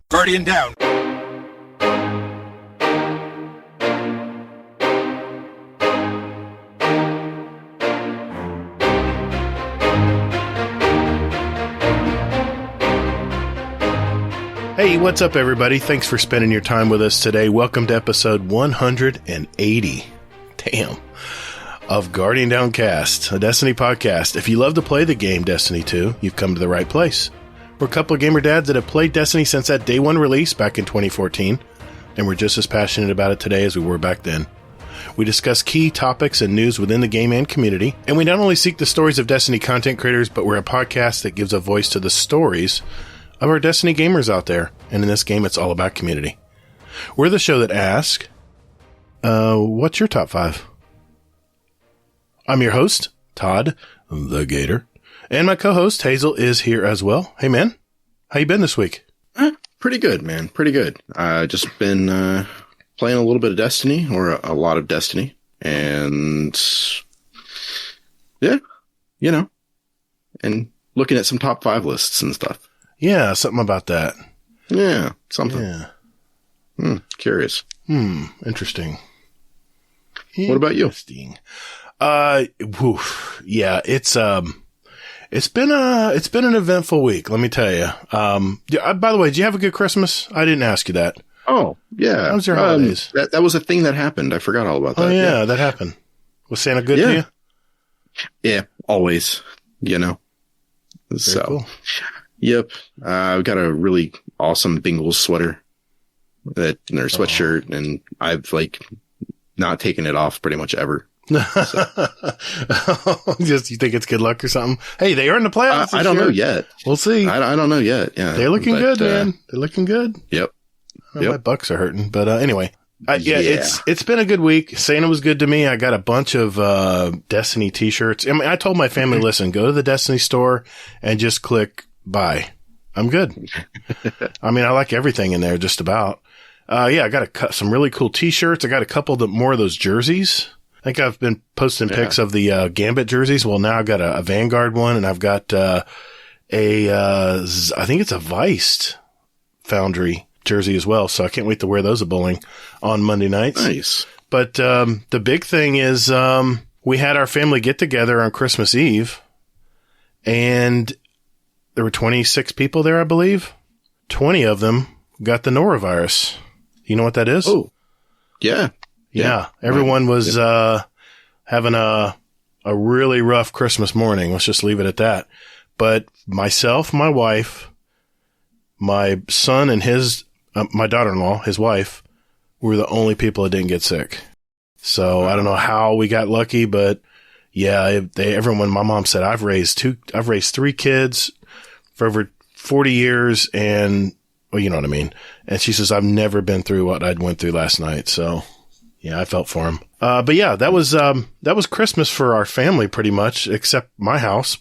Guardian down. Hey, what's up, everybody? Thanks for spending your time with us today. Welcome to episode 180. Damn. Of Guardian Downcast, a Destiny podcast. If you love to play the game Destiny 2, you've come to the right place. We're a couple of gamer dads that have played Destiny since that day one release back in 2014, and we're just as passionate about it today as we were back then. We discuss key topics and news within the game and community, and we not only seek the stories of Destiny content creators, but we're a podcast that gives a voice to the stories of our Destiny gamers out there, and in this game, it's all about community. We're the show that asks, what's your top 5? I'm your host, ToddtheGatr, and my co-host, Hazel, is here as well. Hey, man. How you been this week? Pretty good, man. Pretty good. Just been playing a little bit of Destiny, or a lot of Destiny, and yeah, you know, and looking at some top 5 lists and stuff. Yeah, something about that. Yeah, something. Yeah. Curious. Interesting. What about you? Interesting. Yeah, it's been an eventful week, let me tell you. By the way, did you have a good Christmas? I didn't ask you that. Oh, yeah. How was your holidays? That was a thing that happened. I forgot all about that. Oh, yeah, that happened. Was Santa good to you? Yeah, always, you know. Very cool. Yep. I've got a really awesome Bengals sweater or sweatshirt, and I've not taken it off pretty much ever. So. Just you think it's good luck or something? Hey, they are in the playoffs. I don't know yet. We'll see. I don't know yet. Yeah, they're looking good, man. They're looking good. Yep. My Bucks are hurting, but anyway. It's been a good week. Santa was good to me. I got a bunch of Destiny t-shirts. I mean, I told my family, listen, go to the Destiny store and just click buy. I'm good. I mean, I like everything in there just about. I got some really cool t-shirts. I got a couple more of those jerseys. I think I've been posting pics of the Gambit jerseys. Well, now I've got a Vanguard one, and I've got I think it's a Viced Foundry jersey as well. So I can't wait to wear those at bowling on Monday nights. Nice. But the big thing is we had our family get together on Christmas Eve, and there were 26 people there, I believe. 20 of them got the norovirus. You know what that is? Oh, yeah. Yeah. Everyone was having a really rough Christmas morning. Let's just leave it at that. But myself, my wife, my son, and my daughter-in-law, his wife, were the only people that didn't get sick. So I don't know how we got lucky, but yeah, everyone, my mom said, I've raised 3 kids for over 40 years, and well, you know what I mean. And she says, I've never been through what I went through last night. So yeah, I felt for him. But yeah, that was Christmas for our family pretty much, except my house.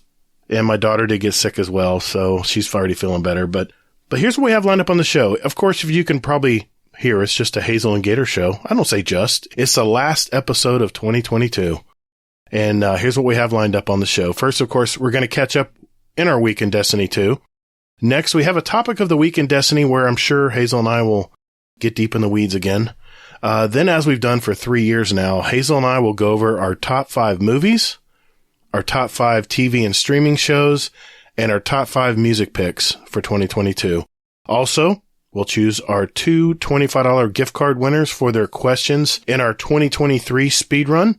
And my daughter did get sick as well. So she's already feeling better. But here's what we have lined up on the show. Of course, if you can probably hear, it's just a Hazel and Gator show. I don't say just. It's the last episode of 2022. And here's what we have lined up on the show. First, of course, we're going to catch up in our week in Destiny 2. Next, we have a topic of the week in Destiny where I'm sure Hazel and I will get deep in the weeds again. Then, as we've done for 3 years now, Hazel and I will go over our top 5 movies, our top 5 TV and streaming shows, and our top 5 music picks for 2022. Also, we'll choose our 2 $25 gift card winners for their questions in our 2023 speed run.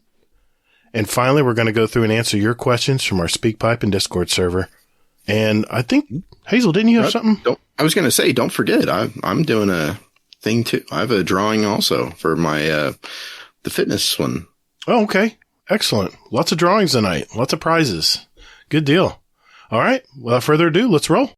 And finally, we're going to go through and answer your questions from our SpeakPipe and Discord server. And I think, Hazel, didn't you have something? I was going to say, don't forget, I'm doing a thing too. I have a drawing also for my the fitness one. Oh, okay. Excellent. Lots of drawings tonight. Lots of prizes. Good deal. All right. Without further ado, let's roll.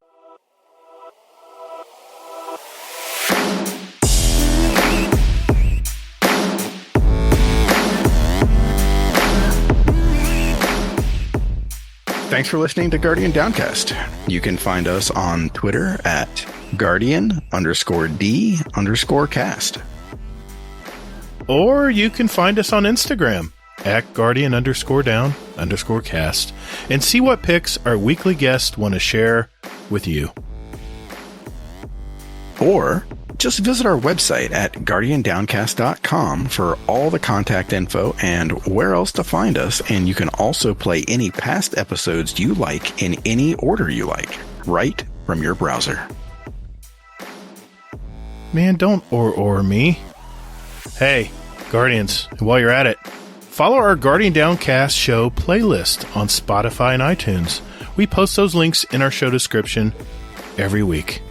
Thanks for listening to Guardian Downcast. You can find us on Twitter at Guardian_D_cast. Or you can find us on Instagram at Guardian_down_cast and see what picks our weekly guests want to share with you. Or just visit our website at guardiandowncast.com for all the contact info and where else to find us. And you can also play any past episodes you like in any order you like, right from your browser. Man, don't or me. Hey, Guardians, while you're at it, follow our Guardian Downcast show playlist on Spotify and iTunes. We post those links in our show description every week.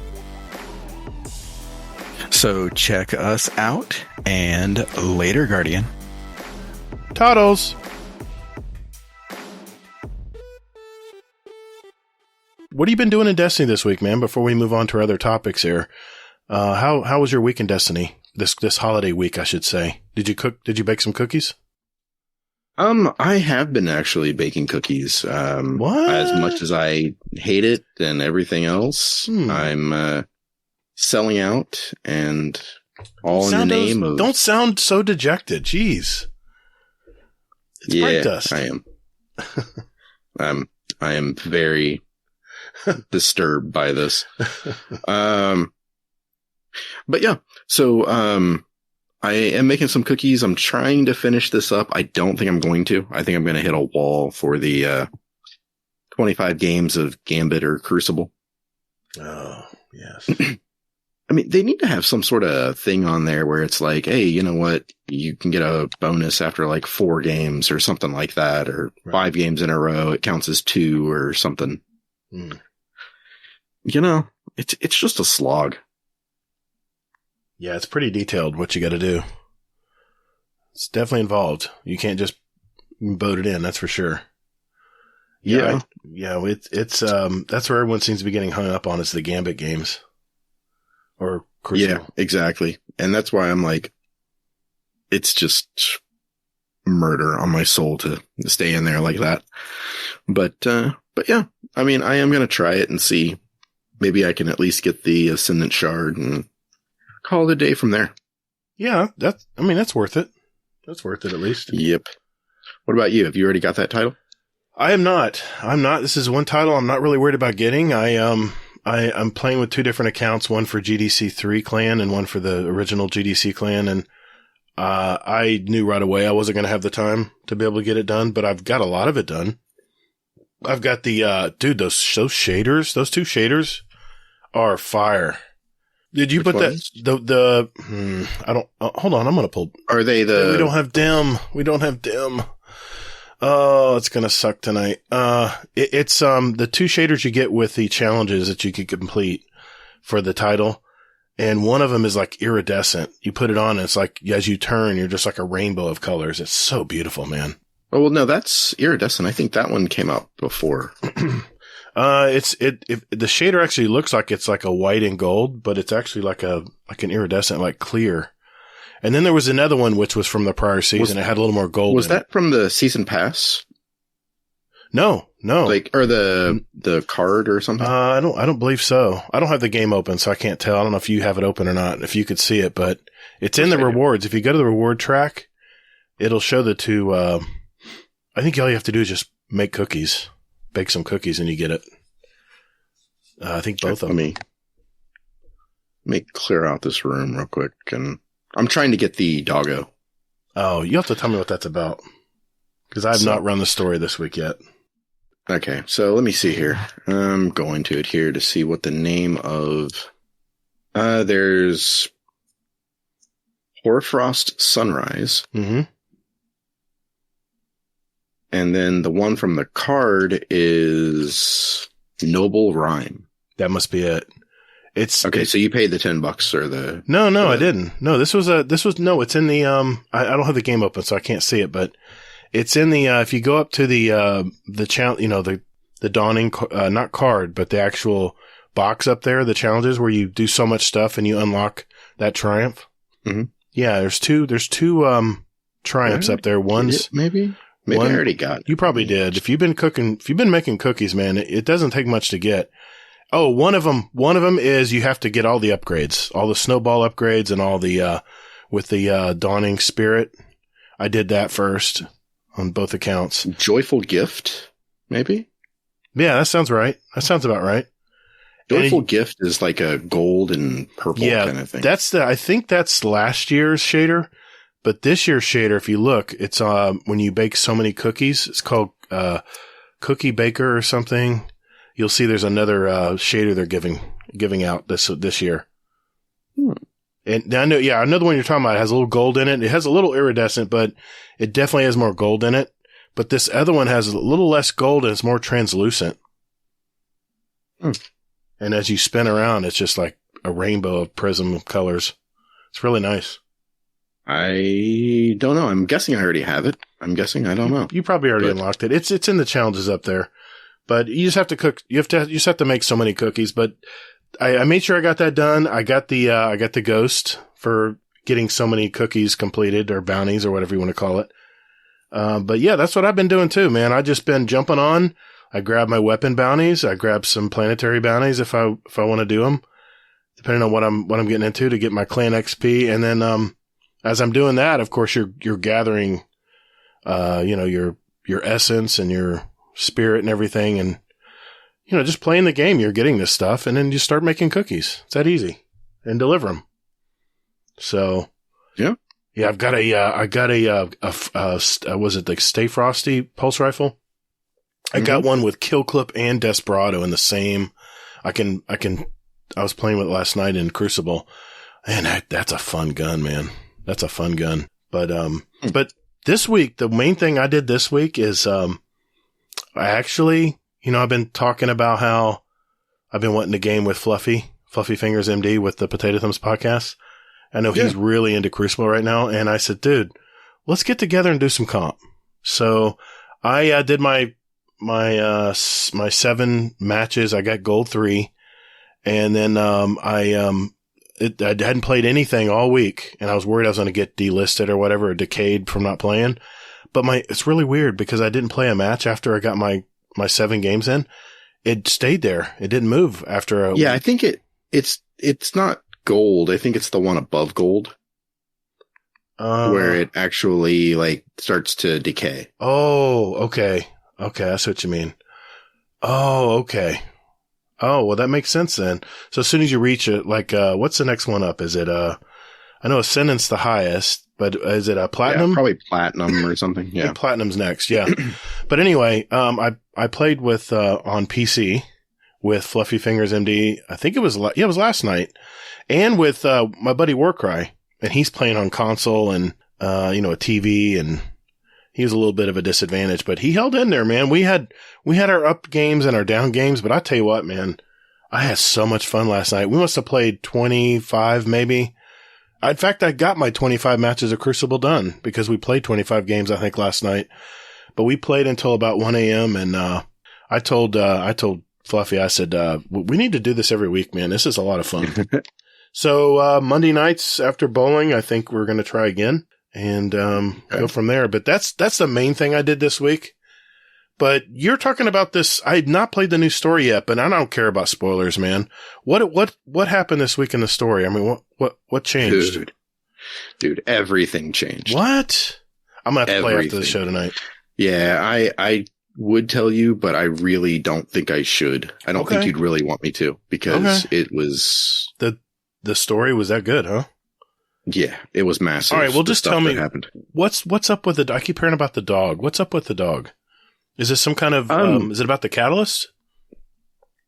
So check us out, and later, Guardian. Toddles! What have you been doing in Destiny this week, man, before we move on to our other topics here? How was your week in Destiny? This holiday week, I should say. Did you bake some cookies? I have been actually baking cookies. What? As much as I hate it and everything else, I'm selling out, and all in the name of... Don't sound so dejected. Jeez. It's bright dust. I am. I am very disturbed by this. But yeah, so I am making some cookies. I'm trying to finish this up. I don't think I'm going to. I think I'm going to hit a wall for the 25 games of Gambit or Crucible. Oh, yes. I mean, they need to have some sort of thing on there where it's like, hey, you know what? You can get a bonus after like 4 games or something like that, or 5 games in a row. It counts as 2 or something. You know, it's just a slog. Yeah, it's pretty detailed what you got to do. It's definitely involved. You can't just boat it in, that's for sure. Yeah. It's that's where everyone seems to be getting hung up on, is the Gambit games. Or Crucible. Yeah, exactly. And that's why I'm like, it's just murder on my soul to stay in there like that. But yeah, I mean, I am going to try it and see. Maybe I can at least get the Ascendant Shard and call it a day from there. Yeah, that's worth it. That's worth it at least. Yep. What about you? Have you already got that title? I am not. This is one title I'm not really worried about getting. I'm playing with 2 different accounts, one for GDC 3 clan and one for the original GDC clan. And, I knew right away I wasn't going to have the time to be able to get it done, but I've got a lot of it done. I've got the, dude, those shaders, those 2 shaders are fire. Did you put ones? that, I don't, hold on, I'm going to pull. Are they We don't have dim. Oh, it's going to suck tonight. It's the 2 shaders you get with the challenges that you can complete for the title. And one of them is like iridescent. You put it on and it's like, as you turn, you're just like a rainbow of colors. It's so beautiful, man. Oh, well, no, that's iridescent. I think that one came out before. The shader actually looks like it's like a white and gold, but it's actually like an iridescent, like clear. And then there was another one which was from the prior season. It had a little more gold. Was that from the season pass? No. Or the card or something? I don't believe so. I don't have the game open, so I can't tell. I don't know if you have it open or not, if you could see it, but it's in the rewards. If you go to the reward track, it'll show the 2, I think all you have to do is just make cookies, bake some cookies, and you get it. I think both of them. Let me clear out this room real quick, and I'm trying to get the doggo. Oh, you have to tell me what that's about, because I have not run the story this week yet. Okay, so let me see here. I'm going to it here to see what the name of... there's Hoarfrost Sunrise. Mm-hmm. And then the one from the card is Noble Rhyme. That must be it. So you paid the $10 or the... No, I didn't. No, it's in the, I don't have the game open, so I can't see it, but it's in the, if you go up to the challenge, the dawning, not card, but the actual box up there, the challenges where you do so much stuff and you unlock that triumph. Mm-hmm. Yeah, there's two triumphs up there. One's maybe I already got it. You probably did. If you've been making cookies, man, it doesn't take much to get. Oh, one of them is you have to get all the upgrades, all the snowball upgrades and all the, with the, dawning spirit. I did that first on both accounts. Joyful Gift, maybe? Yeah, that sounds right. That sounds about right. Joyful Gift is like a gold and purple kind of thing. I think that's last year's shader, but this year's shader, if you look, it's when you bake so many cookies, it's called Cookie Baker or something. You'll see there's another shader they're giving out this year. And I know, another one you're talking about has a little gold in it. It has a little iridescent, but it definitely has more gold in it. But this other one has a little less gold and it's more translucent. And as you spin around, it's just like a rainbow of prism colors. It's really nice. I don't know. I'm guessing I already have it. I don't know. You probably already unlocked it. It's in the challenges up there. But you just have to cook. You just have to make so many cookies. But I made sure I got that done. I got the ghost for getting so many cookies completed, or bounties, or whatever you want to call it. But yeah, that's what I've been doing too, man. I just been jumping on. I grab my weapon bounties. I grab some planetary bounties if I want to do them, depending on what I'm getting into to get my clan XP. And then, as I'm doing that, of course, you're gathering, your essence and your spirit and everything. And, just playing the game, you're getting this stuff, and then you start making cookies. It's that easy, and deliver them. So, yeah, I've got was it the Stay Frosty pulse rifle? I got one with Kill Clip and Desperado in the same. I was playing with it last night in Crucible, and that's a fun gun, man. That's a fun gun. But this week, the main thing I did this week is, I actually, I've been talking about how I've been wanting to game with Fluffy Fingers MD with the Potato Thumbs podcast. I know he's really into Crucible right now. And I said, dude, let's get together and do some comp. So I did my 7 matches. I got gold 3. And then, I hadn't played anything all week, and I was worried I was going to get delisted or whatever, or decayed from not playing. But it's really weird because I didn't play a match after I got my 7 games in. It stayed there. It didn't move after a week. I think it's not gold. I think it's the one above gold. Where it actually starts to decay. Oh, okay. Okay, that's what you mean. Oh, okay. Oh, well, that makes sense then. So as soon as you reach it, what's the next one up? Is it, I know Ascendant's the highest, but is it a Platinum? Yeah, probably Platinum or something. Yeah. Platinum's next. Yeah. But anyway, I played with, on PC with Fluffy Fingers MD. I think it was last night, and with, my buddy Warcry, and he's playing on console and, a TV, and he was a little bit of a disadvantage, but he held in there, man. We had our up games and our down games, but I tell you what, man, I had so much fun last night. We must have played 25, maybe. In fact, I got my 25 matches of Crucible done because we played 25 games, I think, last night. But we played until about 1 a.m. and I told Fluffy, I said, we need to do this every week, man. This is a lot of fun. So Monday nights after bowling, I think we're going to try again. And go from there. But that's the main thing I did this week. But you're talking about this. I had not played the new story yet, but I don't care about spoilers, man. What happened this week in the story? I mean, what changed? Dude, everything changed. What? I'm gonna have to play after the show tonight. Yeah, I would tell you, but I really don't think I should. I don't think you'd really want me to, because it was the story was that good, huh? Yeah, it was massive. All right, well, just tell me what's up with the. I keep hearing about the dog. What's up with the dog? Is this some kind of? Is it about the catalyst?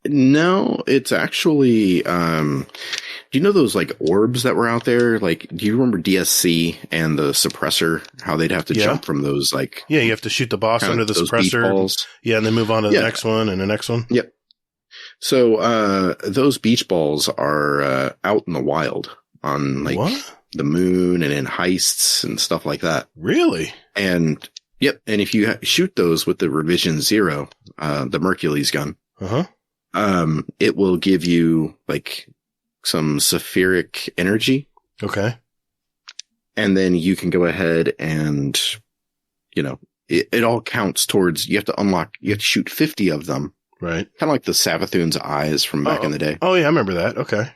No, it's actually. Do you know those orbs that were out there? Do you remember DSC and the suppressor? How they'd have to jump from those Yeah, you have to shoot the boss under the suppressor. Yeah, and then move on to the next one and the next one. Yep. So those beach balls are out in the wild on what? The moon and in heists and stuff like that. Really? And yep. And if you shoot those with the Revision 0, the Mercules gun, it will give you some Saphiric energy. Okay. And then you can go ahead and, it all counts towards, you have to shoot 50 of them. Right. Kind of like the Savathun's eyes from back in the day. Oh yeah, I remember that. Okay.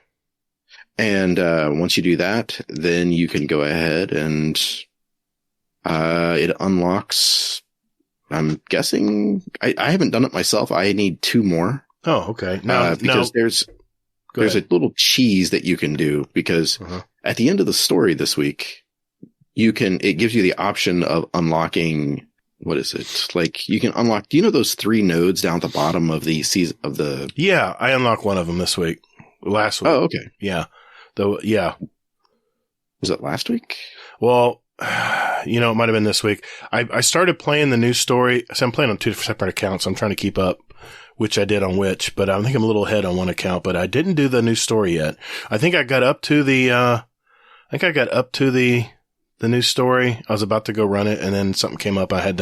And once you do that, then you can go ahead and it unlocks. I'm guessing I haven't done it myself. I need 2 more. Oh, okay. Because there's there's a little cheese that you can do because at the end of the story this week, it gives you the option of unlocking, what is it? Like you can unlock, do you know those 3 nodes down at the bottom of the season of the? Yeah, I unlocked one of them this week. Last week. Oh, okay. Yeah. Was it last week? Well, it might have been this week. I started playing the new story. So I'm playing on 2 separate accounts. I'm trying to keep up which I did on which, but I think I'm a little ahead on one account, but I didn't do the new story yet. I think I got up to the new story. I was about to go run it and then something came up. I had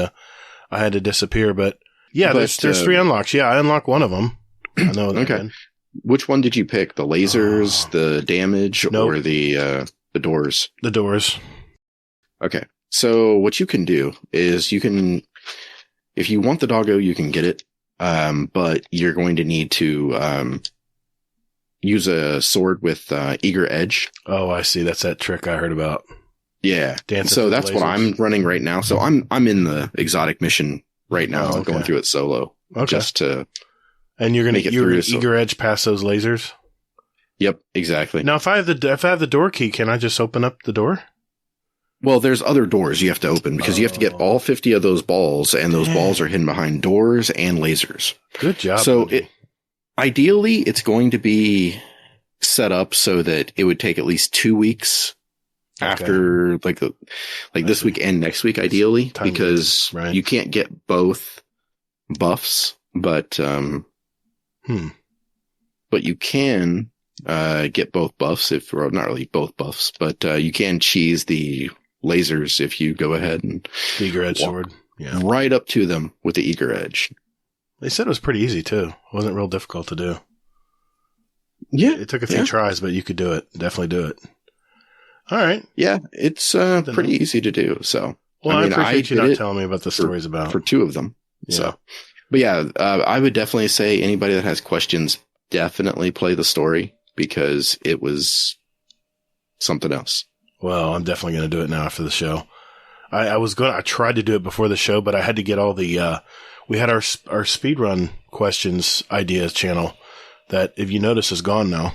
to disappear, but yeah, there's 3 unlocks. Yeah, I unlocked one of them. I know that. Okay. Which one did you pick? The lasers, the damage, or the doors? The doors. Okay. So what you can do is if you want the doggo, you can get it. But you're going to need to, use a sword with, eager edge. Oh, I see. That's that trick I heard about. Yeah. So that's what I'm running right now. So I'm in the exotic mission right now. I'm going through it solo. Okay. Just to. And you're going to eager edge past those lasers? Yep, exactly. Now, if I have the door key, can I just open up the door? Well, there's other doors you have to open because you have to get all 50 of those balls, and those balls are hidden behind doors and lasers. Good job. So ideally, it's going to be set up so that it would take at least 2 weeks after this week and next week, ideally, because you can't get both buffs, but you can get both buffs or not really both buffs, but you can cheese the lasers if you go ahead and eager edge sword. Yeah. Right up to them with the eager edge. They said it was pretty easy too. It wasn't real difficult to do. Yeah. It took a few tries, but you could do it. Definitely do it. All right. Yeah. It's pretty easy to do. So, well, I appreciate you not telling me about the stories about for 2 of them. Yeah. So, but yeah, I would definitely say anybody that has questions, definitely play the story because it was something else. Well, I'm definitely going to do it now after the show. I tried to do it before the show, but I had to get all the, we had our speedrun questions ideas channel that, if you notice, is gone now.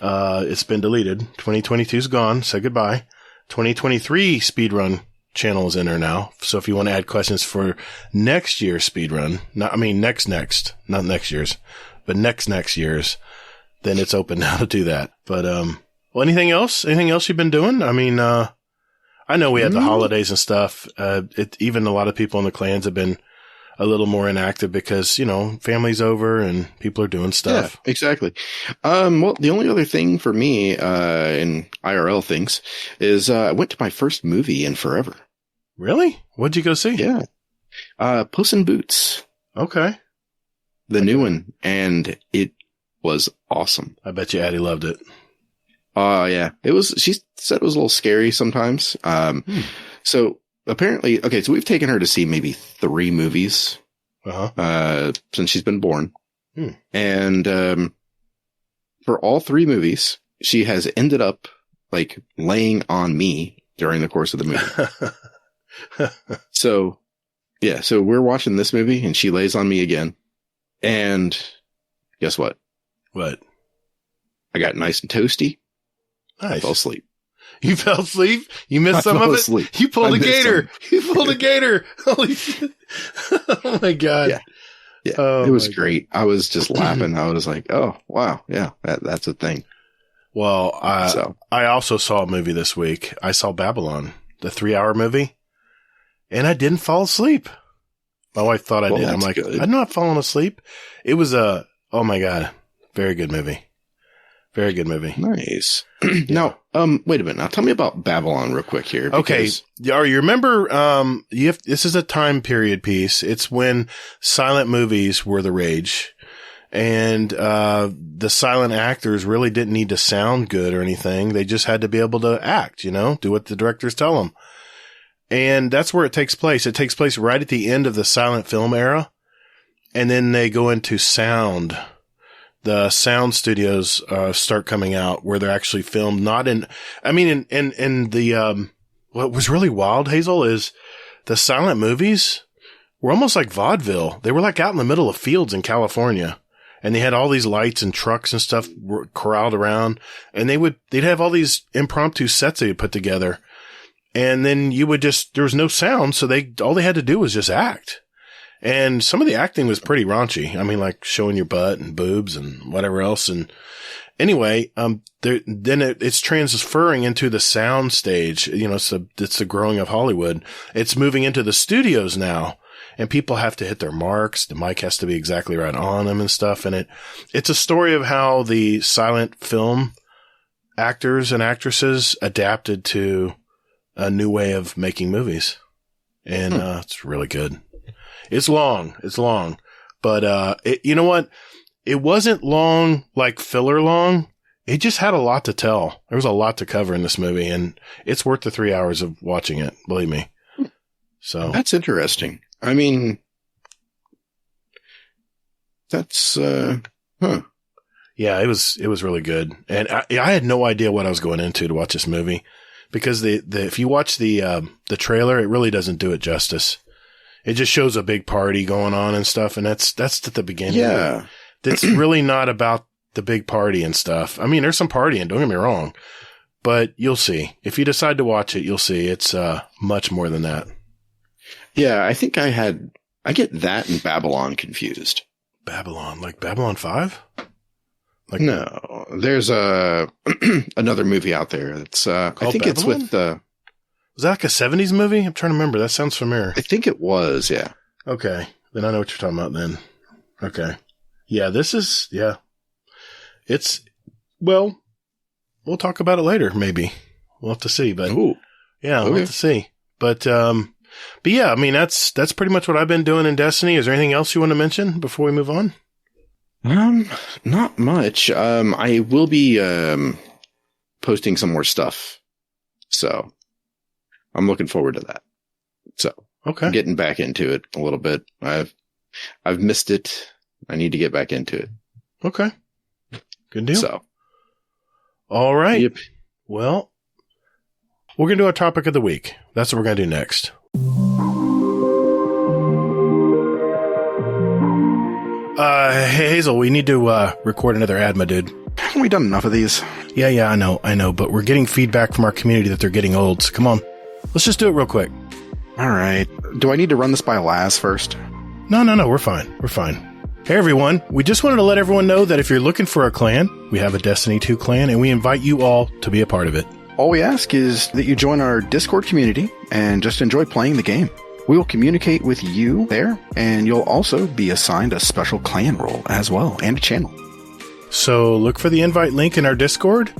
It's been deleted. 2022 is gone. Say goodbye. 2023 speedrun channel is in there now. So if you want to add questions for next year's speedrun, not next year's, but next year's, then it's open now to do that. But, well, anything else? Anything else you've been doing? I mean, I know we had the holidays and stuff. Even a lot of people in the clans have been a little more inactive because, family's over and people are doing stuff. Yeah, exactly. Well, the only other thing for me, in IRL things is, I went to my first movie in forever. Really? What'd you go see? Yeah. Puss in Boots. Okay. The new one. And it was awesome. I bet you Addie loved it. Yeah. She said it was a little scary sometimes. So apparently, so we've taken her to see maybe 3 movies, since she's been born. And, for all 3 movies, she has ended up laying on me during the course of the movie. So we're watching this movie and she lays on me again. And guess what? What? I got nice and toasty. Nice. I fell asleep. You fell asleep? You missed some of it? Asleep. You pulled a gator. You pulled a gator. Holy shit. Oh my God. Yeah. Yeah. Oh, it was great. God. I was just laughing. I was like, oh, wow. Yeah. That's a thing. Well, I also saw a movie this week. I saw Babylon, the 3-hour movie, and I didn't fall asleep. My wife thought I did. I'm like, good. I'm not falling asleep. It was oh my God. Very good movie. Very good movie. Nice. Now, wait a minute. Now tell me about Babylon real quick here. Okay. You remember, this is a time period piece. It's when silent movies were the rage. And, the silent actors really didn't need to sound good or anything. They just had to be able to act, do what the directors tell them. And that's where it takes place. It takes place right at the end of the silent film era. And then they go into sound. The sound studios, start coming out where they're actually filmed not in, what was really wild, Hazel, is the silent movies were almost like vaudeville. They were out in the middle of fields in California. and they had all these lights and trucks and stuff corralled around, and they'd have all these impromptu sets they would put together. And then there was no sound. So all they had to do was just act. And some of the acting was pretty raunchy. I mean, like showing your butt and boobs and whatever else. And anyway, then it's transferring into the sound stage. You know, it's the growing of Hollywood. It's moving into the studios now, and people have to hit their marks. The mic has to be exactly right on them and stuff. And it's a story of how the silent film actors and actresses adapted to a new way of making movies. And, it's really good. It's long, but, you know what? It wasn't long, like filler long. It just had a lot to tell. There was a lot to cover in this movie, and it's worth the 3 hours of watching it. Believe me. So that's interesting. I mean, that's, Yeah, it was really good. And I had no idea what I was going into to watch this movie, because if you watch the trailer, it really doesn't do it justice. It just shows a big party going on and stuff. And that's at the beginning. Yeah. That's really not about the big party and stuff. I mean, there's some partying, don't get me wrong, but you'll see. If you decide to watch it, you'll see it's much more than that. Yeah, I think I get that and Babylon confused. Babylon, like Babylon 5? Like no, there's another movie out there that's I think Babylon? It's with was that like a 70s movie? I'm trying to remember. That sounds familiar. I think it was, yeah. Okay. Then I know what you're talking about then. Okay. Yeah, well, we'll talk about it later, maybe. We'll have to see, but Ooh. Yeah, we'll have to see. But yeah, I mean, that's pretty much what I've been doing in Destiny. Is there anything else you want to mention before we move on? Not much. I will be posting some more stuff, so I'm looking forward to that. So okay, I'm getting back into it a little bit. I've missed it. I need to get back into it. Okay, good deal. So, all right. Yep. Well, we're gonna do our topic of the week. That's what we're gonna do next. Hey, Hazel, we need to record another ad, my dude. Haven't we done enough of these? Yeah, I know, but we're getting feedback from our community that they're getting old, so come on. Let's just do it real quick. All right. Do I need to run this by Laz first? No, we're fine. Hey, everyone. We just wanted to let everyone know that if you're looking for a clan, we have a Destiny 2 clan, and we invite you all to be a part of it. All we ask is that you join our Discord community and just enjoy playing the game. We will communicate with you there, and you'll also be assigned a special clan role as well, and a channel. So look for the invite link in our Discord,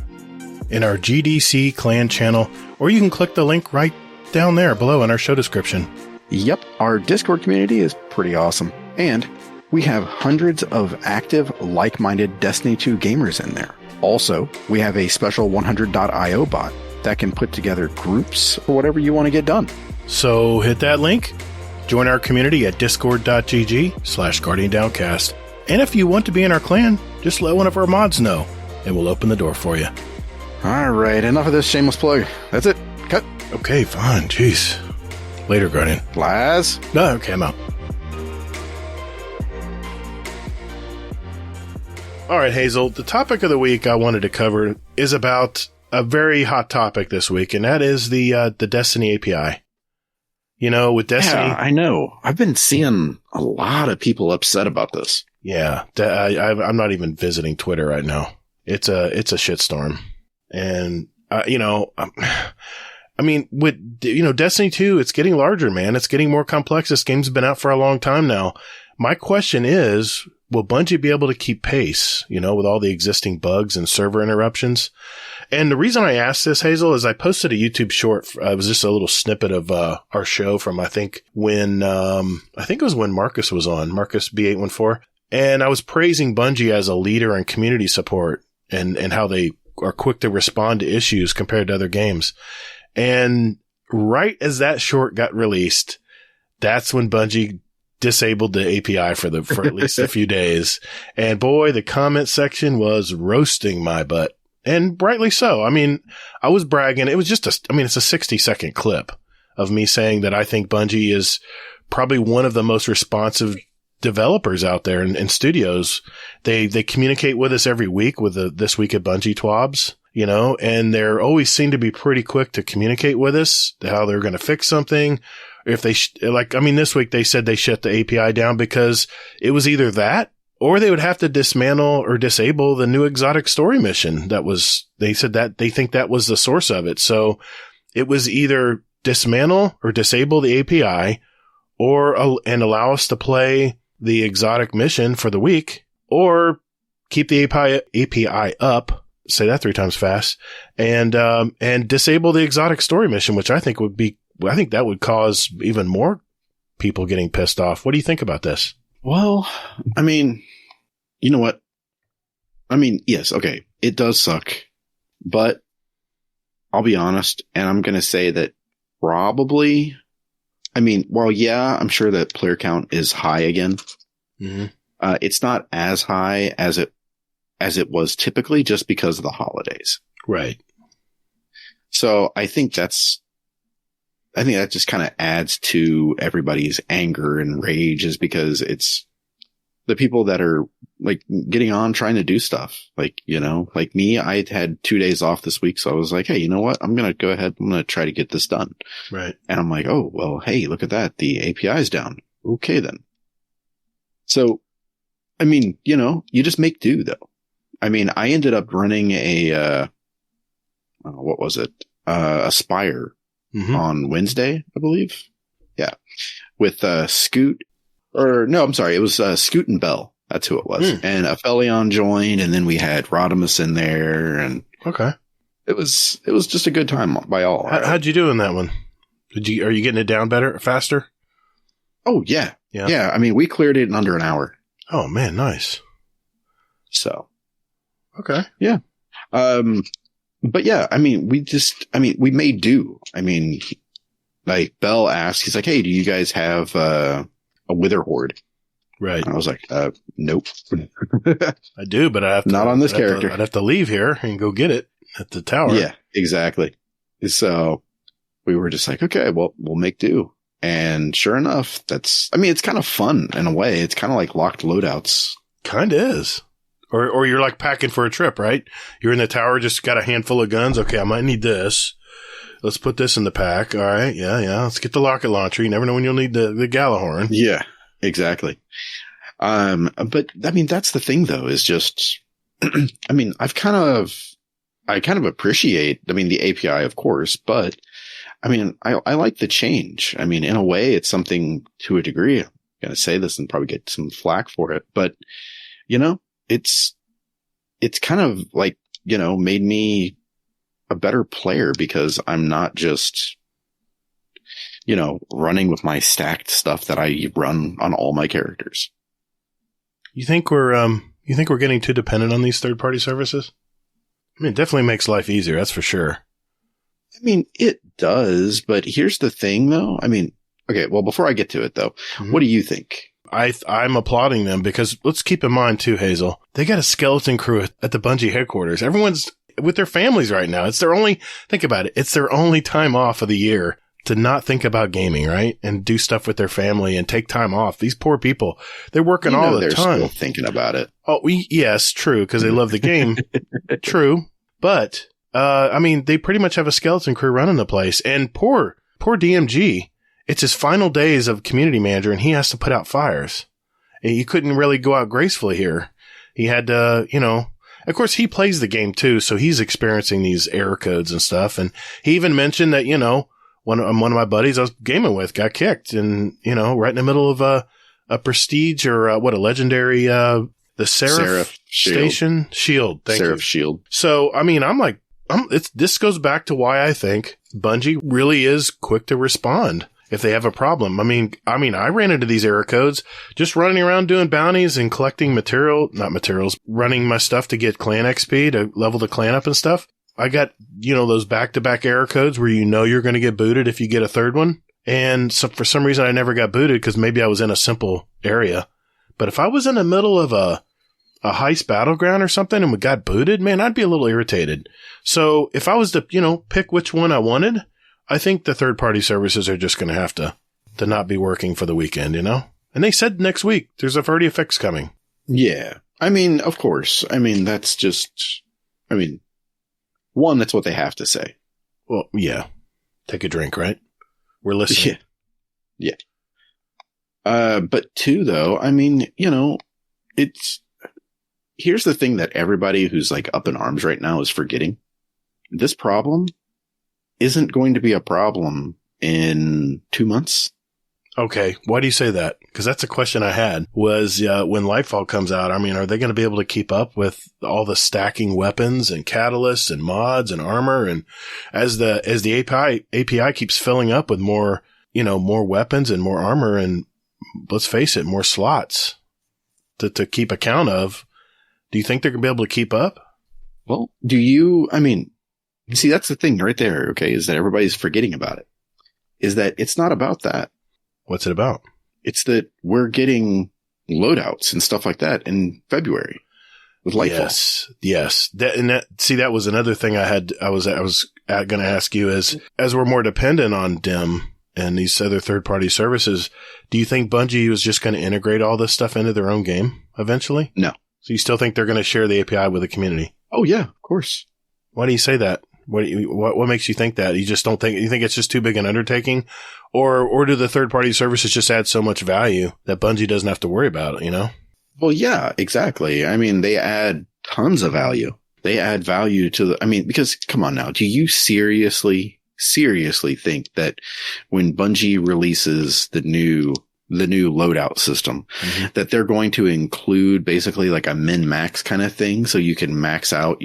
in our GDC clan channel, or you can click the link right down there below in our show description. Yep, our Discord community is pretty awesome, and we have hundreds of active, like-minded Destiny 2 gamers in there. Also, we have a special 100.io bot that can put together groups for whatever you want to get done. So hit that link, join our community at discord.gg/GuardianDowncast. And if you want to be in our clan, just let one of our mods know, and we'll open the door for you. All right, enough of this shameless plug. That's it. Cut. Okay, fine. Jeez. Later, Guardian. Laz? No, okay, I'm out. All right, Hazel, the topic of the week I wanted to cover is about a very hot topic this week, and that is the Destiny API. You know, with Destiny... Yeah, I know. I've been seeing a lot of people upset about this. Yeah, I'm not even visiting Twitter right now. It's a shitstorm. And, you know, I mean, with, you know, Destiny 2, it's getting larger, man. It's getting more complex. This game's been out for a long time now. My question is, will Bungie be able to keep pace, you know, with all the existing bugs and server interruptions? And the reason I asked this, Hazel, is I posted a YouTube short. It was just a little snippet of our show from, I think it was when Marcus was on, Marcus B814. And I was praising Bungie as a leader in community support and how they are quick to respond to issues compared to other games. And right as that short got released, that's when Bungie disabled the API for at least a few days. And boy, the comment section was roasting my butt. And rightly so. I mean, I was bragging. It was just it's a 60-second clip of me saying that I think Bungie is probably one of the most responsive developers out there and studios, they communicate with us every week with the This Week at Bungie twabs, you know, and they're always seem to be pretty quick to communicate with us how they're going to fix something. If they this week they said they shut the API down because it was either that or they would have to dismantle or disable the new exotic story mission. They said that they think that was the source of it. So it was either dismantle or disable the API and allow us to play the exotic mission for the week, or keep the API up, say that 3 times fast, and disable the exotic story mission, which I think that would cause even more people getting pissed off. What do you think about this? Well, I mean, you know what? I mean, yes, okay, it does suck, but I'll be honest, and I'm going to say that probably, I mean, well, yeah, I'm sure that player count is high again. Mm-hmm. It's not as high as it was typically just because of the holidays. Right. So I think that just kind of adds to everybody's anger and rage, is because it's the people that are like getting on trying to do stuff. Like, you know, like me, I had 2 days off this week. So I was like, hey, you know what? I'm going to go ahead. I'm going to try to get this done. Right. And I'm like, oh, well, hey, look at that. The API is down. Okay, then. So, I mean, you know, you just make do though. I mean, I ended up running what was it? Aspire on Wednesday, I believe. Yeah. With Scoot. Or no, I'm sorry. It was Scoot and Bell. That's who it was. And Aphelion joined, and then we had Rodimus in there, and okay, it was just a good time by all. How'd you do in that one? Are you getting it down better, faster? Oh yeah. I mean, we cleared it in under an hour. Oh man, nice. So, okay, yeah. But yeah, I mean, we made do. I mean, like Bell asked, he's like, "Hey, do you guys have a Wither Horde?" Right. And I was like, nope. I do, but I have to, not on this character. I'd have to leave here and go get it at the tower. Yeah, exactly. So we were just like, okay, well, we'll make do. And sure enough, it's kind of fun in a way. It's kind of like locked loadouts. Kind of is. Or you're like packing for a trip, right? You're in the tower, just got a handful of guns. Okay, I might need this. Let's put this in the pack. All right. Yeah. Let's get the rocket launcher. You never know when you'll need the Galahorn. Yeah, exactly. But I mean, that's the thing though, is just, I mean, I kind of appreciate, the API, of course, but I mean, I like the change. I mean, in a way, it's something to a degree. I'm going to say this and probably get some flack for it, but you know, it's kind of like, you know, made me a better player because I'm not just, you know, running with my stacked stuff that I run on all my characters. You think we're getting too dependent on these third-party services? I mean, it definitely makes life easier. That's for sure. I mean, it does, but here's the thing though. I mean, okay, well, before I get to it though, what do you think? I'm applauding them because let's keep in mind too, Hazel, they got a skeleton crew at the Bungie headquarters. Everyone's with their families right now. Think about it. It's their only time off of the year to not think about gaming, right? And do stuff with their family and take time off. These poor people, they're working all the time. They're still thinking about it. Oh, yes, true. Cause they love the game. True. But, I mean, they pretty much have a skeleton crew running the place, and poor DMG. It's his final days of community manager and he has to put out fires. And he couldn't really go out gracefully here. He had to, you know, of course he plays the game too. So he's experiencing these error codes and stuff. And he even mentioned that, you know, one of my buddies I was gaming with got kicked and, you know, right in the middle of a prestige or a legendary, the Seraph Station Shield. Thank you. Seraph Shield. So, I mean, this goes back to why I think Bungie really is quick to respond if they have a problem. I mean, I ran into these error codes just running around doing bounties and collecting running my stuff to get clan XP to level the clan up and stuff. I got, you know, those back-to-back error codes where you know you're going to get booted if you get a third one. And so for some reason I never got booted because maybe I was in a simple area. But if I was in the middle of a heist battleground or something and we got booted, man, I'd be a little irritated. So if I was to, you know, pick which one I wanted, I think the third-party services are just going to have to not be working for the weekend, you know? And they said next week there's already a fix coming. Yeah. I mean, of course. I mean, that's just, I mean, one, that's what they have to say. Well, yeah. Take a drink, right? We're listening. Yeah. But two, though, I mean, you know, here's the thing that everybody who's like up in arms right now is forgetting. This problem isn't going to be a problem in 2 months. Okay. Why do you say that? Because that's a question I had was when Lightfall comes out, I mean, are they going to be able to keep up with all the stacking weapons and catalysts and mods and armor? And as the API keeps filling up with more, you know, more weapons and more armor and let's face it, more slots to keep account of, do you think they're going to be able to keep up? Well, see, that's the thing right there. Okay. Is that everybody's forgetting about it, is that it's not about that. What's it about? It's that we're getting loadouts and stuff like that in February with Lightfall. Yes. That was another thing I was going to ask you is, as we're more dependent on DIM and these other third-party services, do you think Bungie was just going to integrate all this stuff into their own game eventually? No. So you still think they're going to share the API with the community? Oh yeah, of course. Why do you say that? What makes you think that? You just don't think, you think it's just too big an undertaking? Or do the third party services just add so much value that Bungie doesn't have to worry about it, you know? Well, yeah, exactly. I mean, they add tons of value. They add value to because come on now, do you seriously think that when Bungie releases the new loadout system, that they're going to include basically like a min-max kind of thing so you can max out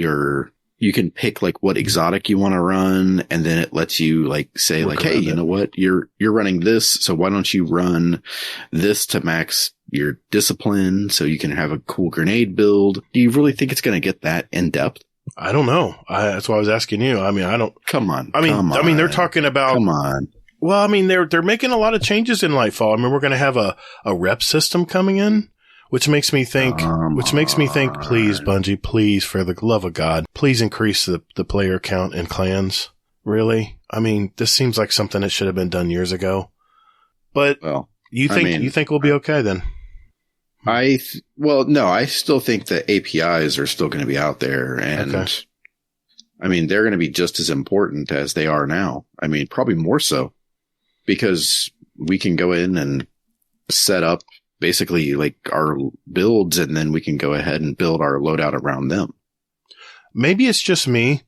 you can pick like what exotic you want to run, and then it lets you like say like, hey, you know what? You're running this, so why don't you run this to max your discipline so you can have a cool grenade build? Do you really think it's going to get that in depth? I don't know. That's why I was asking you. I mean, I don't. Come on. I mean, they're talking about. Come on. Well, I mean, they're making a lot of changes in Lightfall. I mean, we're going to have a rep system coming in. Which makes me think, please, Bungie, please, for the love of God, please increase the player count in clans. Really? I mean, this seems like something that should have been done years ago. But you think we'll be okay then? No, I still think the APIs are still going to be out there, and I mean, they're going to be just as important as they are now. I mean, probably more so, because we can go in and set up basically like our builds, and then we can go ahead and build our loadout around them. Maybe it's just me,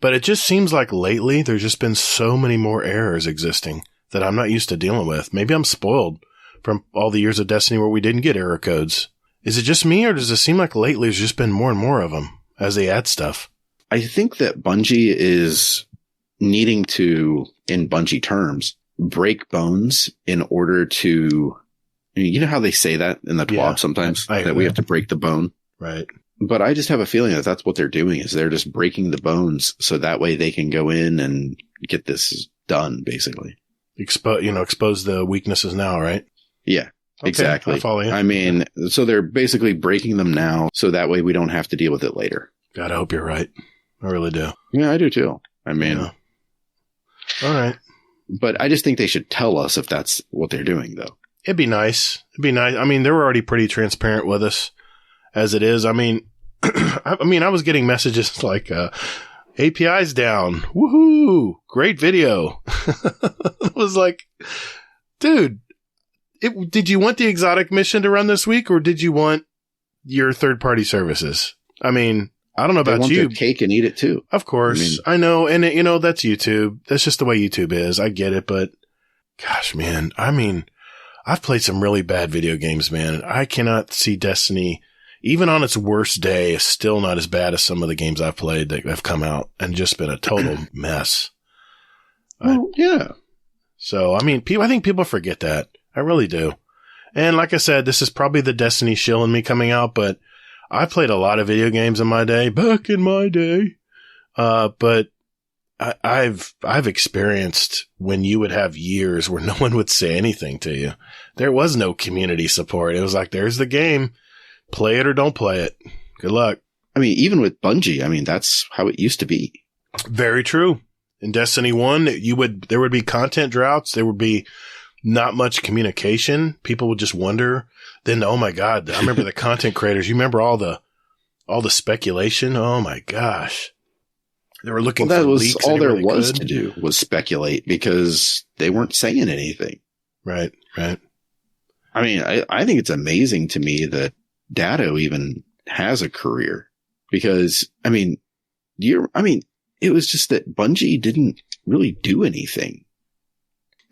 but it just seems like lately there's just been so many more errors existing that I'm not used to dealing with. Maybe I'm spoiled from all the years of Destiny where we didn't get error codes. Is it just me, or does it seem like lately there's just been more and more of them as they add stuff? I think that Bungie is needing to, in Bungie terms, break bones in order to, you know how they say that in the TWAB sometimes, that we have to break the bone? Right. But I just have a feeling that that's what they're doing, is they're just breaking the bones so that way they can go in and get this done, basically. Expose the weaknesses now, right? Yeah, okay, exactly. I follow you. I mean, so they're basically breaking them now so that way we don't have to deal with it later. God, I hope you're right. I really do. Yeah, I do too. I mean, all right. But I just think they should tell us if that's what they're doing, though. It'd be nice. I mean, they were already pretty transparent with us as it is. I mean, I was getting messages like, API's down. Woohoo! Great video. I was like, dude, did you want the exotic mission to run this week, or did you want your third-party services? I mean, I don't know about you. They want their cake and eat it too. Of course. I know. And that's YouTube. That's just the way YouTube is. I get it. But gosh, man, I mean, I've played some really bad video games, man. I cannot see Destiny, even on its worst day, is still not as bad as some of the games I've played that have come out and just been a total mess. Well, yeah. So, I mean, I think people forget that. I really do. And like I said, this is probably the Destiny shill in me coming out, but I played a lot of video games in my day, back in my day. But I've experienced when you would have years where no one would say anything to you. There was no community support. It was like, there's the game. Play it or don't play it. Good luck. I mean, even with Bungie, I mean, that's how it used to be. Very true. In Destiny 1, there would be content droughts. There would be not much communication. People would just wonder. Then, oh my God, I remember the content creators. You remember all the speculation? Oh my gosh. They were looking for leaks. All there was to do was speculate because they weren't saying anything. Right. I mean, I think it's amazing to me that Datto even has a career because, I mean, it was just that Bungie didn't really do anything.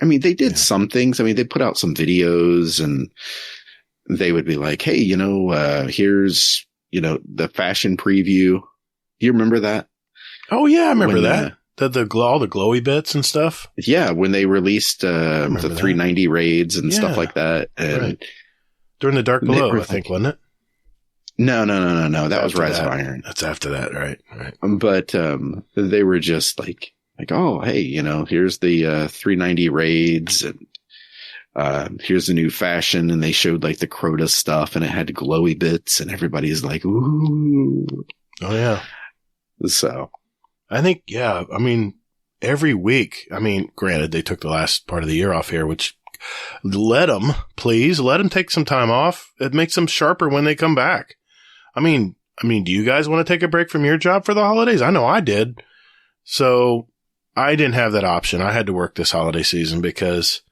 I mean, they did some things. I mean, they put out some videos and they would be like, hey, here's, the fashion preview. Do you remember that? Oh yeah, I remember that. All the glowy bits and stuff. Yeah, when they released the 390 raids and stuff like that. And right. During the Dark Below, I think, wasn't it? No. That was Rise of Iron. That's after that, right? But they were just like, oh, hey, here's the 390 raids and here's the new fashion. And they showed like the Crota stuff and it had glowy bits and everybody's like, ooh. Oh, yeah. So I think, yeah, I mean, every week, I mean, granted, they took the last part of the year off here, which let them take some time off. It makes them sharper when they come back. I mean, do you guys want to take a break from your job for the holidays? I know I did. So I didn't have that option. I had to work this holiday season because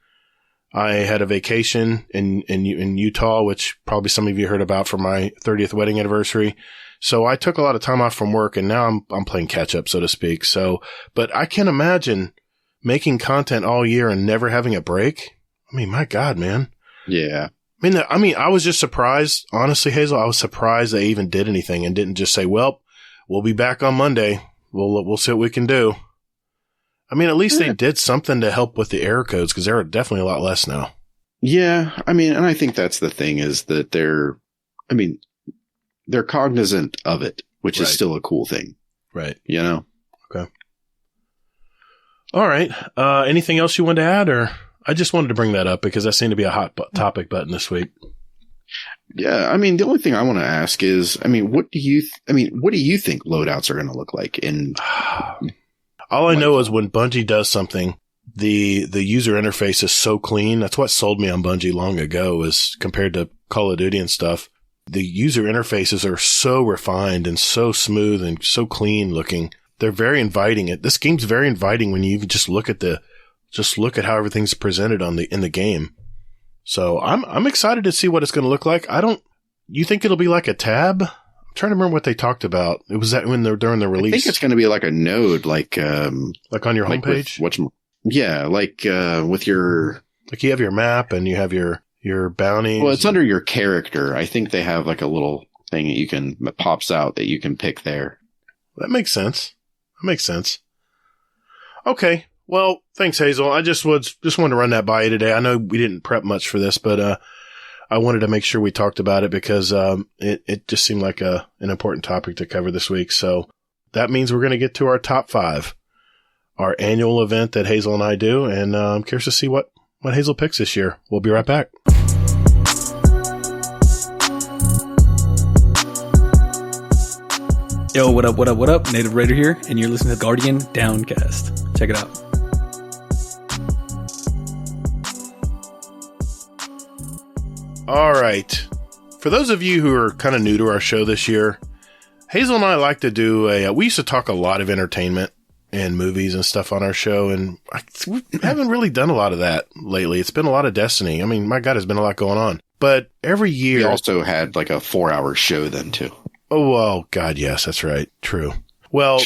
I had a vacation in Utah, which probably some of you heard about for my 30th wedding anniversary. So I took a lot of time off from work and now I'm playing catch up, so to speak. So, but I can't imagine making content all year and never having a break. I mean, my God, man. Yeah. I mean, I was just surprised. Honestly, Hazel, I was surprised they even did anything and didn't just say, well, we'll be back on Monday. We'll see what we can do. I mean, at least they did something to help with the error codes because there are definitely a lot less now. Yeah. I mean, and I think that's the thing is that they're cognizant of it, which is still a cool thing. Right. Okay. All right. Anything else you wanted to add, or I just wanted to bring that up because that seemed to be a hot topic button this week. Yeah. I mean, the only thing I want to ask is, what do you think loadouts are going to look like in? All I know is when Bungie does something, the user interface is so clean. That's what sold me on Bungie long ago, is compared to Call of Duty and stuff. The user interfaces are so refined and so smooth and so clean looking. They're very inviting. This game's very inviting when you even just look at how everything's presented in the game. So I'm excited to see what it's going to look like. You think it'll be like a tab? I'm trying to remember what they talked about. It was that when they're during the release. I think it's going to be like a node, like on your homepage. With your, like you have your map and you have your bounties. Well, it's under your character. I think they have like a little thing that pops out that you can pick there. That makes sense. Okay. Well, thanks, Hazel. I just wanted to run that by you today. I know we didn't prep much for this, but I wanted to make sure we talked about it because it just seemed like an important topic to cover this week. So that means we're going to get to our top 5, our annual event that Hazel and I do, and I'm curious to see what Hazel picks this year. We'll be right back. Yo, what up? Native Raider here, and you're listening to Guardian Downcast. Check it out. All right. For those of you who are kind of new to our show this year, Hazel and I like to do we used to talk a lot of entertainment and movies and stuff on our show, and we haven't really done a lot of that lately. It's been a lot of Destiny. I mean, my God, there's been a lot going on. But every year... We also had like a 4-hour show then, too. Oh, well, God, yes, that's right. True. Well,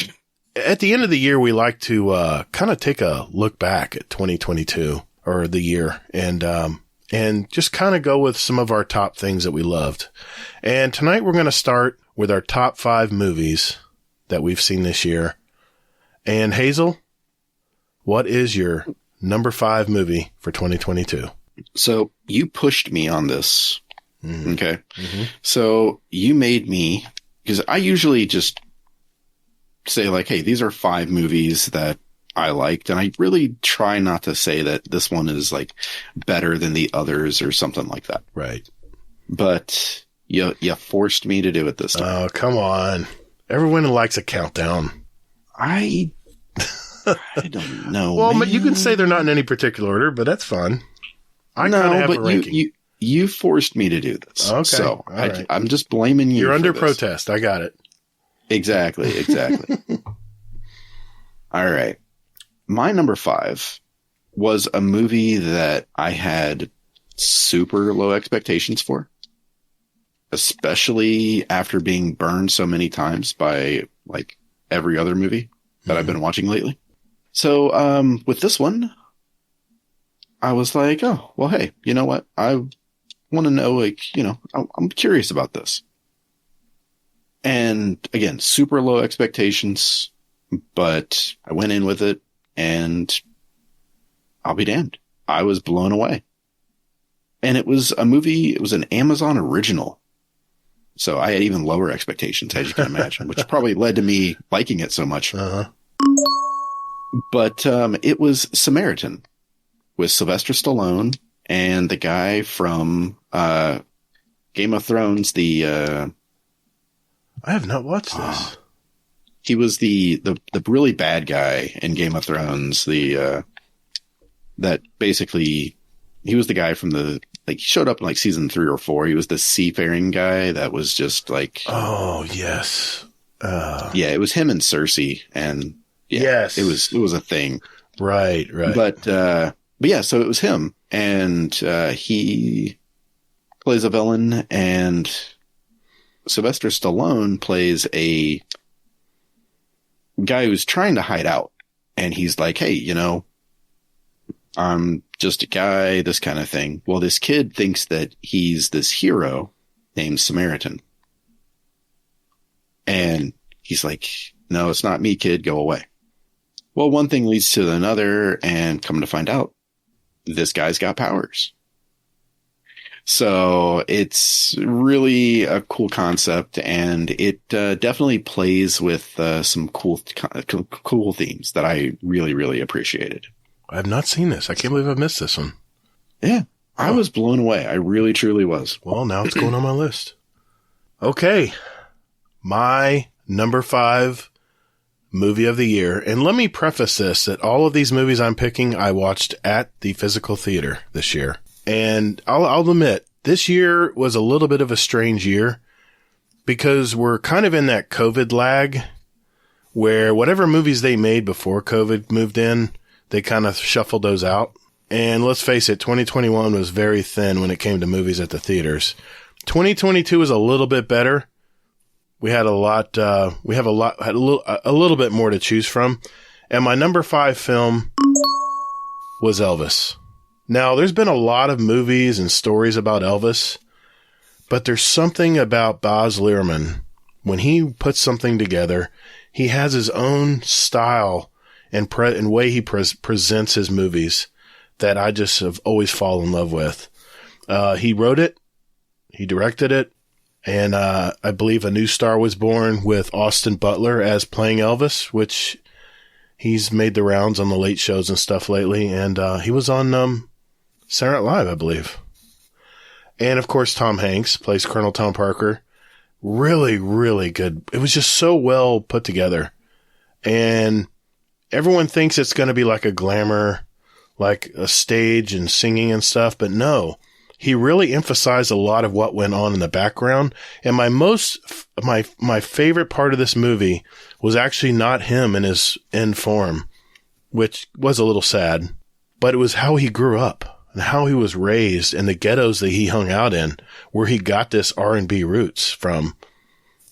at the end of the year, we like to kind of take a look back at 2022, or the year, and just kind of go with some of our top things that we loved. And tonight we're going to start with our top 5 movies that we've seen this year. And Hazel, what is your number 5 movie for 2022? So you pushed me on this. Mm-hmm. Okay. Mm-hmm. So you made me, because I usually just say like, hey, these are 5 movies that I liked. And I really try not to say that this one is like better than the others or something like that. Right. But you forced me to do it this time. Oh, come on. Everyone likes a countdown. I don't know. Well, man. You can say they're not in any particular order, but that's fine. I kind of have a but ranking. you forced me to do this. Okay. So right. I'm just blaming you. You're under this. protest. I got it. Exactly. All right. My number 5 was a movie that I had super low expectations for, especially after being burned so many times by like every other movie that I've been watching lately. So, with this one, I was like, oh, well, hey, you know what? I want to know, like, you know, I'm curious about this. And again, super low expectations, but I went in with it and I'll be damned. I was blown away. And it was a movie, it was an Amazon original. So I had even lower expectations, as you can imagine, which probably led to me liking it so much. Uh-huh. But it was Samaritan with Sylvester Stallone and the guy from Game of Thrones, I have not watched this. He was the really bad guy in Game of Thrones. That basically, he was the guy from he showed up in like season 3 or 4. He was the seafaring guy that was just like, oh yes. Yeah, it was him and Cersei, and yeah, yes, it was a thing. Right. But yeah, so it was him, and he plays a villain, and Sylvester Stallone plays a guy who's trying to hide out, and he's like, hey, you know, I'm just a guy, this kind of thing. Well, this kid thinks that he's this hero named Samaritan. And he's like, no, it's not me, kid, go away. Well, one thing leads to another, and come to find out, this guy's got powers. So it's really a cool concept, and it definitely plays with some cool themes that I really, really appreciated. I have not seen this. I can't believe I missed this one. Yeah, I was blown away. I really, truly was. Well, now it's going on my list. Okay. My number 5 movie of the year. And let me preface this, that all of these movies I'm picking, I watched at the physical theater this year. And I'll admit, this year was a little bit of a strange year because we're kind of in that COVID lag where whatever movies they made before COVID moved in, they kind of shuffled those out. And let's face it, 2021 was very thin when it came to movies at the theaters. 2022 was a little bit better. We had a little bit more to choose from. And my number 5 film was Elvis. Now, there's been a lot of movies and stories about Elvis, but there's something about Baz Luhrmann. When he puts something together, he has his own style and way he presents his movies that I just have always fallen in love with. He wrote it, he directed it, and I believe a new star was born with Austin Butler as playing Elvis, which he's made the rounds on the late shows and stuff lately, and he was on Saturday Night Live, I believe. And, of course, Tom Hanks plays Colonel Tom Parker. Really, really good. It was just so well put together. And everyone thinks it's going to be like a glamour, like a stage and singing and stuff, but no. He really emphasized a lot of what went on in the background. And my favorite part of this movie was actually not him in his end form, which was a little sad, but it was how he grew up and how he was raised and the ghettos that he hung out in, where he got this R&B roots from.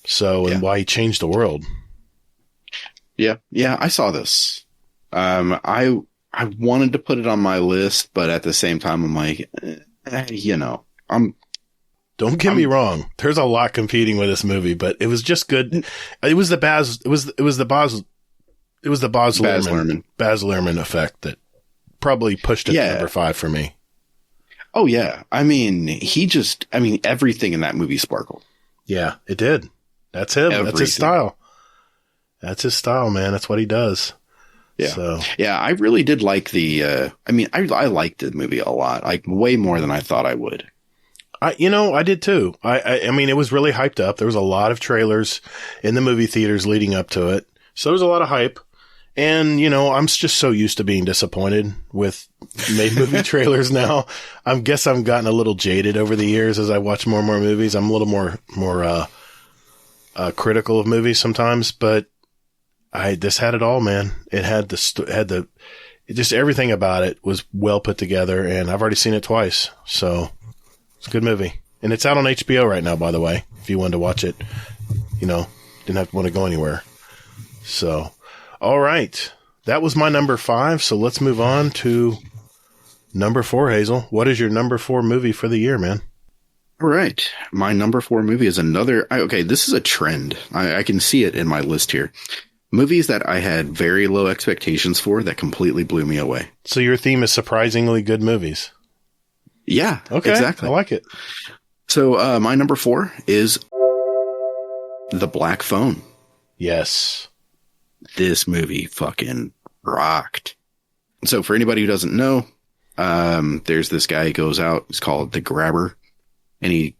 So, and why he changed the world. Yeah. Yeah. I saw this. I wanted to put it on my list, but at the same time, I'm like, you know, don't get me wrong. There's a lot competing with this movie, but it was just good. It was the Baz Luhrmann effect that probably pushed it to number 5 for me. Oh yeah. I mean, everything in that movie sparkled. Yeah, it did. That's him. Everything. That's his style. That's his style, man. That's what he does. Yeah. So. Yeah, I really did like I liked the movie a lot, like way more than I thought I would. I did too. I mean, it was really hyped up. There was a lot of trailers in the movie theaters leading up to it. So there was a lot of hype. And, I'm just so used to being disappointed with made movie trailers now. I guess I've gotten a little jaded over the years as I watch more and more movies. I'm a little more critical of movies sometimes, but this had it all, man. It had just everything about it was well put together, and I've already seen it twice. So it's a good movie. And it's out on HBO right now, by the way, if you wanted to watch it, didn't have to want to go anywhere. So, all right. That was my number 5. So let's move on to number 4, Hazel. What is your number 4 movie for the year, man? All right. My number 4 movie is this is a trend. I can see it in my list here. Movies that I had very low expectations for that completely blew me away. So your theme is surprisingly good movies. Yeah, okay, exactly. I like it. So my number 4 is The Black Phone. Yes. This movie fucking rocked. So for anybody who doesn't know, there's this guy who goes out. He's called the Grabber, and he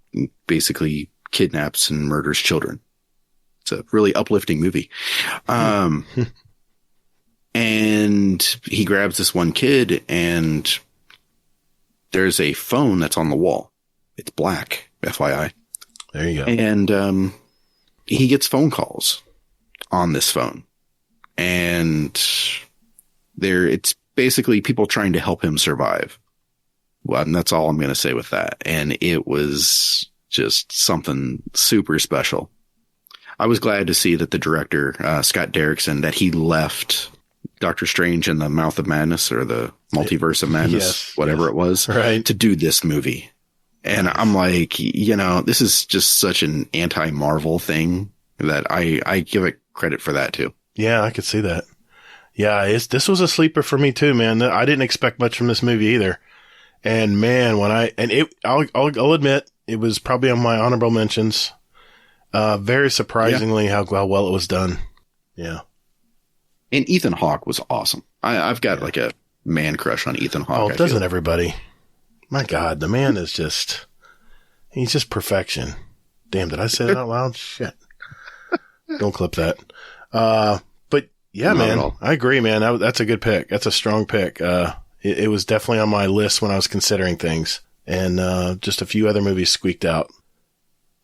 basically kidnaps and murders children. It's a really uplifting movie. And he grabs this one kid, and there's a phone that's on the wall. It's black, FYI. There you go. And he gets phone calls on this phone. And it's basically people trying to help him survive. Well, and that's all I'm going to say with that. And it was just something super special. I was glad to see that the director, Scott Derrickson, that he left Doctor Strange in the Mouth of Madness or the Multiverse of Madness, whatever it was, right, to do this movie. And I'm like, this is just such an anti-Marvel thing that I give it credit for that too. Yeah, I could see that. Yeah, this was a sleeper for me too, man. I didn't expect much from this movie either. And man, I'll admit it was probably on my honorable mentions. Very surprisingly how well it was done. Yeah. And Ethan Hawke was awesome. I've got like a man crush on Ethan Hawke. Oh, doesn't everybody? My God, the man is he's just perfection. Damn, did I say that out loud? Shit. Don't clip that. But yeah, man, I agree, man. That's a good pick. That's a strong pick. It was definitely on my list when I was considering things, and just a few other movies squeaked out.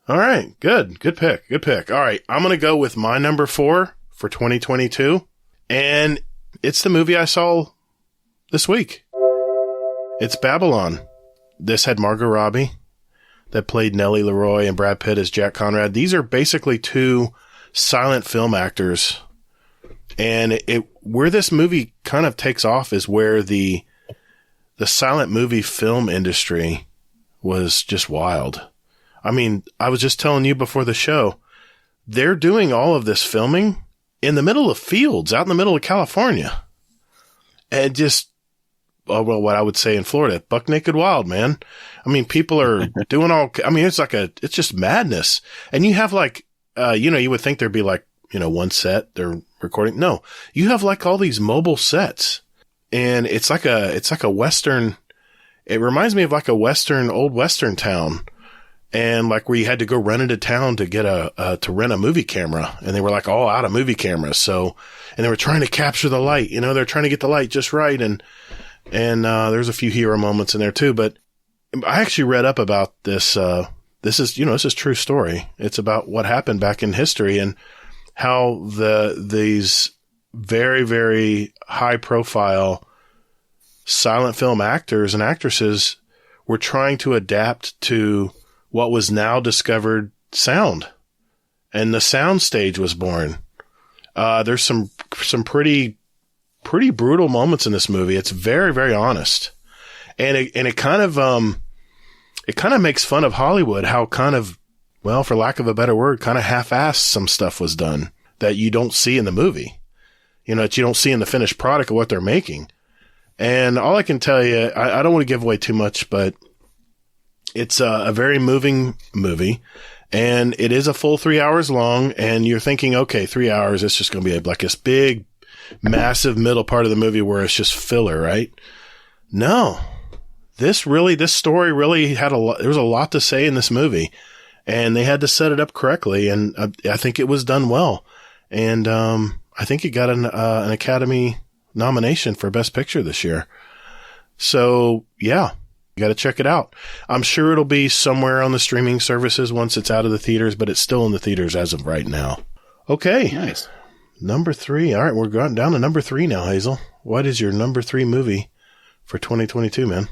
All right. Good pick. All right. I'm going to go with my number 4 for 2022. And it's the movie I saw this week. It's Babylon. This had Margot Robbie that played Nellie Leroy and Brad Pitt as Jack Conrad. These are basically 2 silent film actors. And where this movie kind of takes off is where the silent movie film industry was just wild. I mean, I was just telling you before the show, they're doing all of this filming in the middle of fields, out in the middle of California. And just, what I would say in Florida, buck naked wild, man. I mean, people are doing it's just madness. And you have you would think there'd be one set they're recording. No, you have all these mobile sets, and it's like a Western. It reminds me of old Western town. And where you had to go run into town to get to rent a movie camera, and they were all out of movie cameras. So, and they were trying to capture the light, they're trying to get the light just right. And there's a few hero moments in there too, but I actually read up about this. This is true story. It's about what happened back in history and how these very, very high profile silent film actors and actresses were trying to adapt to what was now discovered sound, and the sound stage was born. There's some pretty brutal moments in this movie. It's very, very honest, and it kind of makes fun of Hollywood, how for lack of a better word, kind of half-assed some stuff was done that you don't see in the movie, that you don't see in the finished product of what they're making. And all I can tell you, I don't want to give away too much, but it's a very moving movie, and it is a full 3 hours long, and you're thinking, okay, 3 hours, it's just going to be this big, massive middle part of the movie where it's just filler, right? No. This story really there was a lot to say in this movie, and they had to set it up correctly, and I think it was done well. And I think it got an Academy nomination for Best Picture this year. So, yeah, you got to check it out. I'm sure it'll be somewhere on the streaming services once it's out of the theaters, but it's still in the theaters as of right now. Okay. Nice. Number 3. All right, we're going down to number 3 now, Hazel. What is your number 3 movie for 2022, man?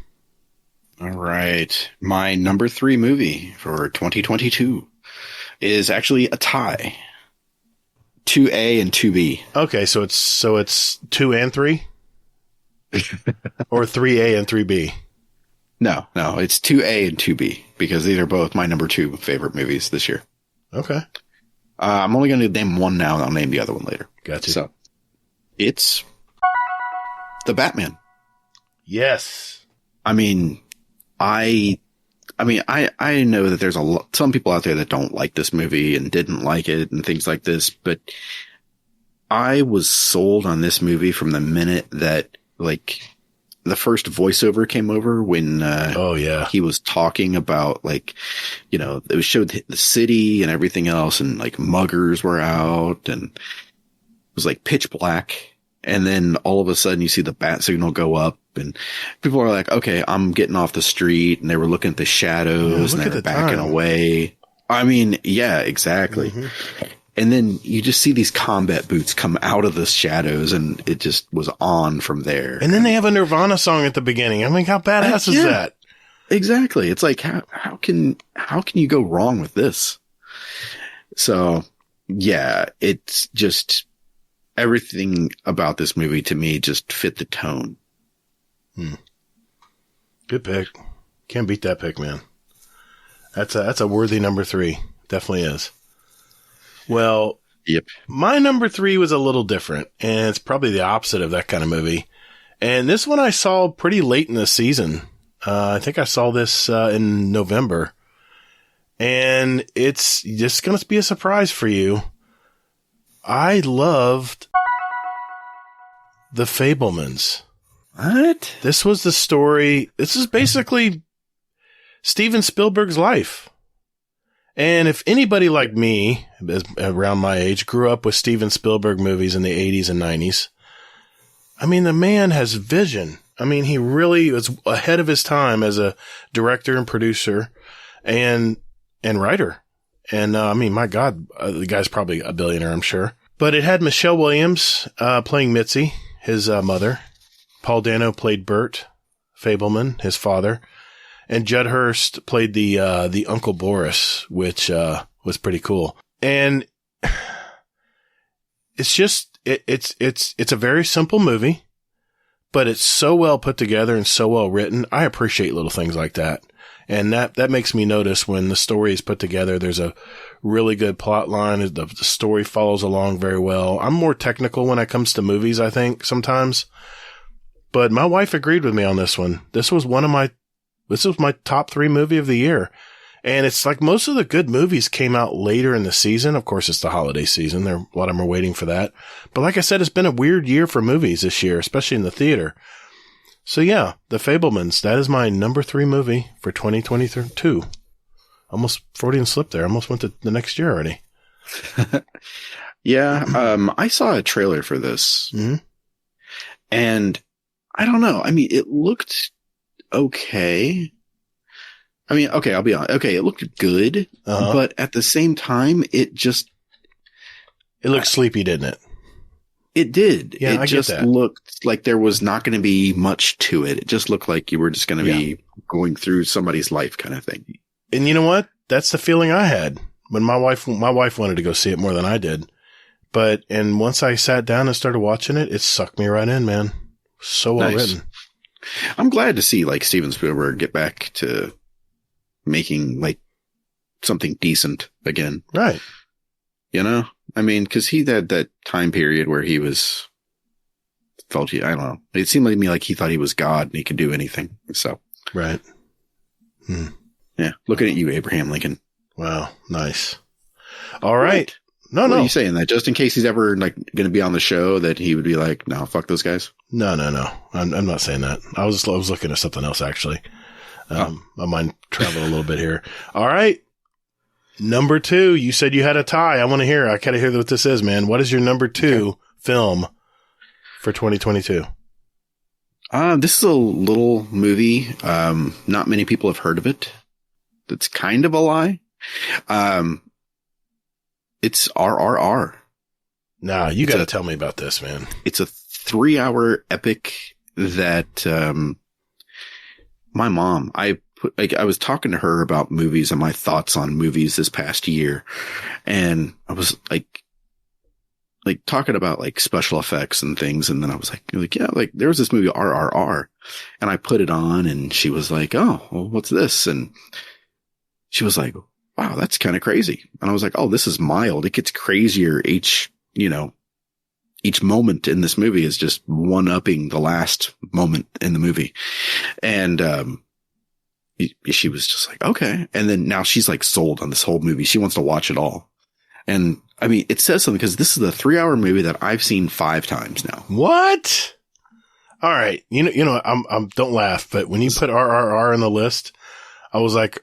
All right. My number 3 movie for 2022 is actually a tie. 2A and 2B. Okay, so it's 2 and 3? Or 3A and 3B? No, it's 2A and 2B because these are both my number 2 favorite movies this year. Okay. I'm only going to name one now, and I'll name the other one later. Gotcha. So, it's The Batman. Yes. I know that there's some people out there that don't like this movie and didn't like it and things like this, but I was sold on this movie from the minute that, like, the first voiceover came over when, he was talking about, like, you know, it showed the city and everything else, and like muggers were out, and it was like pitch black. And then all of a sudden you see the bat signal go up, and people are like, okay, I'm getting off the street. And they were looking at the shadows and they were backing away. I mean, yeah, exactly. Mm-hmm. And then you just see these combat boots come out of the shadows, and it just was on from there. And then they have a Nirvana song at the beginning. I mean, how badass is that? Exactly. It's like, how can you go wrong with this? So yeah, it's just, everything about this movie to me just fit the tone. Good pick. Can't beat that pick, man. That's a worthy number 3. Definitely is. Well, yep. My number 3 was a little different, and it's probably the opposite of that kind of movie. And this one I saw pretty late in the season. I think I saw this in November. And it's just going to be a surprise for you. I loved The Fabelmans. What? This was the story. This is basically Steven Spielberg's life. And if anybody like me, around my age, grew up with Steven Spielberg movies in the 80s and 90s, I mean, the man has vision. I mean, he really was ahead of his time as a director and producer and writer. And, I mean, my God, the guy's probably a billionaire, I'm sure. But it had Michelle Williams, playing Mitzi, his mother. Paul Dano played Bert Fabelman, his father. And Judd Hirst played the Uncle Boris, which, was pretty cool. And it's just, it's a very simple movie, but it's so well put together and so well written. I appreciate little things like that. And that makes me notice when the story is put together, there's a really good plot line. The story follows along very well. I'm more technical when it comes to movies, I think, sometimes. But my wife agreed with me on this one. This was my top 3 movie of the year. And it's like most of the good movies came out later in the season. Of course, it's the holiday season. A lot of them are waiting for that. But like I said, it's been a weird year for movies this year, especially in the theater. So yeah, The Fabelmans, that is my number 3 movie for 2022. Almost Freudian slip there. Almost went to the next year already. Yeah. I saw a trailer for this, and I don't know. I mean, it looked okay. I mean, okay, I'll be honest. Okay, it looked good, but at the same time, it looked sleepy, didn't it? It did. Yeah, it just looked like there was not going to be much to it. It just looked like you were just going to be going through somebody's life kind of thing. And you know what? That's the feeling I had when my wife wanted to go see it more than I did. And once I sat down and started watching it, it sucked me right in, man. So well written. I'm glad to see like Steven Spielberg get back to making like something decent again. Right. You know, I mean, cause he had that time period where he I don't know. It seemed to me like he thought he was God and he could do anything. So. Right. Yeah. Looking at you, Abraham Lincoln. Wow. Nice. All right. No. What are you saying that just in case he's ever like going to be on the show that he would be like, no, fuck those guys? No. I'm not saying that. I was looking at something else actually. My mind traveled a little bit here. All right. Number 2, you said you had a tie. I want to hear. I gotta hear what this is, man. What is your number 2 film for 2022? This is a little movie. Not many people have heard of it. That's kind of a lie. It's RRR. Nah, you got to tell me about this, man. It's a 3-hour epic that, my mom, I was talking to her about movies and my thoughts on movies this past year. And I was like talking about like special effects and things. And then I was like, yeah, like there was this movie RRR, and I put it on and she was like, oh, well, what's this? And she was like, wow, that's kind of crazy. And I was like, oh, this is mild. It gets crazier each moment in this movie is just one-upping the last moment in the movie. And, she was just like, okay. And then now she's like sold on this whole movie. She wants to watch it all. And I mean, it says something because this is a 3-hour movie that I've seen 5 times now. What? All right. You know, I'm don't laugh, but when you put RRR in the list, I was like,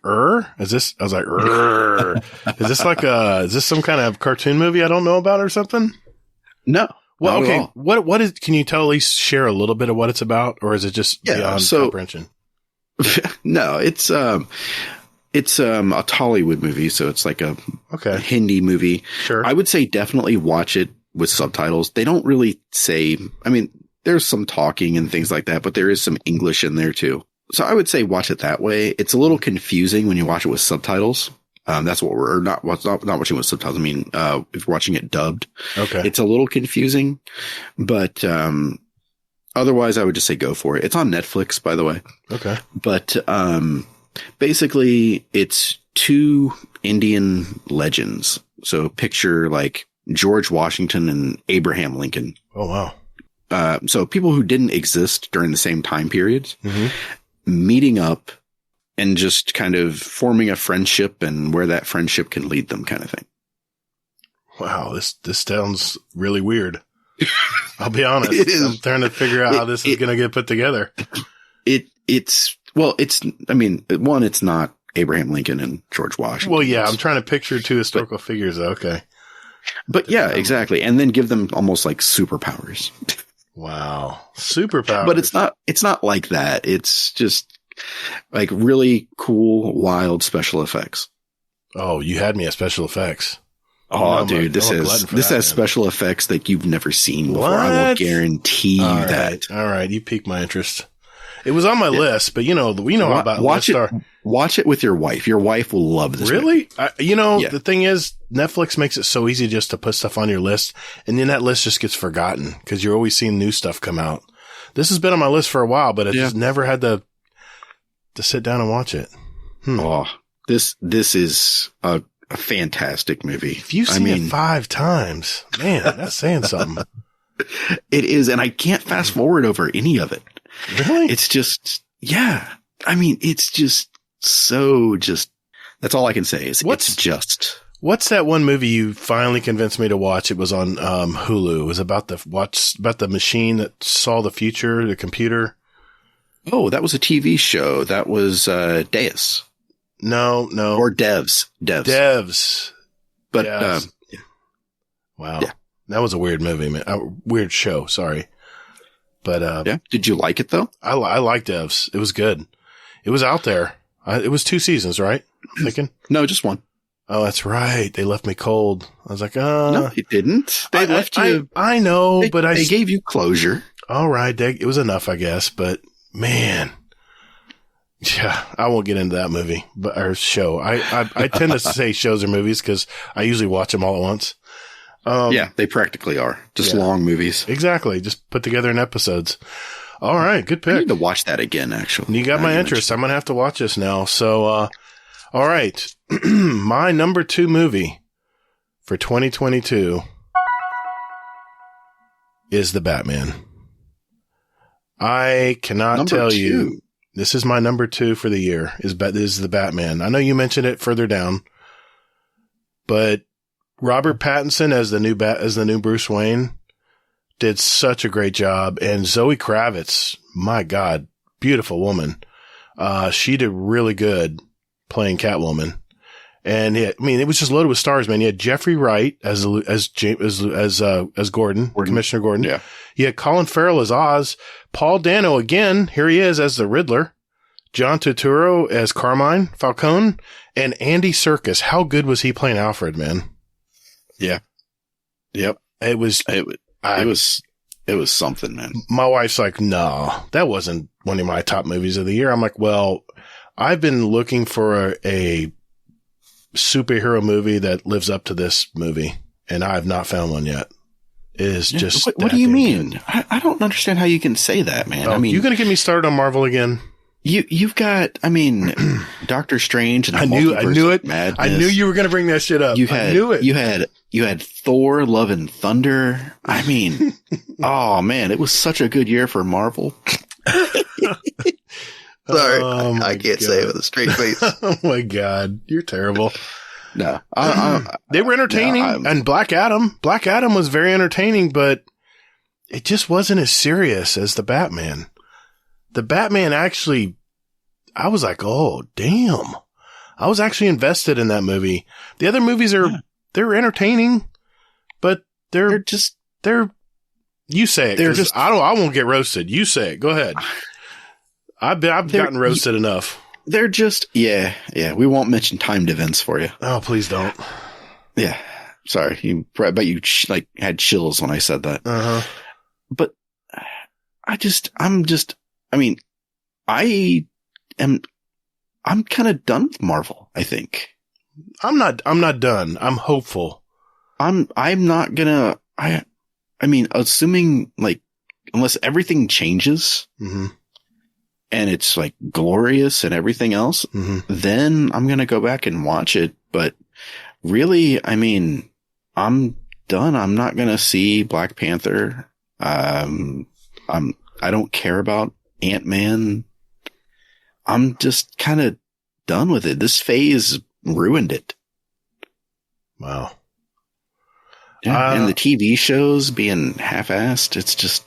is this some kind of cartoon movie I don't know about or something? No. Well, okay. What is, can you at least share a little bit of what it's about, or is it just beyond comprehension? No, it's a Tollywood movie. So it's like a Hindi movie. Sure. I would say definitely watch it with subtitles. They don't really say, I mean, there's some talking and things like that, but there is some English in there too. So I would say watch it that way. It's a little confusing when you watch it with subtitles. That's what we're not watching with subtitles. I mean, if we're watching it dubbed, it's a little confusing, but, otherwise I would just say go for it. It's on Netflix, by the way. Okay. But, basically it's 2 Indian legends. So picture like George Washington and Abraham Lincoln. Oh, wow. So people who didn't exist during the same time periods, meeting up and just kind of forming a friendship and where that friendship can lead them kind of thing. Wow. This sounds really weird. I'll be honest. I'm trying to figure out how this is going to get put together. It's not Abraham Lincoln and George Washington. Well, yeah, I'm trying to picture 2 historical figures. Okay. But yeah, exactly. And then give them almost like superpowers. Wow. Superpowers. But it's not like that. It's just like really cool, wild special effects. Oh, you had me at special effects. Oh, dude, this has special effects that you've never seen before. What? I will guarantee you that. All right. You piqued my interest. It was on my list, but we know about watch it with your wife. Your wife will love this. Really? The thing is, Netflix makes it so easy just to put stuff on your list, and then that list just gets forgotten because you're always seeing new stuff come out. This has been on my list for a while, but I just never had to sit down and watch it. Oh, this is a fantastic movie. If you've seen it 5 times, man, that's saying something. It is, and I can't fast forward over any of it. Really? It's just, yeah. I mean, it's just so that's all I can say is What's that one movie you finally convinced me to watch? It was on Hulu. It was about the machine that saw the future, the computer. Oh, that was a TV show. That was Deus. No. Or Devs. But Devs. Wow. Yeah. That was a weird movie, man. A weird show, sorry. But did you like it though? I liked Devs. It was good. It was out there. It was 2 seasons, right? I'm thinking. No, just 1. Oh, that's right. They left me cold. I was like, no, they didn't. They left you. I know, but they gave you closure. All right, it was enough, I guess. But man, yeah, I won't get into that movie or show. I tend to say shows or movies because I usually watch them all at once. They practically are just long movies. Exactly. Just put together in episodes. All right. Good pick. I need to watch that again, actually. You got my interest. I'm going to have to watch this now. So, all right. My number 2 movie for 2022 is The Batman. I cannot tell you. This is my number 2 for the year is The Batman. I know you mentioned it further down, but Robert Pattinson as the new Bruce Wayne did such a great job. And Zoe Kravitz, my God, beautiful woman. She did really good playing Catwoman. And it was just loaded with stars, man. You had Jeffrey Wright as Gordon, Commissioner Gordon. Yeah. You had Colin Farrell as Oz, Paul Dano again. Here he is as the Riddler, John Turturro as Carmine Falcone, and Andy Serkis. How good was he playing Alfred, man? Yeah. Yep. It was something, man. My wife's like, no, that wasn't one of my top movies of the year. I'm like, well, I've been looking for a superhero movie that lives up to this movie, and I have not found one yet. It is just. What do you mean? I don't understand how you can say that, man. Oh, I mean, you're going to get me started on Marvel again? You've got, I mean, Doctor Strange and I knew it. Madness. I knew you were going to bring that shit up. I knew it. You had Thor, Love and Thunder. I mean, oh man, it was such a good year for Marvel. Sorry, I can't say it with a straight face. Oh my God, you're terrible. No, they were entertaining, and Black Adam was very entertaining, but it just wasn't as serious as the Batman. The Batman actually, I was like, oh damn, I was actually invested in that movie. The other movies they're entertaining, but they're you say it. I won't get roasted. You say it. Go ahead. I've gotten roasted enough. They're just, yeah. We won't mention timed events for you. Oh, please don't. Yeah. Sorry. I bet you had chills when I said that. Uh-huh. But I'm kind of done with Marvel, I think. I'm not done. I'm hopeful. I'm not gonna, I mean, assuming unless everything changes, mm-hmm. and it's glorious and everything else, mm-hmm. then I'm going to go back and watch it. But really, I mean, I'm done. I'm not going to see Black Panther. I don't care about Ant-Man. I'm just kind of done with it. This phase ruined it. Wow. Yeah, and the TV shows being half-assed,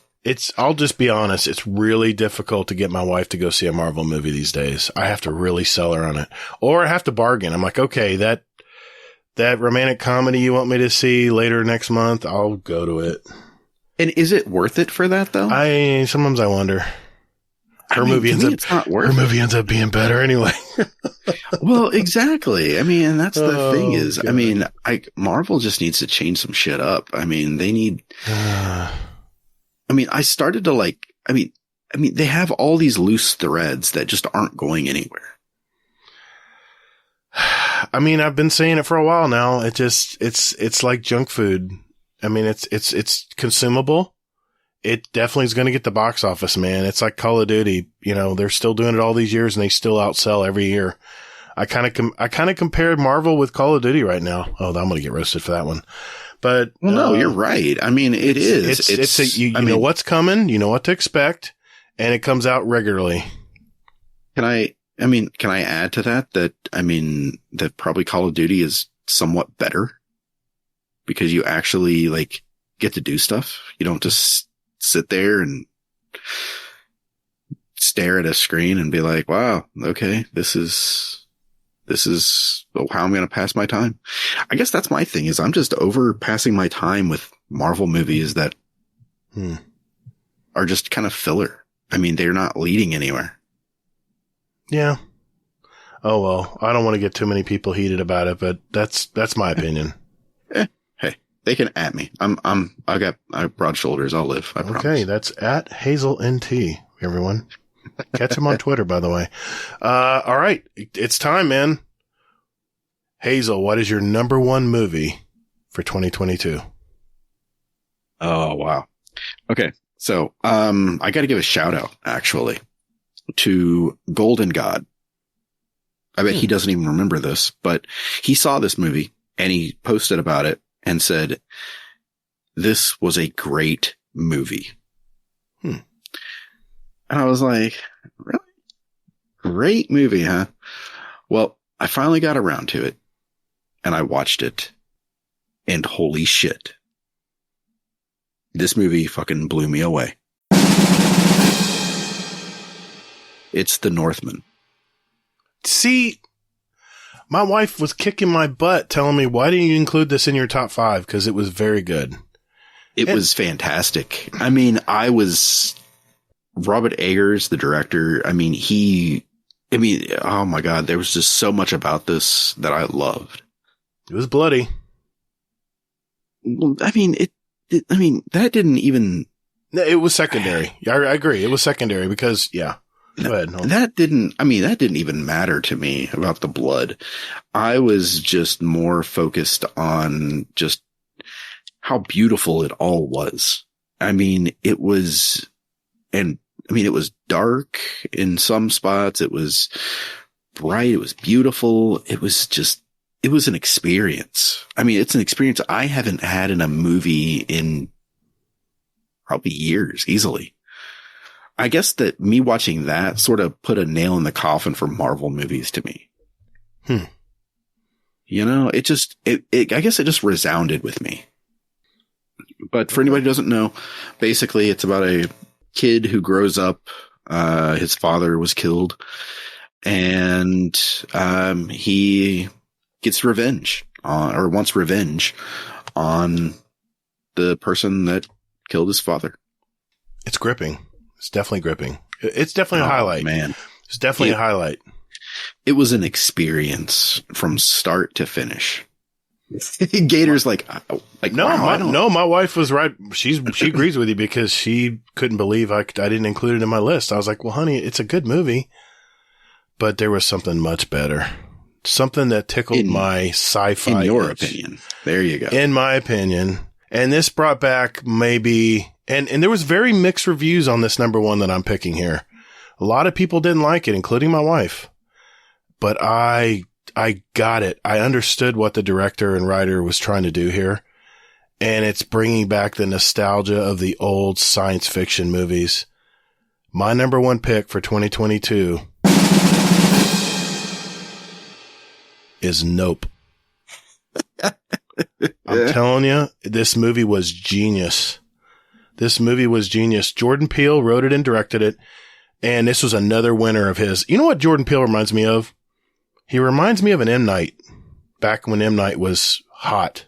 I'll just be honest. It's really difficult to get my wife to go see a Marvel movie these days. I have to really sell her on it, or I have to bargain. I'm like, okay, that romantic comedy you want me to see later next month, I'll go to it. And is it worth it for that though? Sometimes I wonder. Her movie ends up being better anyway. Well, exactly. I mean, that's the thing is, God. I mean, Marvel just needs to change some shit up. I mean, they need. I mean, I started to I mean, they have all these loose threads that just aren't going anywhere. I mean, I've been saying it for a while now. It's like junk food. I mean, it's consumable. It definitely is going to get the box office, man. It's like Call of Duty. You know, they're still doing it all these years and they still outsell every year. I kind of compared Marvel with Call of Duty right now. Oh, I'm going to get roasted for that one. But no, you're right. I mean, it is. You know what's coming. You know what to expect, and it comes out regularly. Can I add to that that probably Call of Duty is somewhat better because you actually get to do stuff. You don't just sit there and stare at a screen and be like, wow, okay, this is how I'm going to pass my time. I guess that's my thing is I'm just over passing my time with Marvel movies that are just kind of filler. I mean, they're not leading anywhere. Yeah. Oh, well, I don't want to get too many people heated about it, but that's my opinion. Hey, they can at me. I have broad shoulders. I'll live. I promise. Okay. That's at Hazel NT, everyone. Catch him on Twitter, by the way. All right. It's time, man. Hazel, what is your number one movie for 2022? Oh, wow. Okay. So, I got to give a shout out actually to Golden God. I bet he doesn't even remember this, but he saw this movie and he posted about it and said, this was a great movie. And I was like, really? Great movie, huh? Well, I finally got around to it and I watched it and holy shit. This movie fucking blew me away. It's The Northman. See, My wife was kicking my butt telling me, why didn't you include this in your top 5? Because it was very good. It was fantastic. I mean, Robert Eggers, the director. I mean, oh my God, there was just so much about this that I loved. It was bloody. Well, I mean, that didn't even. It was secondary. I agree. It was secondary because, yeah. Go ahead. No. That didn't even matter to me about the blood. I was just more focused on just how beautiful it all was. I mean, it was dark in some spots. It was bright. It was beautiful. It was an experience. I mean, it's an experience I haven't had in a movie in probably years, easily. I guess that me watching that sort of put a nail in the coffin for Marvel movies to me. You know, I guess it just resounded with me. But for anybody who doesn't know, basically it's about a kid who grows up, his father was killed, and he gets revenge wants revenge on the person that killed his father. It's gripping. It's definitely gripping. It's definitely a highlight. Man, it's definitely a highlight. It was an experience from start to finish. Gator's like no, wow, my wife was right. She agrees with you because she couldn't believe I didn't include it in my list. I was like, well, honey, it's a good movie, but there was something much better. Something that tickled my sci-fi. In your itch. opinion. There you go. In my opinion. And this brought back maybe, and there was very mixed reviews on this number 1 that I'm picking here. A lot of people didn't like it, including my wife. But I got it. I understood what the director and writer was trying to do here. And it's bringing back the nostalgia of the old science fiction movies. My number 1 pick for 2022 is Nope. I'm telling you, this movie was genius. Jordan Peele wrote it and directed it. And this was another winner of his. You know what Jordan Peele reminds me of? He reminds me of an M. Night, back when M. Night was hot.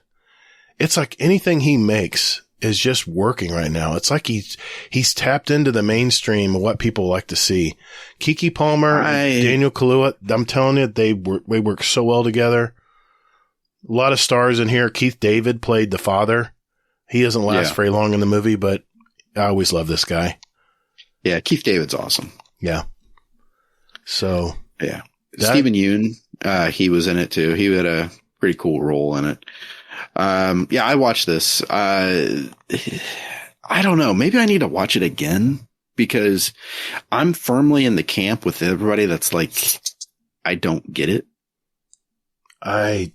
It's like anything he makes is just working right now. It's like he's tapped into the mainstream of what people like to see. Keke Palmer, Daniel Kaluuya, I'm telling you, they work so well together. A lot of stars in here. Keith David played the father. He doesn't last very long in the movie, but I always love this guy. Yeah, Keith David's awesome. Yeah. So. Yeah. Stephen Yeun, he was in it too. He had a pretty cool role in it. Yeah, I watched this. I don't know. Maybe I need to watch it again because I'm firmly in the camp with everybody that's like, I don't get it. I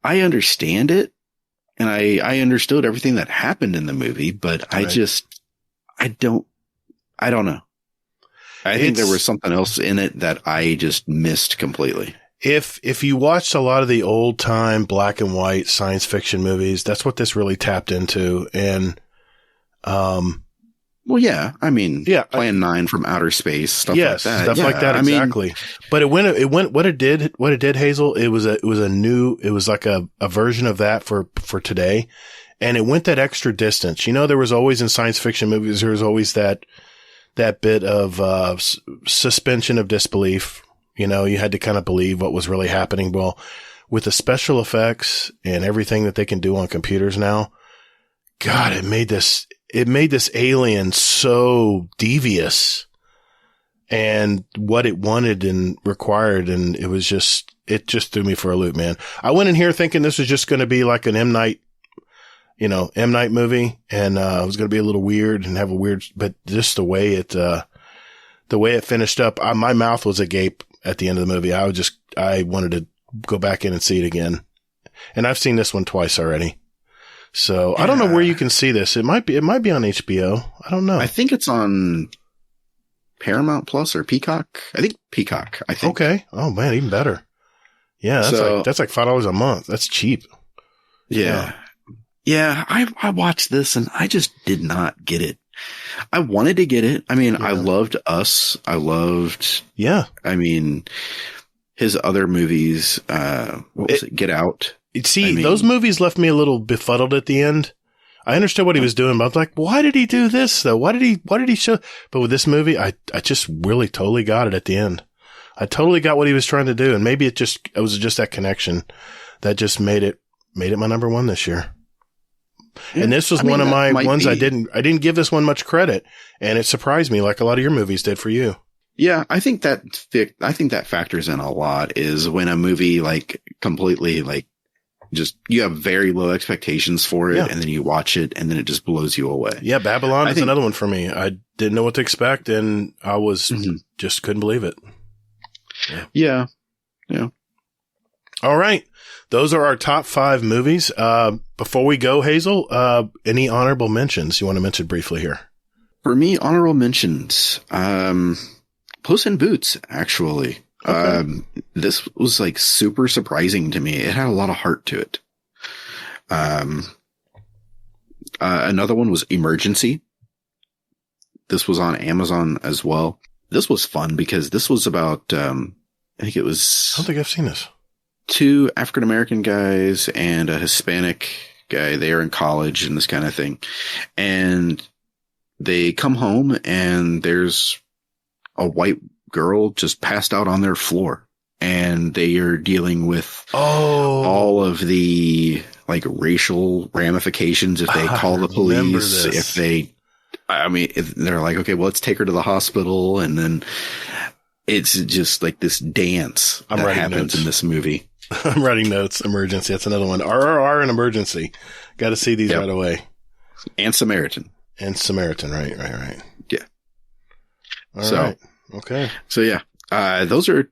understand it and I understood everything that happened in the movie, but right. I don't know. I think there was something else in it that I just missed completely. If you watched a lot of the old time black and white science fiction movies, that's what this really tapped into. And, well, yeah, I mean, Plan 9 from Outer Space, stuff like that. Stuff like that, exactly. But it went, what it did, Hazel, it was like a version of that for today. And it went that extra distance. You know, there was always in science fiction movies, there was always that bit of, suspension of disbelief. You know, you had to kind of believe what was really happening. Well, with the special effects and everything that they can do on computers now, God, it made this alien so devious and what it wanted and required. And it just threw me for a loop, man. I went in here thinking this was just going to be like an M. Night movie. And, it was going to be a little weird and have but just the way it finished up, my mouth was agape at the end of the movie. I wanted to go back in and see it again. And I've seen this one twice already. So I don't know where you can see this. It might be on HBO. I don't know. I think it's on Paramount Plus or Peacock. I think Peacock. Okay. Oh man, even better. Yeah. That's like $5 a month. That's cheap. Yeah. Yeah. I watched this and I just did not get it. I wanted to get it. I mean, I loved Us. I loved, I mean, his other movies, what was it? Get Out. See, those movies left me a little befuddled at the end. I understood what he was doing, but I was like, why did he do this though? Why did he show? But with this movie, I just really totally got it at the end. I totally got what he was trying to do. And maybe it was just that connection that just made it my number one this year. And this was one of my ones I didn't give this one much credit, and it surprised me like a lot of your movies did for you. Yeah, I think that factors in a lot is when a movie like completely like just you have very low expectations for it, and then you watch it and then it just blows you away. Yeah, Babylon is another one for me. I didn't know what to expect, and I was just couldn't believe it. Yeah. All right. Those are our top 5 movies. Before we go, Hazel, any honorable mentions you want to mention briefly here? For me, honorable mentions, Puss in Boots, actually. Okay. This was like super surprising to me. It had a lot of heart to it. Another one was Emergency. This was on Amazon as well. This was fun because this was about, I think it was. I don't think I've seen this. 2 African-American guys and a Hispanic guy. They are in college and this kind of thing. And they come home and there's a white girl just passed out on their floor. And they are dealing with all of the like racial ramifications if they call the police, if they're like, okay, well, let's take her to the hospital. And then it's just like this dance that happens in this movie. I'm writing notes. Emergency. That's another one. RRR and Emergency. Got to see these right away. And Samaritan. Right. Yeah. All right. Okay. So yeah, those are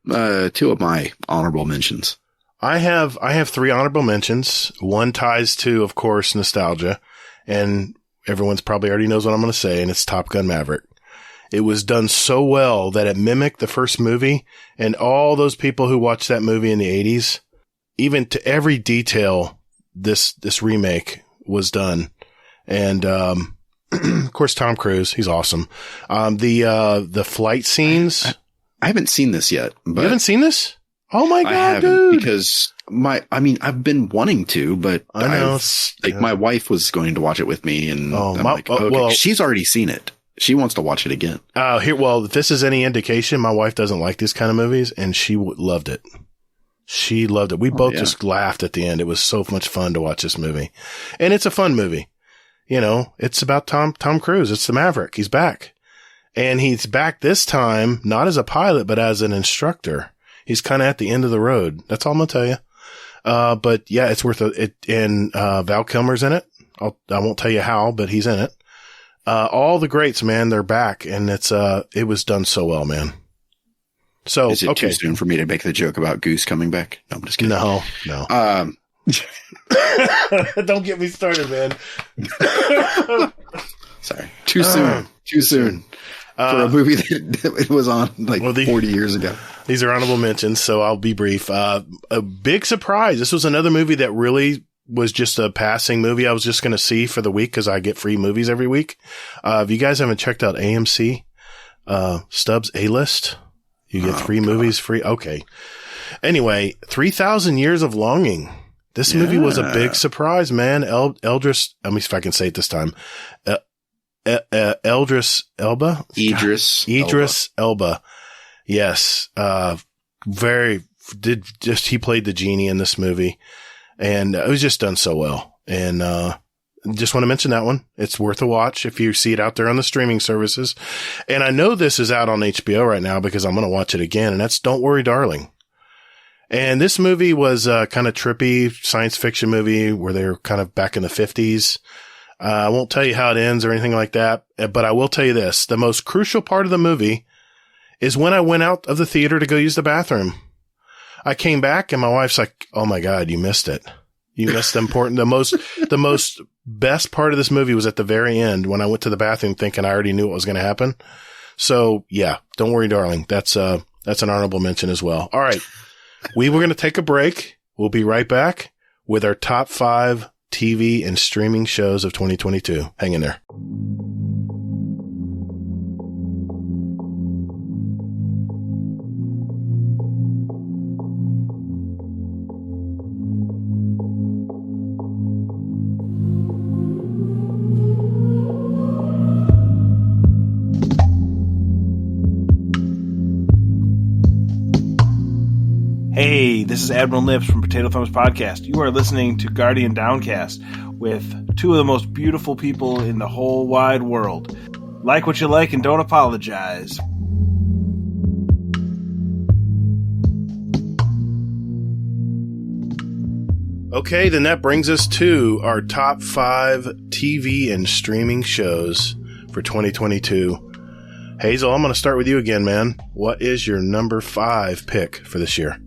2 of my honorable mentions. I have 3 honorable mentions. One ties to, of course, nostalgia, and everyone's probably already knows what I'm going to say, and it's Top Gun Maverick. It was done so well that it mimicked the first movie, and all those people who watched that movie in the 80s, even to every detail, this remake was done. And, of course, Tom Cruise, he's awesome. The flight scenes. I haven't seen this yet. But you haven't seen this? Oh my God, I haven't, dude. because I've been wanting to, but I know. My wife was going to watch it with me, and she's already seen it. She wants to watch it again. If this is any indication, my wife doesn't like these kind of movies, and she loved it. She loved it. We both just laughed at the end. It was so much fun to watch this movie. And it's a fun movie. You know, it's about Tom Cruise. It's the Maverick. He's back. And he's back this time, not as a pilot, but as an instructor. He's kind of at the end of the road. That's all I'm going to tell you. But yeah, it's worth it. And Val Kilmer's in it. I won't tell you how, but he's in it. All the greats, man, they're back, and it was done so well, man. So, is it too soon for me to make the joke about Goose coming back? No, I'm just kidding. No. Don't get me started, man. Sorry. Too soon. For a movie that it was on 40 years ago. These are honorable mentions, so I'll be brief. A big surprise. This was another movie that really was just a passing movie I was just going to see for the week because I get free movies every week. If you guys haven't checked out AMC, Stubbs A-List, you get 3 movies free. Okay. Anyway, 3,000 Years of Longing. This movie was a big surprise, man. Idris, let me see if I can say it this time. Idris Elba? Idris Elba. Yes. He played the genie in this movie, and it was just done so well. And, just want to mention that one. It's worth a watch if you see it out there on the streaming services. And I know this is out on HBO right now because I'm going to watch it again, and that's Don't Worry, Darling. And this movie was a kind of trippy science fiction movie where they're kind of back in the 50s. I won't tell you how it ends or anything like that, but I will tell you this. The most crucial part of the movie is when I went out of the theater to go use the bathroom. I came back and my wife's like, "Oh my God, you missed it. You missed the most best part of this movie was at the very end when I went to the bathroom thinking I already knew what was going to happen." So yeah, Don't Worry, Darling. That's an honorable mention as well. All right. We were going to take a break. We'll be right back with our top 5 TV and streaming shows of 2022. Hang in there. Hey, this is Admiral Nips from Potato Thumbs Podcast. You are listening to Guardian Downcast with two of the most beautiful people in the whole wide world. Like what you like and don't apologize. Okay, then that brings us to our top 5 TV and streaming shows for 2022. Hazel, I'm going to start with you again, man. What is your number 5 pick for this year?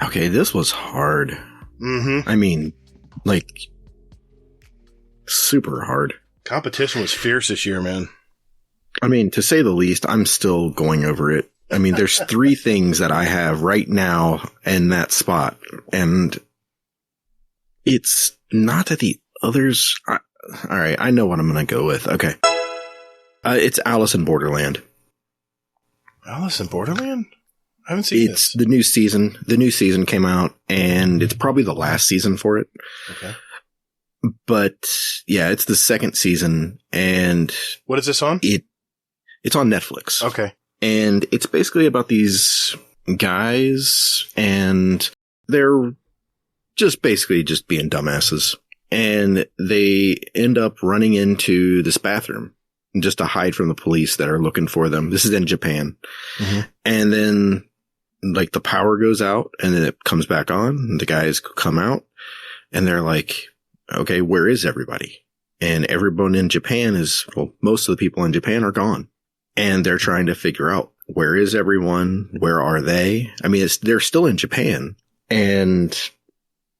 Okay, this was hard. Mm-hmm. I mean, like, super hard. Competition was fierce this year, man. I mean, to say the least, I'm still going over it. I mean, there's 3 things that I have right now in that spot, and it's not that the others... all right, I know what I'm going to go with. Okay. It's Alice in Borderland. Alice in Borderland? I haven't seen It's this. the new season. The new season came out, and it's probably the last season for it. Okay. But yeah, it's the second season, and What is this on? it's on Netflix. Okay. And it's basically about these guys, and they're just basically just being dumbasses. And they end up running into this bathroom just to hide from the police that are looking for them. This is in Japan. Mm-hmm. And then, like, the power goes out, and then it comes back on, and the guys come out, and they're like, okay, where is everybody? And everyone in Japan most of the people in Japan are gone. And they're trying to figure out, where is everyone? Where are they? I mean, they're still in Japan. And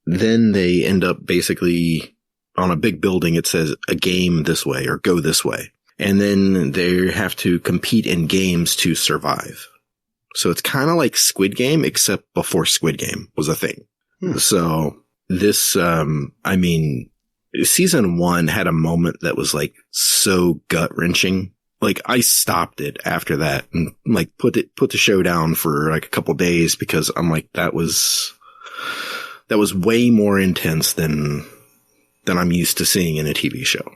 then they end up basically on a big building. It says a game this way or go this way. And then they have to compete in games to survive. So it's kind of like Squid Game, except before Squid Game was a thing. So this, I mean, season 1 had a moment that was like so gut wrenching. Like, I stopped it after that and like put the show down for like a couple days, because I'm like, that was way more intense than I'm used to seeing in a TV show.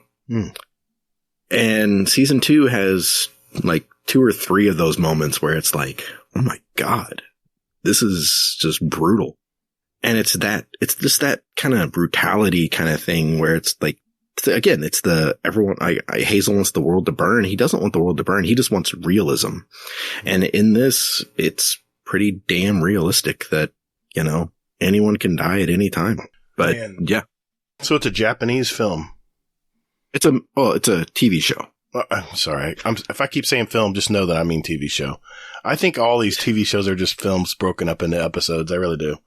And season 2 has like 2 or 3 of those moments where it's like, oh my God, this is just brutal. And it's just that kind of brutality kind of thing where it's like, again, it's Hazel wants the world to burn. He doesn't want the world to burn. He just wants realism. And in this, it's pretty damn realistic that, you know, anyone can die at any time. But yeah. So it's a Japanese film. It's a TV show. I'm sorry. If I keep saying film, just know that I mean TV show. I think all these TV shows are just films broken up into episodes. I really do.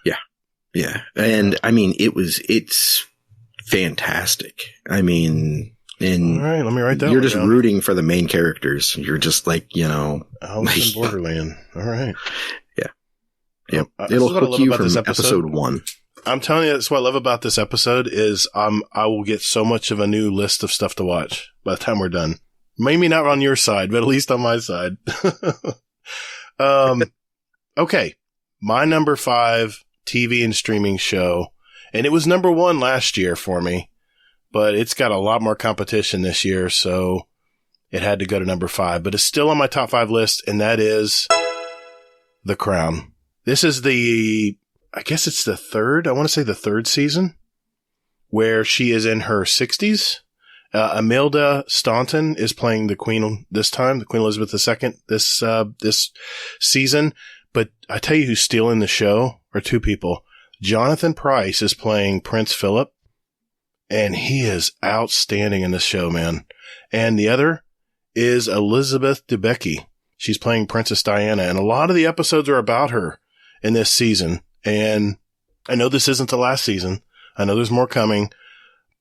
Yeah. Yeah. And I mean, it's fantastic. I mean, and all right, let me write that. You're just rooting for the main characters. You're just like, you know, Alice in Borderland. All right. Yeah. Yep. It'll hook you from episode 1. I'm telling you, that's what I love about this episode is I will get so much of a new list of stuff to watch by the time we're done. Maybe not on your side, but at least on my side. Okay. My number 5 TV and streaming show, and it was number 1 last year for me, but it's got a lot more competition this year, so it had to go to number 5, but it's still on my top 5 list, and that is The Crown. This is I guess it's the third season, where she is in her 60s. Imelda Staunton is playing the Queen this time, the Queen Elizabeth II this season. But I tell you who's stealing the show are 2 people. Jonathan Pryce is playing Prince Philip, and he is outstanding in this show, man. And the other is Elizabeth Debicki. She's playing Princess Diana, and a lot of the episodes are about her in this season. And I know this isn't the last season. I know there's more coming,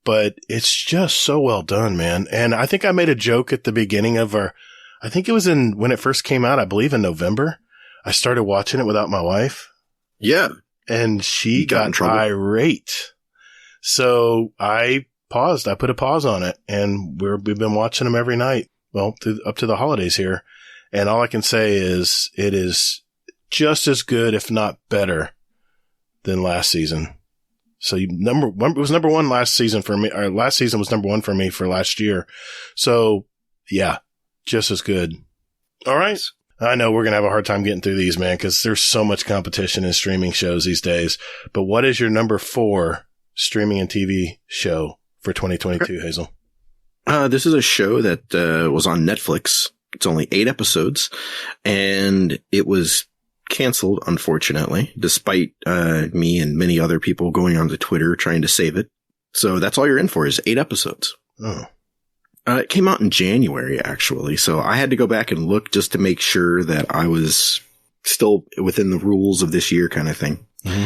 but it's just so well done, man. And I think I made a joke at the beginning of I think it was when it first came out, I believe in November. I started watching it without my wife. Yeah. And she got irate. So I paused. I put a pause on it, and we've been watching them every night. Well, up to the holidays here. And all I can say is it is just as good, if not better, than last season. So it was number 1 last season for me. Or last season was number 1 for me for last year. So yeah, just as good. All right. I know we're going to have a hard time getting through these, man, because there's so much competition in streaming shows these days. But what is your number 4 streaming and TV show for 2022, Hazel? This is a show that was on Netflix. It's only 8 episodes, and it was canceled, unfortunately, despite me and many other people going onto Twitter trying to save it. So that's all you're in for is 8 episodes. Oh. It came out in January, actually. So I had to go back and look just to make sure that I was still within the rules of this year kind of thing. Mm-hmm.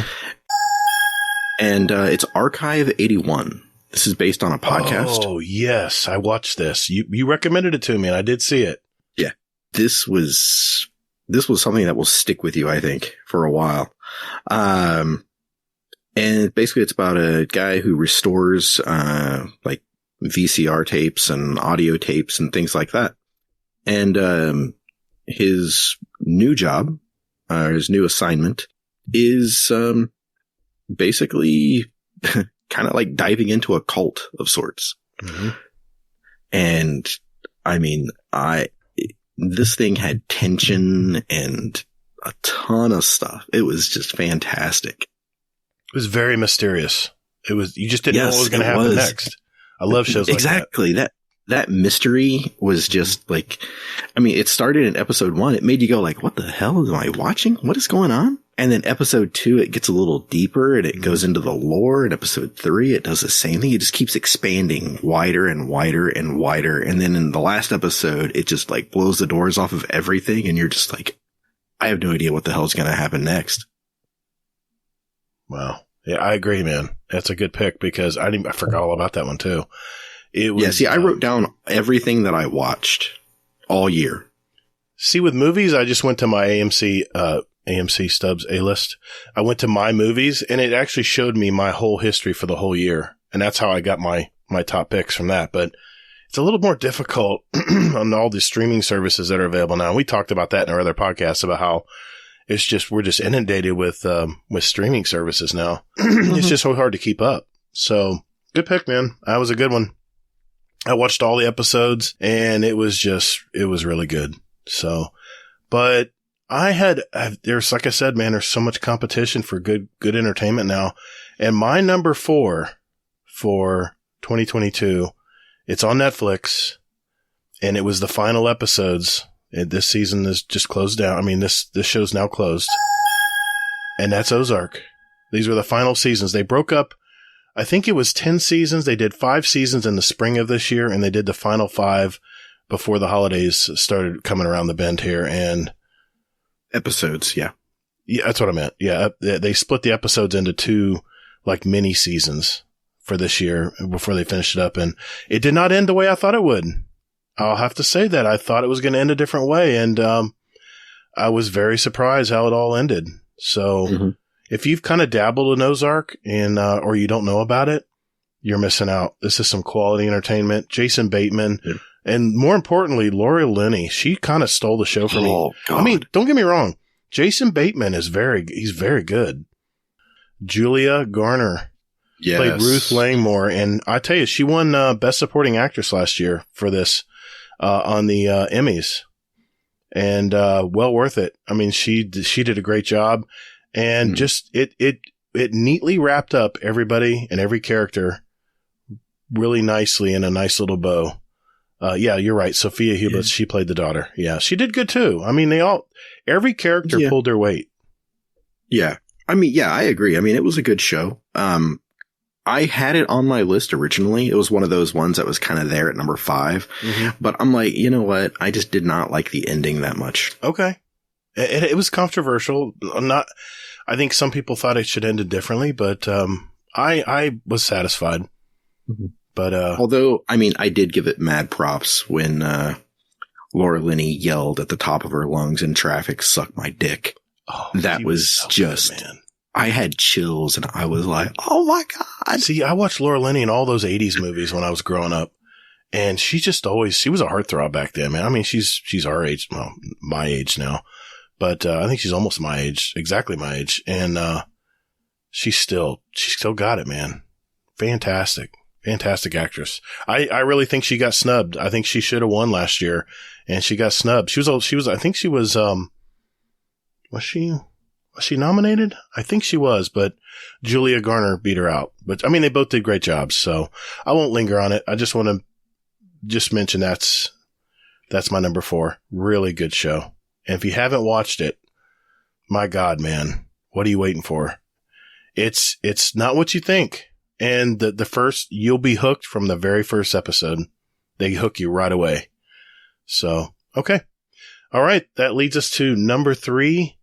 And it's Archive 81. This is based on a podcast. Oh, yes. I watched this. You recommended it to me, and I did see it. Yeah. This was something that will stick with you, I think, for a while. And basically it's about a guy who restores, like VCR tapes and audio tapes and things like that. And, his new job, his new assignment is, basically kind of like diving into a cult of sorts. Mm-hmm. And I mean, this thing had tension and a ton of stuff. It was just fantastic. It was very mysterious. You just didn't know what was going to happen was. Next. I love shows like that. Exactly. That mystery was just like, I mean, it started in episode 1. It made you go like, what the hell am I watching? What is going on? And then episode 2, it gets a little deeper and it goes into the lore. And episode 3, it does the same thing. It just keeps expanding wider and wider and wider. And then in the last episode, it just like blows the doors off of everything. And you're just like, I have no idea what the hell is going to happen next. Wow. Yeah, I agree, man. That's a good pick because I forgot all about that one too. It was, yeah, see, I wrote down everything that I watched all year. See, with movies, I just went to my AMC Stubbs A-list. I went to my movies and it actually showed me my whole history for the whole year. And that's how I got my top picks from that. But it's a little more difficult on all the streaming services that are available now. We talked about that in our other podcasts about how we're just inundated with streaming services now. It's just so hard to keep up. So good pick, man. That was a good one. I watched all the episodes and it was really good. So, but there's, like I said, man, there's so much competition for good entertainment now. And my number 4 for 2022, it's on Netflix and it was the final episodes. This season is just closed down. I mean, this show's now closed, and that's Ozark. These were the final seasons. They broke up. I think it was 10 seasons. They did 5 seasons in the spring of this year, and they did the final 5 before the holidays started coming around the bend here. And episodes, yeah, that's what I meant. Yeah, they split the episodes into 2 like mini seasons for this year before they finished it up, and it did not end the way I thought it would. I'll have to say that I thought it was going to end a different way, and I was very surprised how it all ended. So if you've kind of dabbled in Ozark and or you don't know about it, you're missing out. This is some quality entertainment. Jason Bateman, and more importantly, Laura Linney. She kind of stole the show for me. God. I mean, don't get me wrong. Jason Bateman he's very good. Julia Garner played Ruth Langmore, and I tell you, she won Best Supporting Actress last year for this. On the Emmys, and well worth it. I mean, she did a great job, and just it neatly wrapped up everybody and every character really nicely in a nice little bow. Yeah, you're right. Sophia Hubitz, she played the daughter. Yeah, she did good too. I mean, every character pulled their weight. Yeah, I mean, yeah, I agree. I mean, it was a good show. I had it on my list originally. It was one of those ones that was kind of there at number 5. But I'm like, you know what? I just did not like the ending that much. Okay. It was controversial. I think some people thought it should end it differently, but I was satisfied. But although, I mean, I did give it mad props when Laura Linney yelled at the top of her lungs in traffic, "Suck my dick." Oh, that was so just... good, man. I had chills and I was like, oh my God. See, I watched Laura Linney in all those 80s movies when I was growing up. And she was a heartthrob back then, man. I mean, she's our age, well, my age now, but, I think she's almost my age, exactly my age. And, she still got it, man. Fantastic. Fantastic actress. I really think she got snubbed. I think she should have won last year, and she got snubbed. She was, I think she was she nominated? I think she was, but Julia Garner beat her out. But I mean, they both did great jobs, so I won't linger on it. I just want to just mention that's my number 4. Really good show. And if you haven't watched it, my God, man, what are you waiting for? It's not what you think. And the first, you'll be hooked from the very first episode. They hook you right away. So, okay. All right. That leads us to number 3,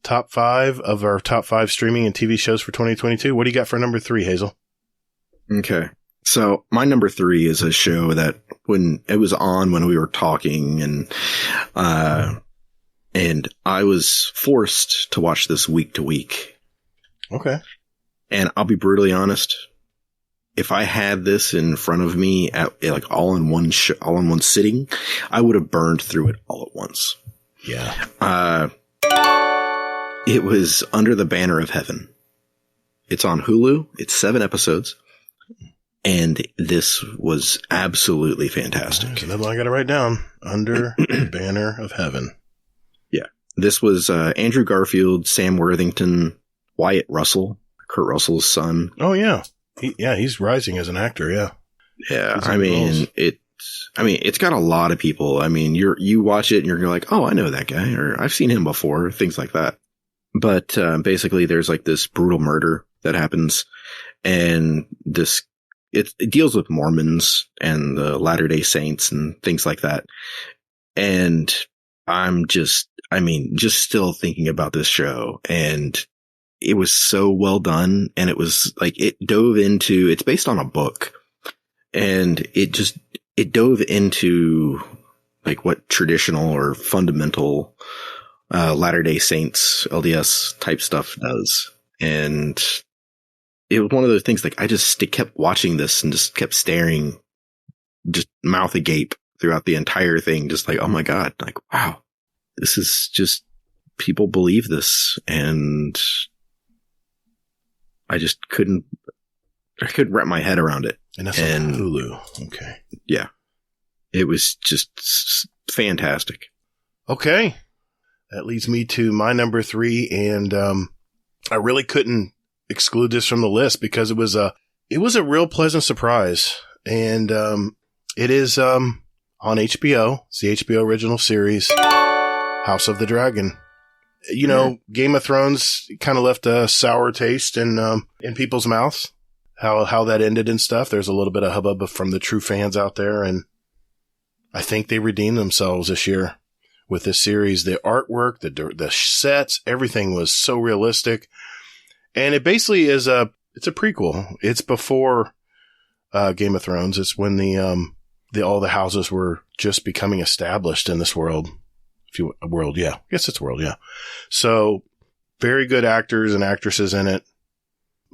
top 5 of our top 5 streaming and TV shows for 2022. What do you got for number 3, Hazel? Okay. So my number 3 is a show that when it was on when we were talking and I was forced to watch this week to week. Okay. And I'll be brutally honest. If I had this in front of me at like all in one sitting, I would have burned through it all at once. Yeah. It was Under the Banner of Heaven. It's on Hulu. It's 7 episodes. And this was absolutely fantastic. So that's what I got to write down. Under the Banner of Heaven. Yeah. This was Andrew Garfield, Sam Worthington, Wyatt Russell, Kurt Russell's son. Oh, yeah. He's rising as an actor, yeah. Yeah, it's got a lot of people. I mean, you watch it and you're like, oh, I know that guy, or I've seen him before, things like that. But basically, there's like this brutal murder that happens, and it deals with Mormons and the Latter-day Saints and things like that. And I'm just still thinking about this show, and it was so well done. And it was like, it's based on a book, and it dove into like what traditional or fundamental Latter-day Saints, LDS type stuff does. And it was one of those things, like I kept watching this and just kept staring, just mouth agape throughout the entire thing. Just like, oh my God, like, wow, this is just, people believe this. And I couldn't wrap my head around it. And that's on Hulu. Okay. Yeah. It was just fantastic. Okay. That leads me to my number 3. And, I really couldn't exclude this from the list because it was a real pleasant surprise. And, it is, on HBO. It's the HBO original series, House of the Dragon. You know, Game of Thrones kind of left a sour taste in people's mouths. How that ended and stuff. There's a little bit of hubbub from the true fans out there, and I think they redeemed themselves this year with this series. The artwork, the sets, everything was so realistic, and it basically is it's a prequel. It's before Game of Thrones. It's when all the houses were just becoming established in this world. World, yeah. I guess it's world, yeah. So, very good actors and actresses in it.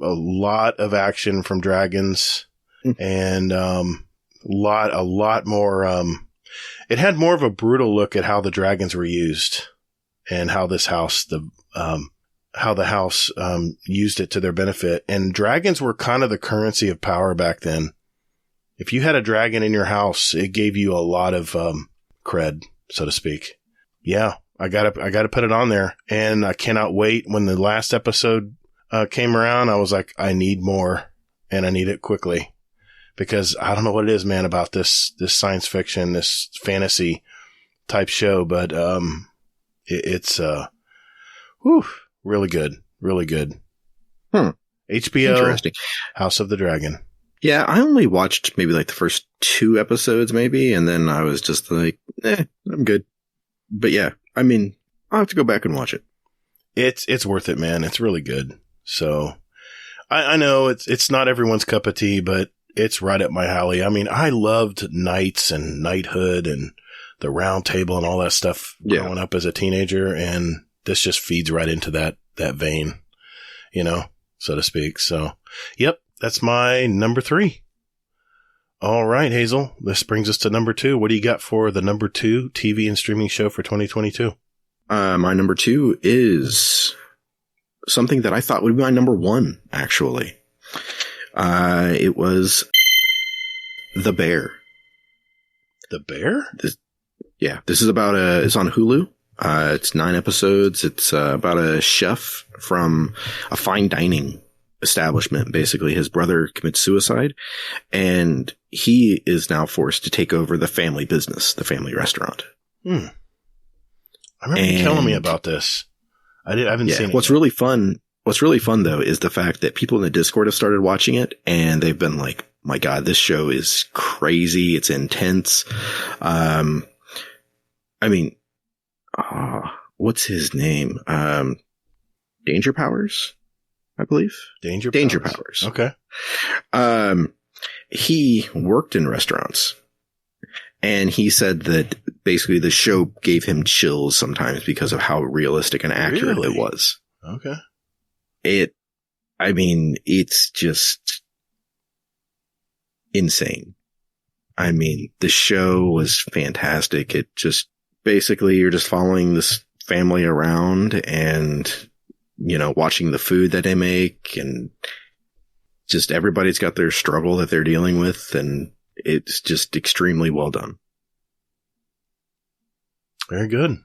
A lot of action from dragons, and a lot more. It had more of a brutal look at how the dragons were used, and how this house, how the house used it to their benefit. And dragons were kind of the currency of power back then. If you had a dragon in your house, it gave you a lot of cred, so to speak. Yeah, I gotta put it on there, and I cannot wait. When the last episode came around, I was like, I need more, and I need it quickly, because I don't know what it is, man, about this science fiction, this fantasy type show, but it's really good, really good. HBO, Interesting. House of the Dragon. Yeah, I only watched maybe like the first 2 episodes, maybe, and then I was just like, I'm good. But yeah, I mean, I'll have to go back and watch it. It's worth it, man. It's really good. So I know it's not everyone's cup of tea, but it's right up my alley. I mean, I loved knights and knighthood and the round table and all that stuff growing up as a teenager. And this just feeds right into that vein, so to speak. So, yep, that's my number 3. All right, Hazel, this brings us to number 2. What do you got for the number 2 TV and streaming show for 2022? My number 2 is something that I thought would be my number 1, actually. It was The Bear. The Bear? This is about it's on Hulu. It's 9 episodes. It's about a chef from a fine dining establishment. Basically, his brother commits suicide, and he is now forced to take over the family business, the family restaurant. I remember you telling me about this. I haven't seen it. What's really fun though is the fact that people in the Discord have started watching it, and they've been like, "My God, this show is crazy. It's intense." What's his name? Danger Powers, I believe. Danger Powers. Okay. He worked in restaurants, and he said that basically the show gave him chills sometimes because of how realistic and accurate it was. Okay. It's just insane. The show was fantastic. It just basically, you're just following this family around and, watching the food that they make, and just everybody's got their struggle that they're dealing with, and it's just extremely well done. Very good.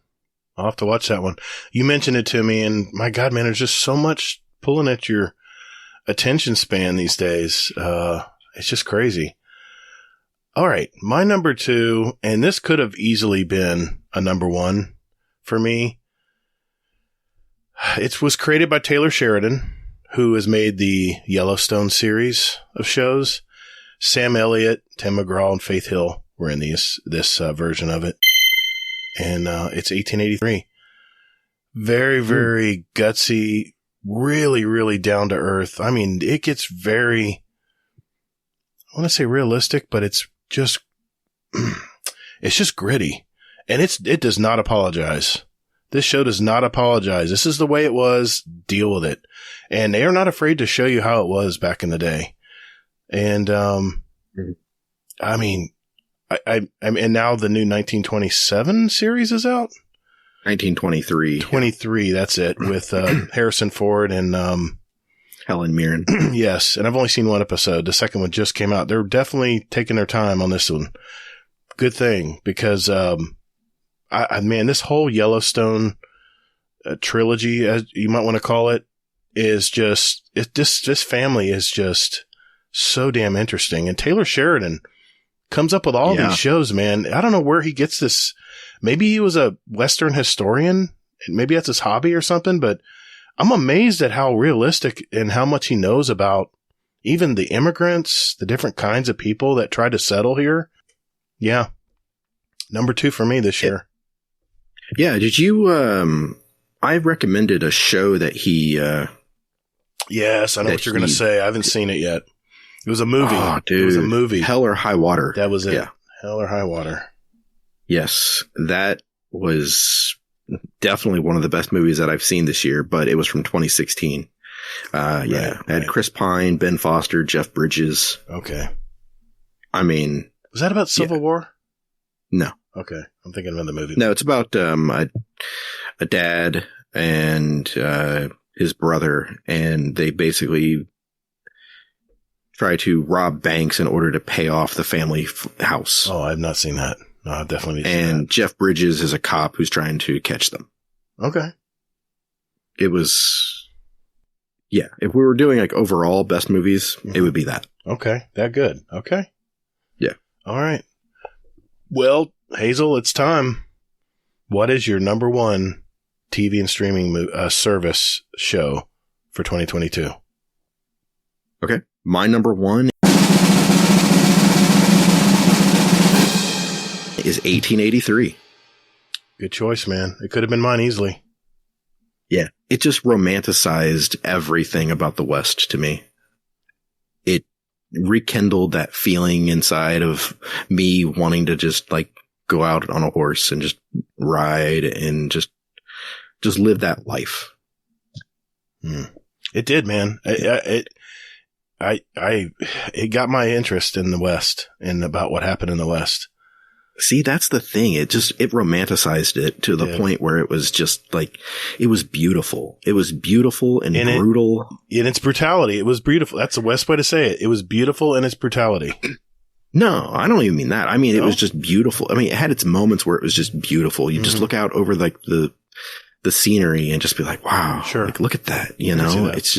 I'll have to watch that one. You mentioned it to me, and my God, man, there's just so much pulling at your attention span these days. It's just crazy. All right. My number 2, and this could have easily been a number 1 for me. It was created by Taylor Sheridan, who has made the Yellowstone series of shows. Sam Elliott, Tim McGraw, and Faith Hill were in this version of it. And it's 1883. Very, very gutsy, really, really down to earth. It gets very, I want to say realistic, but it's just gritty. And it does not apologize. This show does not apologize. This is the way it was. Deal with it. And they are not afraid to show you how it was back in the day. And, and now the new 1927 series is out. 1923. 23, that's it, with Harrison Ford and Helen Mirren. Yes, and I've only seen one episode. The second one just came out. They're definitely taking their time on this one. Good thing, because this whole Yellowstone trilogy, as you might want to call it, is just this family is just so damn interesting. And Taylor Sheridan comes up with all these shows, man. I don't know where he gets this. Maybe he was a Western historian, and maybe that's his hobby or something, but I'm amazed at how realistic and how much he knows about even the immigrants, the different kinds of people that try to settle here. Yeah. Number 2 for me this year. Yeah. Did you, I recommended a show that he, yes, I know what you're going to say. I haven't seen it yet. It was a movie. Oh, dude. It was a movie. Hell or High Water. That was it. Yeah. Hell or High Water. Yes. That was definitely one of the best movies that I've seen this year, but it was from 2016. It had Chris Pine, Ben Foster, Jeff Bridges. Okay. Was that about Civil War? No. Okay. I'm thinking of another movie. No, it's about a dad and his brother, and they basically try to rob banks in order to pay off the family house. Oh, I've not seen that. No, I've definitely seen that. And Jeff Bridges is a cop who's trying to catch them. Okay. It was, if we were doing like overall best movies, it would be that. Okay. That good. Okay. Yeah. All right. Well, Hazel, it's time. What is your number 1 TV and streaming service show for 2022? Okay. My number 1 is 1883. Good choice, man. It could have been mine easily. Yeah. It just romanticized everything about the West to me. It rekindled that feeling inside of me wanting to just like go out on a horse and just ride and just live that life. It did, man. It got my interest in the West and about what happened in the West. See, that's the thing. It romanticized it to the point where it was just like, it was beautiful. It was beautiful and brutal. In its brutality. It was beautiful. That's the best way to say it. It was beautiful in its brutality. No, I don't even mean that. I mean, it No? was just beautiful. I mean, it had its moments where it was just beautiful. You just look out over like the scenery and just be like, wow, Sure. like, look at that. You I can see know, that. it's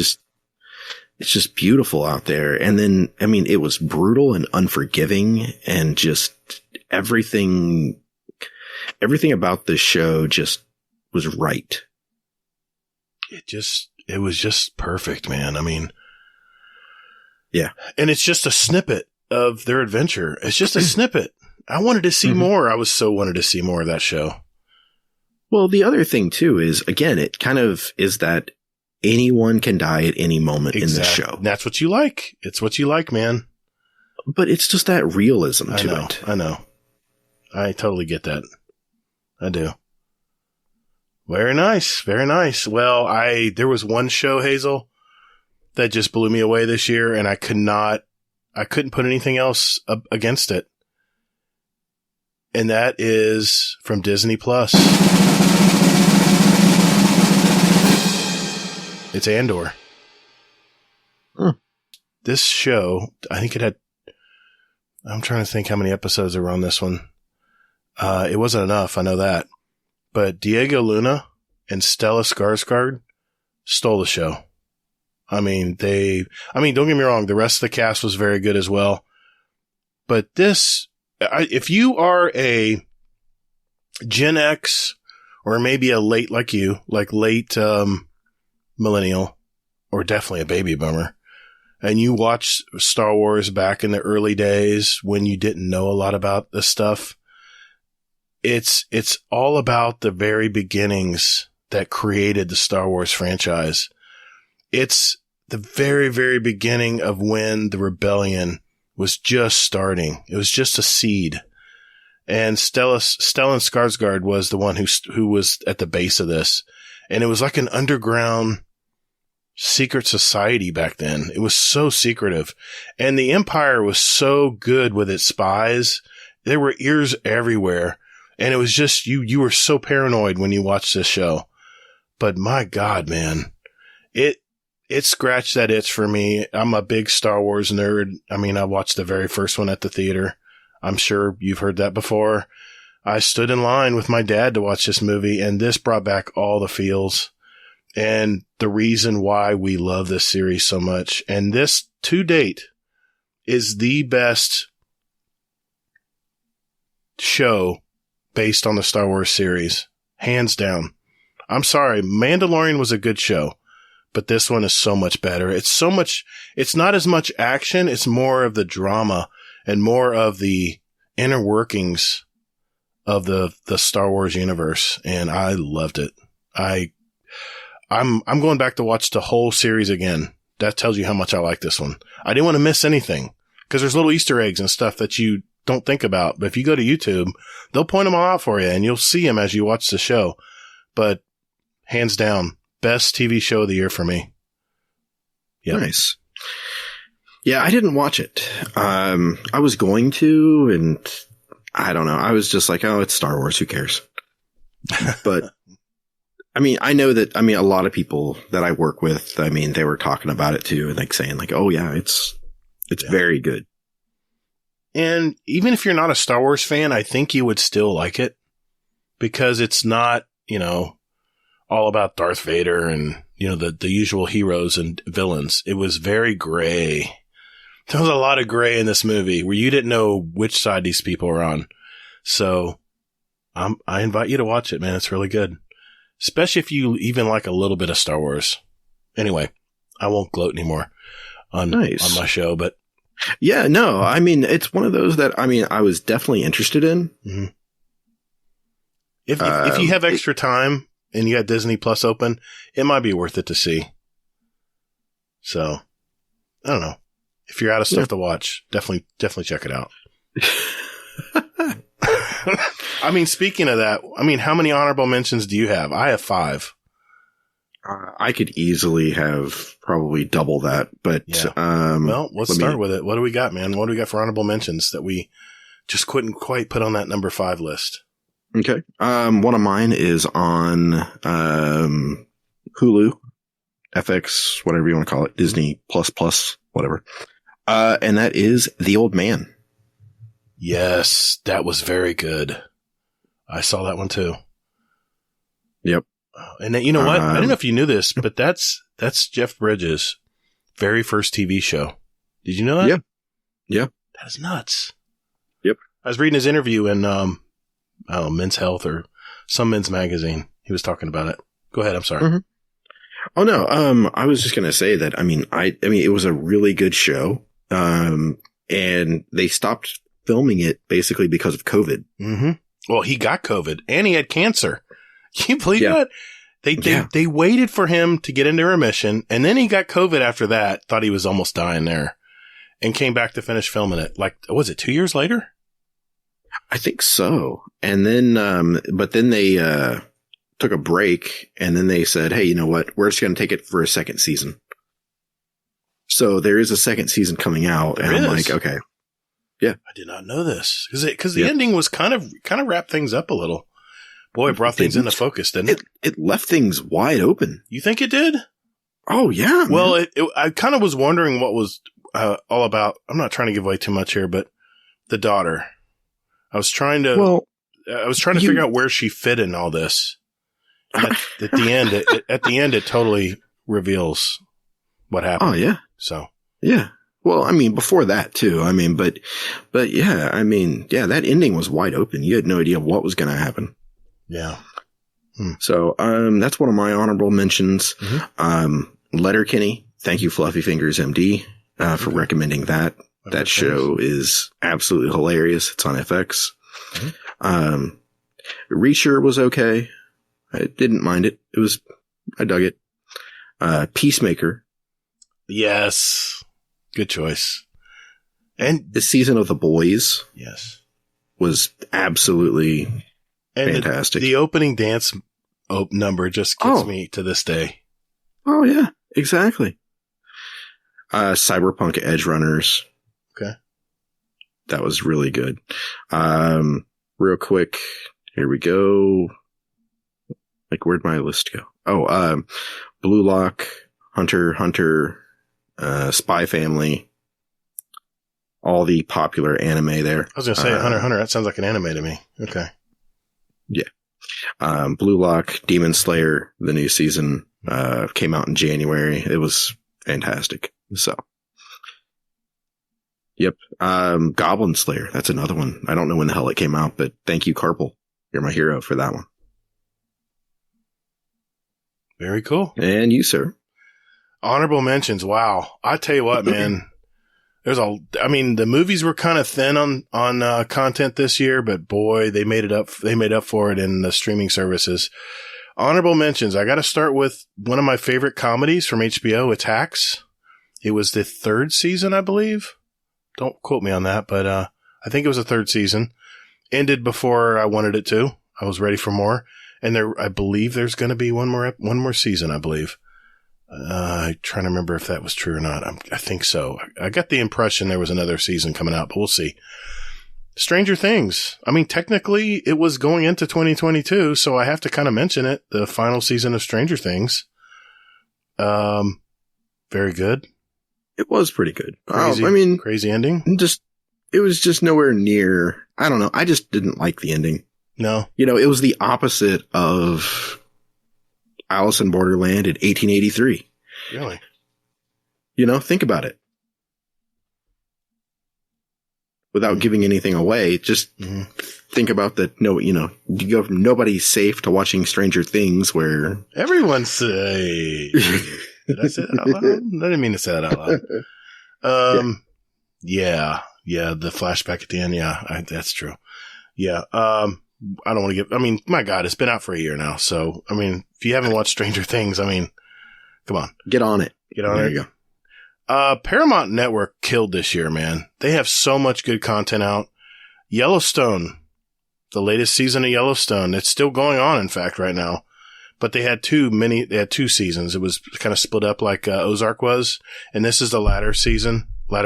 just beautiful out there. And then, I mean, it was brutal and unforgiving and just everything about this show just was right. It was just perfect, man. I mean, yeah. And it's just a snippet of their adventure. It's just a snippet. I wanted to see more. I was so wanted to see more of that show. Well, the other thing too is, again, it kind of is that anyone can die at any moment in the show. And that's what you like. It's what you like, man. But it's just that realism to it. I know. I totally get that. I do. Very nice. Very nice. Well, there was one show, Hazel, that just blew me away this year, and I couldn't put anything else up against it. And that is from Disney Plus. It's Andor. This show, I think it had, I'm trying to think how many episodes there were on this one. It wasn't enough, I know that. But Diego Luna and Stella Skarsgård stole the show. I mean, don't get me wrong, the rest of the cast was very good as well. But this, if you are a Gen X or maybe a late millennial or definitely a baby boomer, and you watched Star Wars back in the early days when you didn't know a lot about this stuff, it's all about the very beginnings that created the Star Wars franchise. It's the very, very beginning of when the rebellion was just starting. It was just a seed. And Stellan Skarsgård was the one who was at the base of this. And it was like an underground secret society back then. It was so secretive. And the Empire was so good with its spies. There were ears everywhere. And it was just, you were so paranoid when you watched this show. But my God, man, it scratched that itch for me. I'm a big Star Wars nerd. I mean, I watched the very first one at the theater. I'm sure you've heard that before. I stood in line with my dad to watch this movie, and this brought back all the feels and the reason why we love this series so much. And this, to date, is the best show based on the Star Wars series. Hands down. I'm sorry, Mandalorian was a good show, but this one is so much better. It's not as much action, it's more of the drama and more of the inner workings of the Star Wars universe, and I loved it. I'm going back to watch the whole series again. That tells you how much I like this one. I didn't want to miss anything because there's little Easter eggs and stuff that you don't think about. But if you go to YouTube, they'll point them all out for you, and you'll see them as you watch the show. But hands down, best TV show of the year for me. Yep. Nice. Yeah, I didn't watch it. I was going to, and I don't know. I was just like, oh, it's Star Wars. Who cares? But I mean, I know that, a lot of people that I work with, they were talking about it too, and like saying like, oh yeah, it's very good. And even if you're not a Star Wars fan, I think you would still like it because it's not, all about Darth Vader and, the usual heroes and villains. It was very gray. There was a lot of gray in this movie where you didn't know which side these people were on. So I invite you to watch it, man. It's really good. Especially if you even like a little bit of Star Wars. Anyway, I won't gloat anymore on my show, but yeah, no, it's one of those that, I was definitely interested in. Mm-hmm. If you have extra time and you got Disney Plus open, it might be worth it to see. So, I don't know. If you're out of stuff to watch, definitely check it out. Speaking of that, how many honorable mentions do you have? I have 5. I could easily have probably double that, but yeah. Well, let's start with it. What do we got, man? What do we got for honorable mentions that we just couldn't quite put on that number 5 list? Okay. One of mine is on Hulu, FX, whatever you want to call it, Disney plus, whatever. And that is The Old Man. Yes, that was very good. I saw that one too. Yep. And then, you know what? I don't know if you knew this, but that's Jeff Bridges' very first TV show. Did you know that? Yeah. Yeah. That is nuts. Yep. I was reading his interview in, I don't know, Men's Health or some men's magazine. He was talking about it. Go ahead. I'm sorry. Mm-hmm. Oh no. I was just going to say that. I mean, it was a really good show. And they stopped filming it basically because of COVID. Mm-hmm. Well, he got COVID and he had cancer. Can you believe that? They waited for him to get into remission, and then he got COVID after that, thought he was almost dying there, and came back to finish filming it. Like, was it 2 years later? I think so. And then, but then they took a break, and then they said, hey, you know what? We're just going to take it for a second season. So there is a second season coming out, and I'm like, okay. Yeah. I did not know this. Because the ending was kind of wrapped things up a little. Boy, it brought things into focus, didn't it? It left things wide open. You think it did? Oh, yeah. Well, I kind of was wondering what was all about. I'm not trying to give away too much here, but the daughter. I was trying to figure out where she fit in all this. At the end, it totally reveals what happened. Oh, yeah. So. Yeah. Well, I mean, before that too. I mean, but yeah, I mean, yeah, that ending was wide open. You had no idea what was going to happen. Yeah. So, that's one of my honorable mentions. Mm-hmm. Letterkenny. Thank you, Fluffy Fingers MD, for recommending that. That show is absolutely hilarious. It's on FX. Mm-hmm. Reacher was okay. I didn't mind it. I dug it. Peacemaker. Yes. Good choice. And the season of The Boys. Yes. Was absolutely fantastic. The opening dance number just gets me to this day. Oh, yeah. Exactly. Cyberpunk Edge Runners. Okay. That was really good. Real quick. Here we go. Like, where'd my list go? Oh, Blue Lock, Hunter, Spy Family. All the popular anime there. I was going to say Hunter. That sounds like an anime to me. Okay. Yeah. Blue Lock, Demon Slayer, the new season, came out in January. It was fantastic. So. Yep. Goblin Slayer. That's another one. I don't know when the hell it came out, but thank you, Carpal. You're my hero for that one. Very cool. And you, sir. Honorable mentions. Wow. I tell you what, man. The movies were kind of thin on content this year, but boy, they made up for it in the streaming services. Honorable mentions. I got to start with one of my favorite comedies from HBO. It's Hacks. It was the third season, I believe. Don't quote me on that, but I think it was the third season. Ended before I wanted it to. I was ready for more, and I believe there's going to be one more season. I believe. I'm trying to remember if that was true or not. I think so. I got the impression there was another season coming out, but we'll see. Stranger Things. I mean, technically, it was going into 2022, so I have to kind of mention it. The final season of Stranger Things. Very good. It was pretty good. Crazy ending. It was just nowhere near. I don't know. I just didn't like the ending. No. It was the opposite of Alice in Borderland in 1883. Really? Think about it. Without giving anything away, just think about that. No, you go from nobody's safe to watching Stranger Things where everyone's safe. Did I say that out loud? I didn't mean to say that out loud. Yeah, the flashback at the end. Yeah, that's true. Yeah. I don't want to my God, it's been out for a year now. So, if you haven't watched Stranger Things, come on. Get on it. There you go. Paramount Network killed this year, man. They have so much good content out. Yellowstone, the latest season of Yellowstone. It's still going on, in fact, right now. But they had two seasons. It was kind of split up like Ozark was. And this is the latter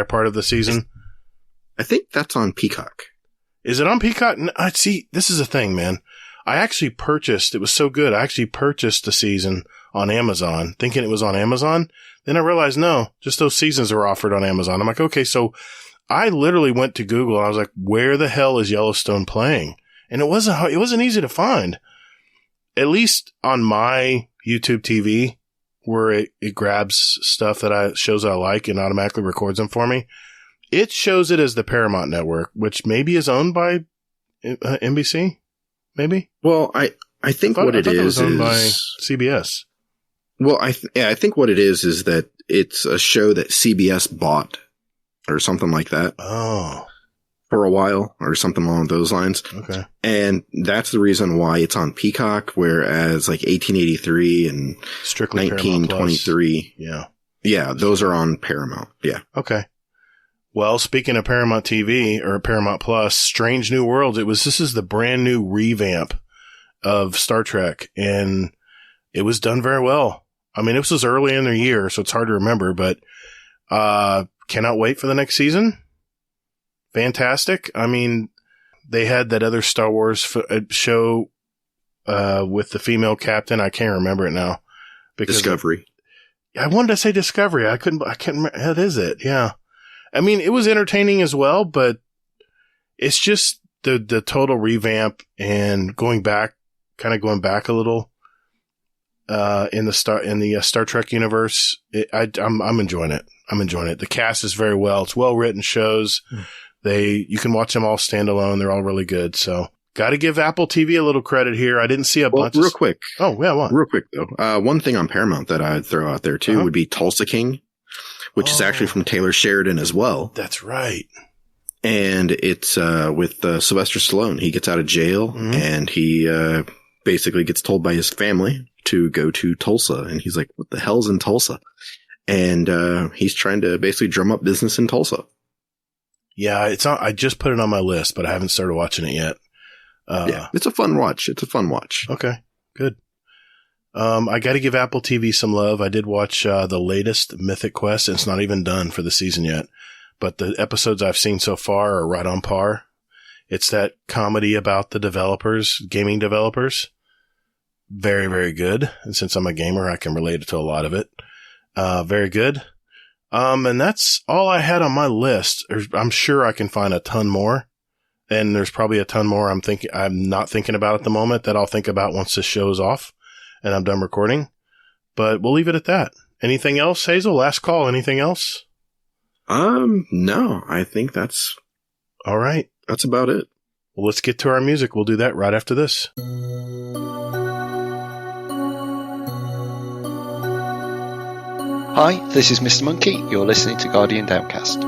part of the season. I think that's on Peacock. Is it on Peacock? See, this is a thing, man. I actually purchased, it was so good. I actually purchased the season on Amazon, thinking it was on Amazon. Then I realized, no, just those seasons are offered on Amazon. I'm like, okay, so I literally went to Google and I was like, where the hell is Yellowstone playing? And it wasn't easy to find. At least on my YouTube TV, where it grabs stuff shows I like and automatically records them for me. It shows it as the Paramount Network, which maybe is owned by NBC, maybe? Well, I think what it is owned by CBS. Well, I think what it is that it's a show that CBS bought or something like that. Oh. For a while or something along those lines. Okay. And that's the reason why it's on Peacock, whereas like 1883 and Strictly 1923. Yeah, those are on Paramount. Yeah. Okay. Well, speaking of Paramount TV or Paramount Plus, Strange New Worlds, this is the brand new revamp of Star Trek, and it was done very well. I mean, this was early in the year, so it's hard to remember, but cannot wait for the next season. Fantastic. I mean, they had that other Star Wars show with the female captain. I can't remember it now. Discovery. I wanted to say Discovery. I can't remember. That is it. Yeah. I mean, it was entertaining as well, but it's just the total revamp and going back a little in the Star Trek universe. I'm enjoying it. I'm enjoying it. The cast is very well. It's well written shows. You can watch them all standalone. They're all really good. So got to give Apple TV a little credit here. I didn't see a bunch. Real quick. Oh, yeah. What? Real quick though. One thing on Paramount that I'd throw out there too would be Tulsa King, which is actually from Taylor Sheridan as well. That's right. And it's with Sylvester Stallone. He gets out of jail and he basically gets told by his family to go to Tulsa. And he's like, what the hell's in Tulsa? And he's trying to basically drum up business in Tulsa. Yeah, I just put it on my list, but I haven't started watching it yet. Yeah, it's a fun watch. Okay, good. I got to give Apple TV some love. I did watch the latest Mythic Quest. It's not even done for the season yet, but the episodes I've seen so far are right on par. It's that comedy about the gaming developers. Very, very good. And since I'm a gamer, I can relate to a lot of it. Very good. And that's all I had on my list. I'm sure I can find a ton more. And there's probably a ton more I'm not thinking about at the moment that I'll think about once this show's off and I'm done recording. But we'll leave it at that. Anything else, Hazel? Last call. Anything else? No, I think that's all right. That's about it. Well, let's get to our music. We'll do that right after this. Hi, this is Mr. Monkey. You're listening to Guardian Downcast.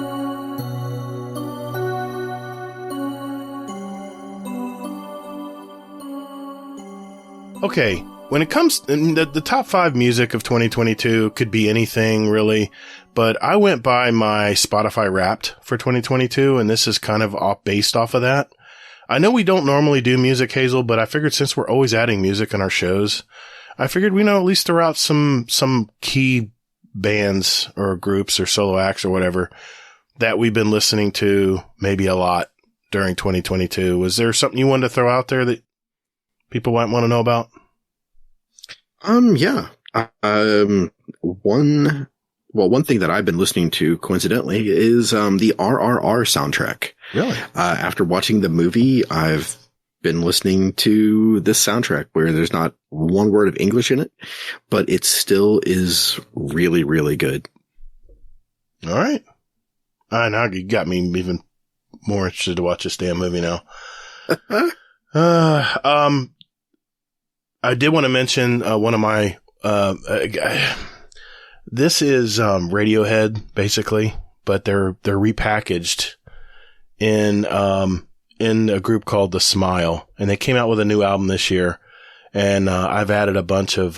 Okay, when it comes to the top 5 music of 2022 could be anything really, but I went by my Spotify Wrapped for 2022, and this is kind of based off of that. I know we don't normally do music, Hazel, but I figured since we're always adding music in our shows, I figured we at least throw out some key bands or groups or solo acts or whatever that we've been listening to maybe a lot during 2022. Was there something you wanted to throw out there that people might want to know about? Yeah. One thing that I've been listening to coincidentally is the RRR soundtrack. Really? After watching the movie, I've been listening to this soundtrack where there's not one word of English in it, but it still is really, really good. All right. Now you got me even more interested to watch this damn movie now. I did want to mention one of my this is Radiohead basically, but they're repackaged in a group called The Smile, and they came out with a new album this year, and I've added a bunch of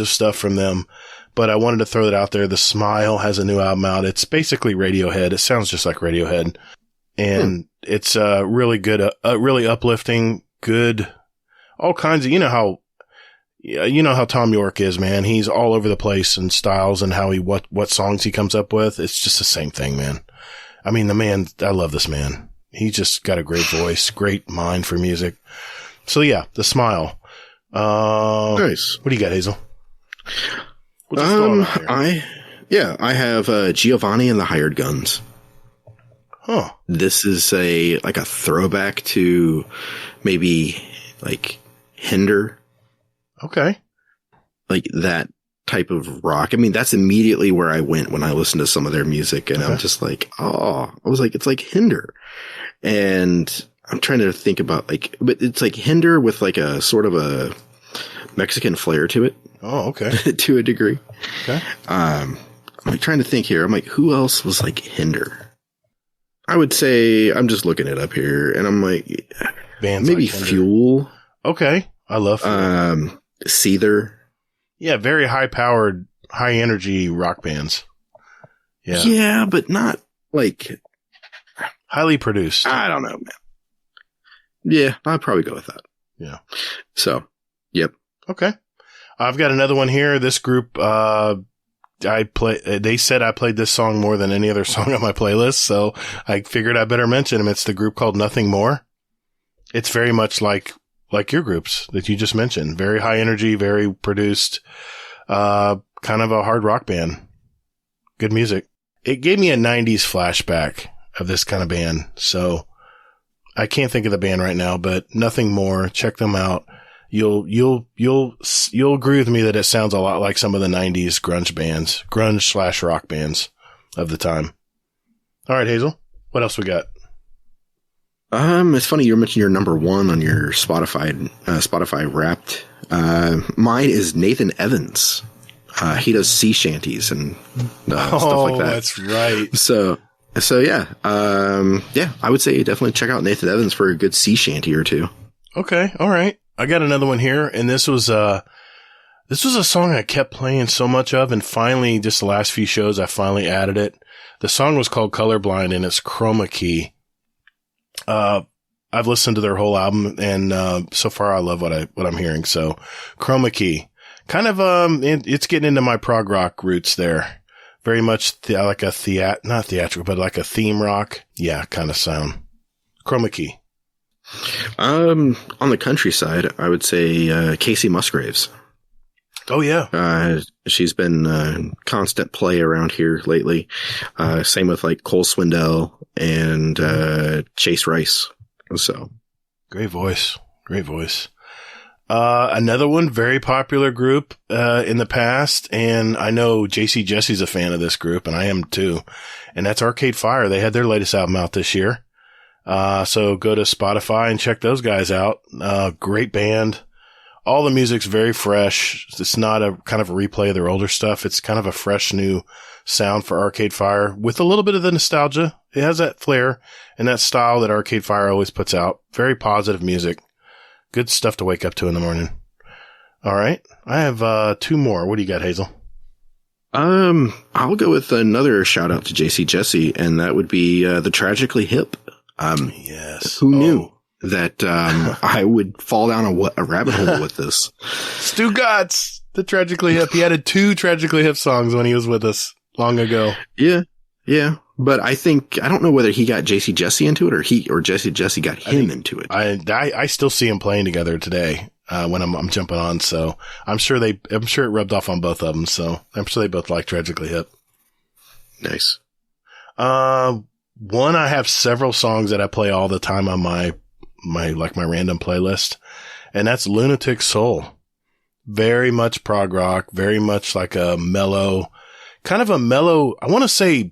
stuff from them, but I wanted to throw that out there. The Smile has a new album out. It's basically Radiohead. It sounds just like Radiohead, and it's really good, really uplifting, good, all kinds of, you know how Tom York is, man. He's all over the place in styles and how what songs he comes up with. It's just the same thing, man. I mean, I love this man. He's just got a great voice, great mind for music. So yeah, The Smile. Nice. What do you got, Hazel? I have Giovanni and the Hired Guns. Huh. This is a throwback to maybe like Hinder, Okay. like that type of rock. I mean, that's immediately where I went when I listened to some of their music, and I'm just like, oh, I was like, it's like Hinder. And I'm trying to think about but it's like Hinder with like a sort of a Mexican flair to it. Oh, okay. To a degree. Okay. I'm like trying to think here. I'm like, who else was like Hinder? I would say, I'm just looking it up here, and I'm like, Bands maybe like Hinder. Fuel. Okay. I love Fuel. Seether. Yeah, very high-powered, high-energy rock bands. Yeah. Yeah, but not like... Highly produced. I don't know, man. Yeah, I'd probably go with that. Yeah. So, yep. Okay. I've got another one here. This group, they said I played this song more than any other song on my playlist, so I figured I better mention them. It's the group called Nothing More. It's very much like your groups that you just mentioned. Very high energy, very produced, kind of a hard rock band. Good music. It gave me a 90s flashback of this kind of band. So I can't think of the band right now, but Nothing More. Check them out. You'll agree with me that it sounds a lot like some of the 90s grunge/rock bands of the time. All right, Hazel, what else we got? It's funny you mentioned your number one on your Spotify Wrapped. Mine is Nathan Evans. He does sea shanties and stuff like that. That's right. So yeah. I would say definitely check out Nathan Evans for a good sea shanty or two. Okay. All right. I got another one here, and this was a song I kept playing so much of, and finally, just the last few shows, I finally added it. The song was called Colorblind, and it's Chroma Key. I've listened to their whole album, and so far I love what I'm hearing. So, Chroma Key, kind of it's getting into my prog rock roots there. Very much like a not theatrical, but like a theme rock, kind of sound. Chroma Key. On the countryside, I would say Casey Musgraves. Oh yeah, she's been constant play around here lately. Same with like Cole Swindell and Chase Rice. So great voice. Another one, very popular group in the past, and I know JC Jesse's a fan of this group, and I am too. And that's Arcade Fire. They had their latest album out this year. So go to Spotify and check those guys out. Great band. All the music's very fresh. It's not a kind of a replay of their older stuff. It's kind of a fresh new sound for Arcade Fire with a little bit of the nostalgia. It has that flair and that style that Arcade Fire always puts out. Very positive music. Good stuff to wake up to in the morning. All right. I have two more. What do you got, Hazel? I'll go with another shout out to JC Jesse, and that would be the Tragically Hip. Yes. Who knew that I would fall down a rabbit hole with this? Stu Gotts, the Tragically Hip. He added 2 Tragically Hip songs when he was with us long ago. Yeah. But I don't know whether he got JC Jesse into it or JC Jesse got him into it. I still see them playing together today when I'm jumping on. So I'm sure it rubbed off on both of them. So I'm sure they both like Tragically Hip. Nice. One, I have several songs that I play all the time on my random playlist, and that's Lunatic Soul. Very much prog rock, very much like a mellow, I want to say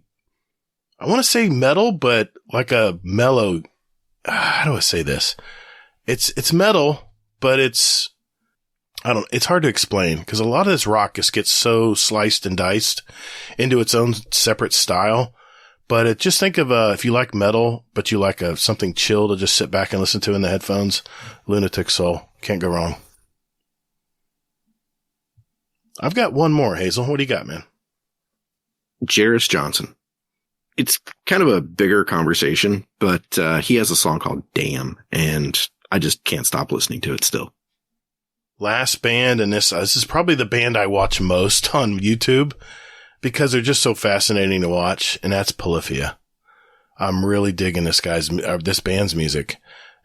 metal, but like a mellow, how do I say this? It's metal, but it's hard to explain because a lot of this rock just gets so sliced and diced into its own separate style. But just think of if you like metal, but you like something chill to just sit back and listen to in the headphones, Lunatic Soul. Can't go wrong. I've got one more, Hazel. What do you got, man? Jairus Johnson. It's kind of a bigger conversation, but he has a song called Damn, and I just can't stop listening to it still. Last band, and this is probably the band I watch most on YouTube, because they're just so fascinating to watch, and that's Polyphia. I'm really digging this band's music,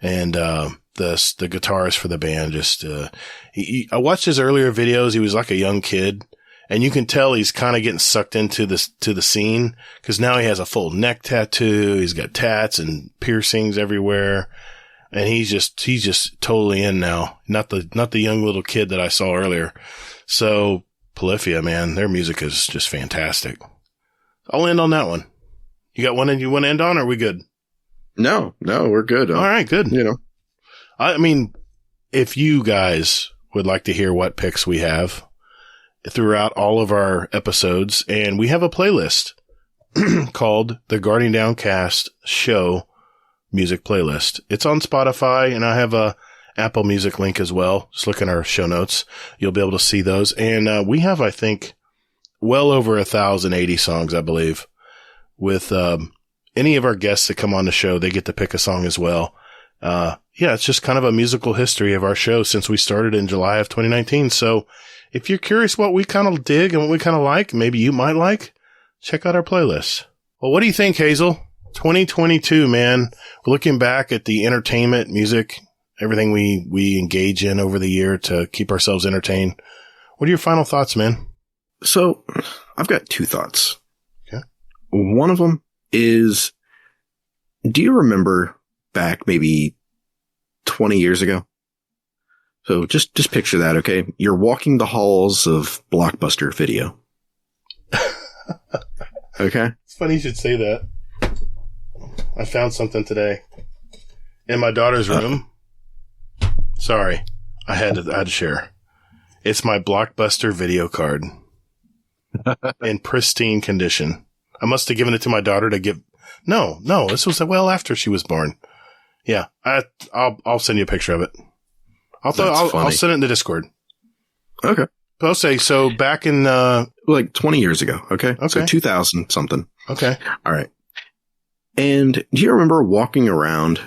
and the guitarist for the band just I watched his earlier videos. He was like a young kid, And you can tell he's kind of getting sucked into the scene, because now he has a full neck tattoo. He's got tats and piercings everywhere. And he's just totally in now. Not the young little kid that I saw earlier. So Polyphia, man, their music is just fantastic. I'll end on that one. You got one and you want to end on, or are we good? No, we're good. All right, good. You know, I mean, if you guys would like to hear what picks we have throughout all of our episodes, and we have a playlist called the Guardian Downcast Show Music Playlist. It's on Spotify, and I have a Apple Music link as well. Just look in our show notes. You'll be able to see those. And we have, I think, well over 1,080 songs, I believe. With any of our guests that come on the show, they get to pick a song as well. Yeah, it's just kind of a musical history of our show since we started in July of 2019. So if you're curious what we kind of dig and what we kind of like, maybe you might like, check out our playlist. Well, what do you think, Hazel? 2022, man. We're looking back at the entertainment, music, everything we engage in over the year to keep ourselves entertained. What are your final thoughts, man? So I've got two thoughts. Okay. One of them is, do you remember back maybe 20 years ago? So just picture that, okay? You're walking the halls of Blockbuster Video. Okay? It's funny you should say that. I found something today in my daughter's room. Sorry. I had to share. It's my Blockbuster video card in pristine condition. I must have given it to my daughter to give. No, this was well after she was born. Yeah. I'll send you a picture of it. I'll send it in the Discord. Okay. But I'll say, so back in, like 20 years ago. Okay. Okay. So 2000 something. Okay. All right. And do you remember walking around,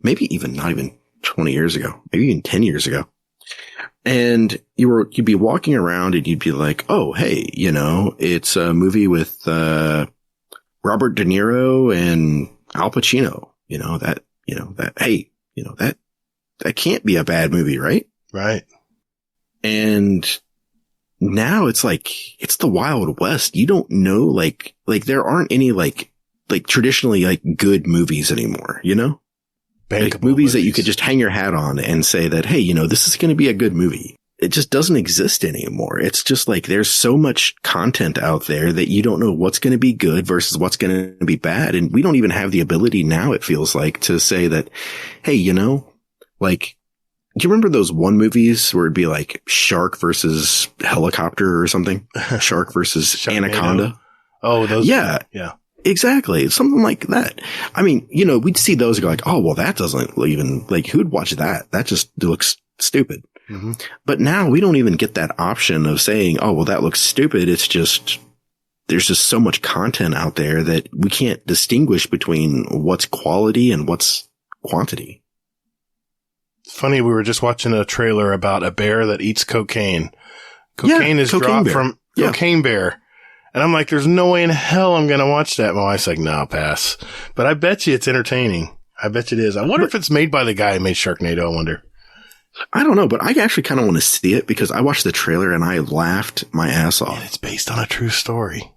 maybe even not even 20 years ago, maybe even 10 years ago, and you'd be walking around and you'd be like, oh, hey, it's a movie with, Robert De Niro and Al Pacino, that can't be a bad movie, right? Right. And now it's like, it's the Wild West. You don't know, like there aren't any like traditionally like good movies anymore, like movies that you could just hang your hat on and say that, hey, this is going to be a good movie. It just doesn't exist anymore. It's just like there's so much content out there that you don't know what's going to be good versus what's going to be bad. And we don't even have the ability now, it feels like, to say that, hey, like, do you remember those one movies where it'd be like shark versus helicopter or something? Shark versus anaconda? Oh, those. Yeah. Yeah. Exactly. Something like that. I mean, we'd see those and go like, oh, well, that doesn't even, like, who'd watch that? That just looks stupid. Mm-hmm. But now we don't even get that option of saying, oh, well, that looks stupid. It's just, there's just so much content out there that we can't distinguish between what's quality and what's quantity. It's funny. We were just watching a trailer about a bear that eats cocaine. Cocaine is dropped from Cocaine Bear. And I'm like, there's no way in hell I'm going to watch that. My wife's like, no, pass. But I bet you it's entertaining. I bet you it is. I wonder if it's made by the guy who made Sharknado. I wonder. I don't know, but I actually kind of want to see it because I watched the trailer and I laughed my ass off. And it's based on a true story.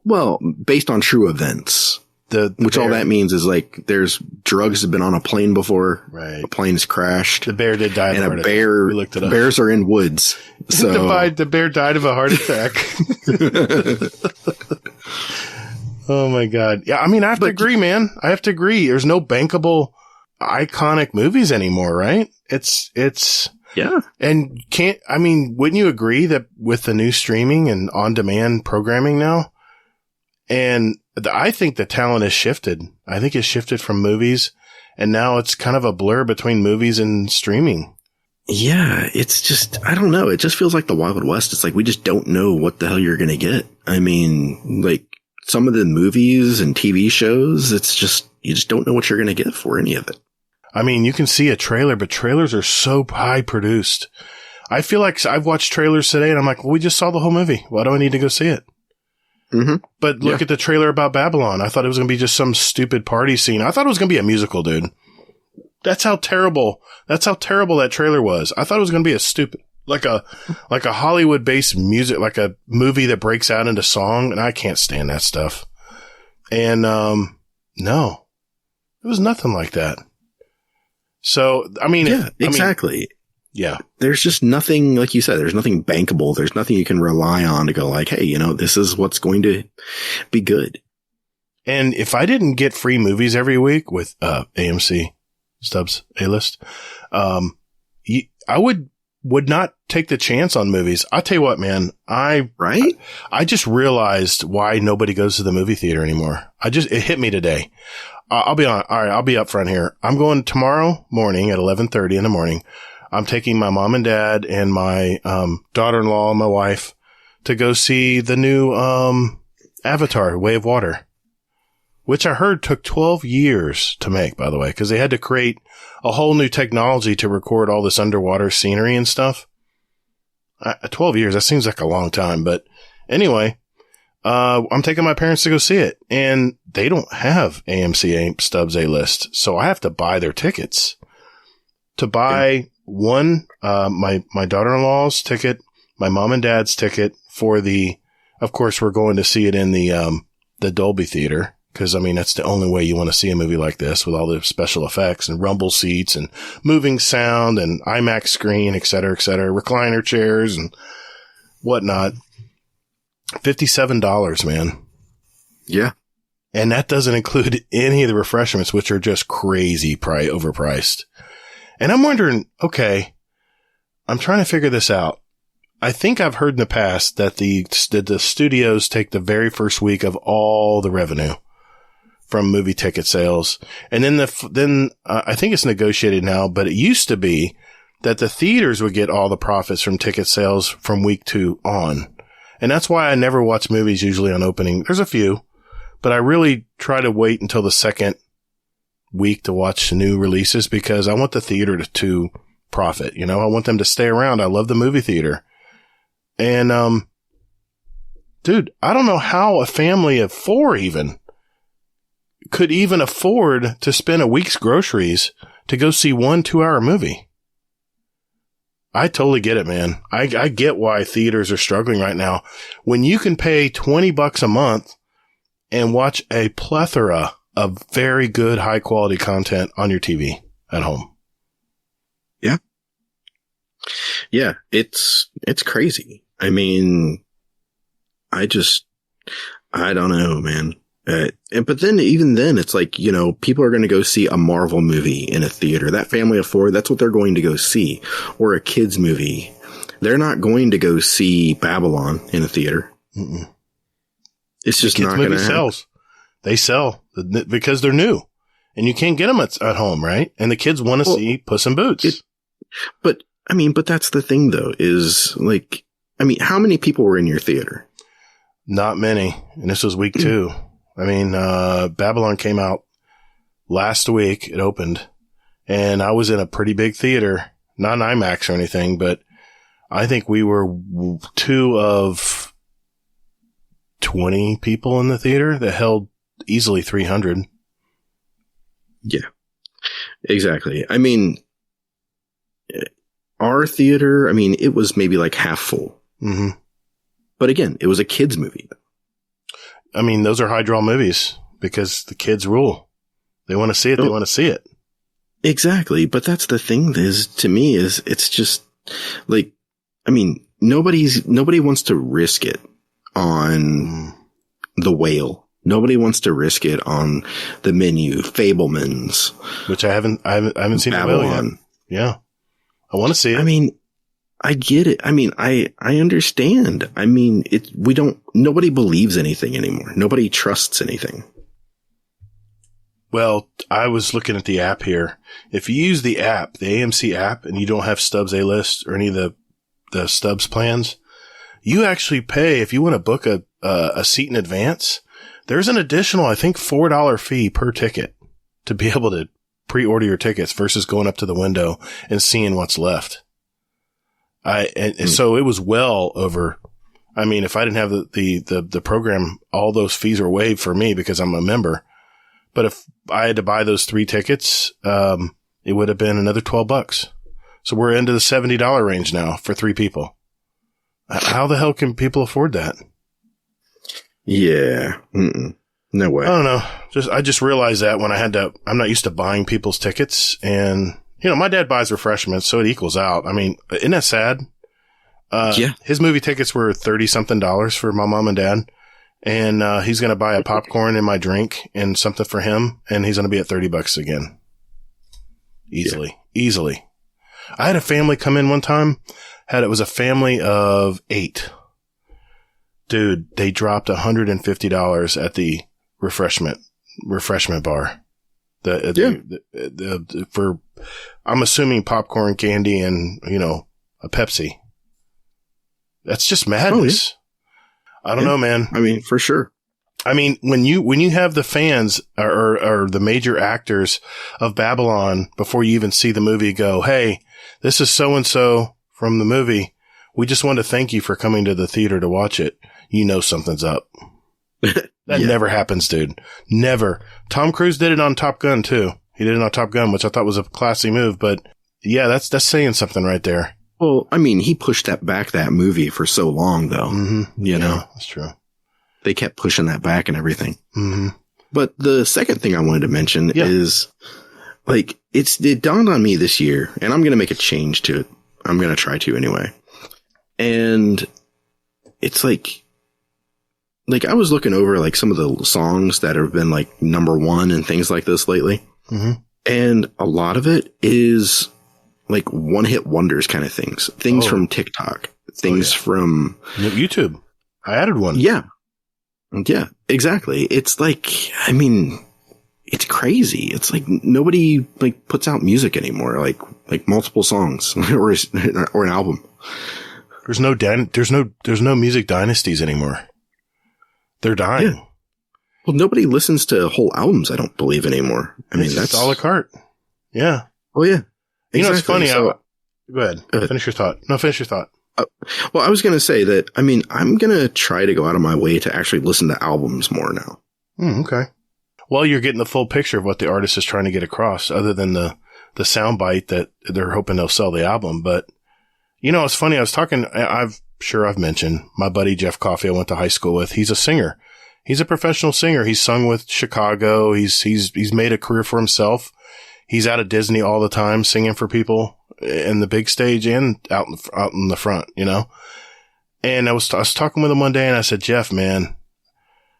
Well, based on true events. Which bear, all that means is like there's drugs have been on a plane before. Right. A plane's crashed. The bear did die. And we looked it up. Bears are in woods. So the bear died of a heart attack. Oh my God. Yeah. I mean, I have to agree, man. I have to agree. There's no bankable, iconic movies anymore, right? It's yeah. And wouldn't you agree that with the new streaming and on-demand programming now, and I think the talent has shifted. I think it's shifted from movies, and now it's kind of a blur between movies and streaming. Yeah, it's just, I don't know. It just feels like the Wild West. It's like we just don't know what the hell you're going to get. I mean, like some of the movies and TV shows, it's just, you just don't know what you're going to get for any of it. I mean, you can see a trailer, but trailers are so high produced. I feel like I've watched trailers today and I'm like, well, we just saw the whole movie. Why do I need to go see it? Mm-hmm. But look at the trailer about Babylon. I thought it was going to be just some stupid party scene. I thought it was going to be a musical, dude. That's how terrible that trailer was. I thought it was going to be a like a Hollywood based music, like a movie that breaks out into song. And I can't stand that stuff. And, no, it was nothing like that. So, I mean, yeah, exactly. Yeah. There's just nothing, like you said, there's nothing bankable. There's nothing you can rely on to go like, hey, you know, this is what's going to be good. And if I didn't get free movies every week with AMC Stubbs A-List, I would not take the chance on movies. I'll tell you what, man, I just realized why nobody goes to the movie theater anymore. It hit me today. I'll be up front here. I'm going tomorrow morning at 11:30 in the morning. I'm taking my mom and dad and my daughter-in-law and my wife to go see the new Avatar: Way of Water, which I heard took 12 years to make, by the way, because they had to create a whole new technology to record all this underwater scenery and stuff. 12 years, that seems like a long time. But anyway, I'm taking my parents to go see it, and they don't have AMC Stubbs A-List, so I have to buy their tickets. To buy one, my daughter-in-law's ticket, my mom and dad's ticket for of course, we're going to see it in the Dolby Theater. Because, I mean, that's the only way you want to see a movie like this with all the special effects and rumble seats and moving sound and IMAX screen, et cetera, recliner chairs and whatnot. $57, man. Yeah. And that doesn't include any of the refreshments, which are just crazy overpriced. And I'm wondering, okay, I'm trying to figure this out. I think I've heard in the past that the studios take the very first week of all the revenue from movie ticket sales. And then I think it's negotiated now, but it used to be that the theaters would get all the profits from ticket sales from week 2 on. And that's why I never watch movies usually on opening. There's a few, but I really try to wait until the second week to watch new releases because I want the theater to profit. You know, I want them to stay around. I love the movie theater. And, dude, I don't know how a family of 4 could even afford to spend a week's groceries to go see 1 2-hour movie. I totally get it, man. I get why theaters are struggling right now. When you can pay $20 a month and watch a plethora of very good, high quality content on your TV at home. Yeah. Yeah. It's crazy. I mean, I don't know, man. But then even then it's like, you know, people are going to go see a Marvel movie in a theater. That family of 4, that's what they're going to go see. Or a kid's movie. They're not going to go see Babylon in a theater. Mm-mm. It's just not going to happen. They sell because they're new and you can't get them at home. Right. And the kids want to see Puss in Boots. But that's the thing though, is like, how many people were in your theater? Not many. And this was week 2. I mean, Babylon came out last week. It opened and I was in a pretty big theater, not an IMAX or anything, but I think we were 2 of 20 people in the theater that held easily 300. Yeah, exactly. I mean, our theater, it was maybe like half full. Mm-hmm. But again, it was a kid's movie. Those are high draw movies because the kids rule. They want to see it. They want to see it. Exactly. But that's the thing to me is it's just like, nobody wants to risk it on The Whale. Nobody wants to risk it on The Menu, Fabelmans. Which I haven't seen Babylon. The Whale yet. Yeah. I want to see it. I get it. I understand. Nobody believes anything anymore. Nobody trusts anything. Well, I was looking at the app here. If you use the app, the AMC app, and you don't have Stubbs A-List or any of the Stubbs plans, you actually pay, if you want to book a seat in advance, there's an additional, I think, $4 fee per ticket to be able to pre-order your tickets versus going up to the window and seeing what's left. So it was well over. If I didn't have the program, all those fees are waived for me because I'm a member. But if I had to buy those 3 tickets, it would have been another $12. So we're into the $70 range now for 3 people. How the hell can people afford that? Yeah. No way. I don't know. I just realized that when I'm not used to buying people's tickets, and my dad buys refreshments, so it equals out. I mean, isn't that sad? Yeah. His movie tickets were $30-something for my mom and dad, and he's going to buy a popcorn and my drink and something for him, and he's going to be at $30 again. Easily. I had a family come in one time. It was a family of 8. Dude, they dropped $150 at the refreshment bar. For I'm assuming popcorn, candy, and a Pepsi. That's just madness. Oh, yeah. I don't know, man. I mean, for sure. I mean, when you have the fans or the major actors of Babylon before you even see the movie go, hey, this is so and so from the movie. We just want to thank you for coming to the theater to watch it. Something's up. That never happens, dude. Never. Tom Cruise did it on Top Gun too. He did it on Top Gun, which I thought was a classy move, but yeah, that's saying something right there. Well, I mean, he pushed that movie for so long though. Mm-hmm. Yeah, that's true. They kept pushing that back and everything. Mm-hmm. But the second thing I wanted to mention is it dawned on me this year, and I'm going to make a change to it. I'm going to try to anyway. And it's like I was looking over some of the songs that have been number 1 and things like this lately. Mm-hmm. And a lot of it is one-hit wonders kind of things. Things from TikTok. Things from YouTube. I added one. Yeah. Yeah, exactly. It's I mean, it's crazy. It's nobody puts out music anymore, like multiple songs or an album. There's no music dynasties anymore. They're dying. Yeah. Well, nobody listens to whole albums, I don't believe anymore. I mean, that's a la carte. Yeah. Oh yeah. Exactly. It's funny. So, go ahead. Finish your thought. No, finish your thought. Well, I was going to say that, I mean, I'm going to try to go out of my way to actually listen to albums more now. Okay. Well, you're getting the full picture of what the artist is trying to get across, other than the sound bite that they're hoping they'll sell the album. But, it's funny. I was talking, I've mentioned my buddy Jeff Coffey I went to high school with. He's a singer. He's a professional singer. He's sung with Chicago. He's made a career for himself. He's out at Disney all the time singing for people in the big stage and out in the front, And I was talking with him one day and I said, Jeff, man,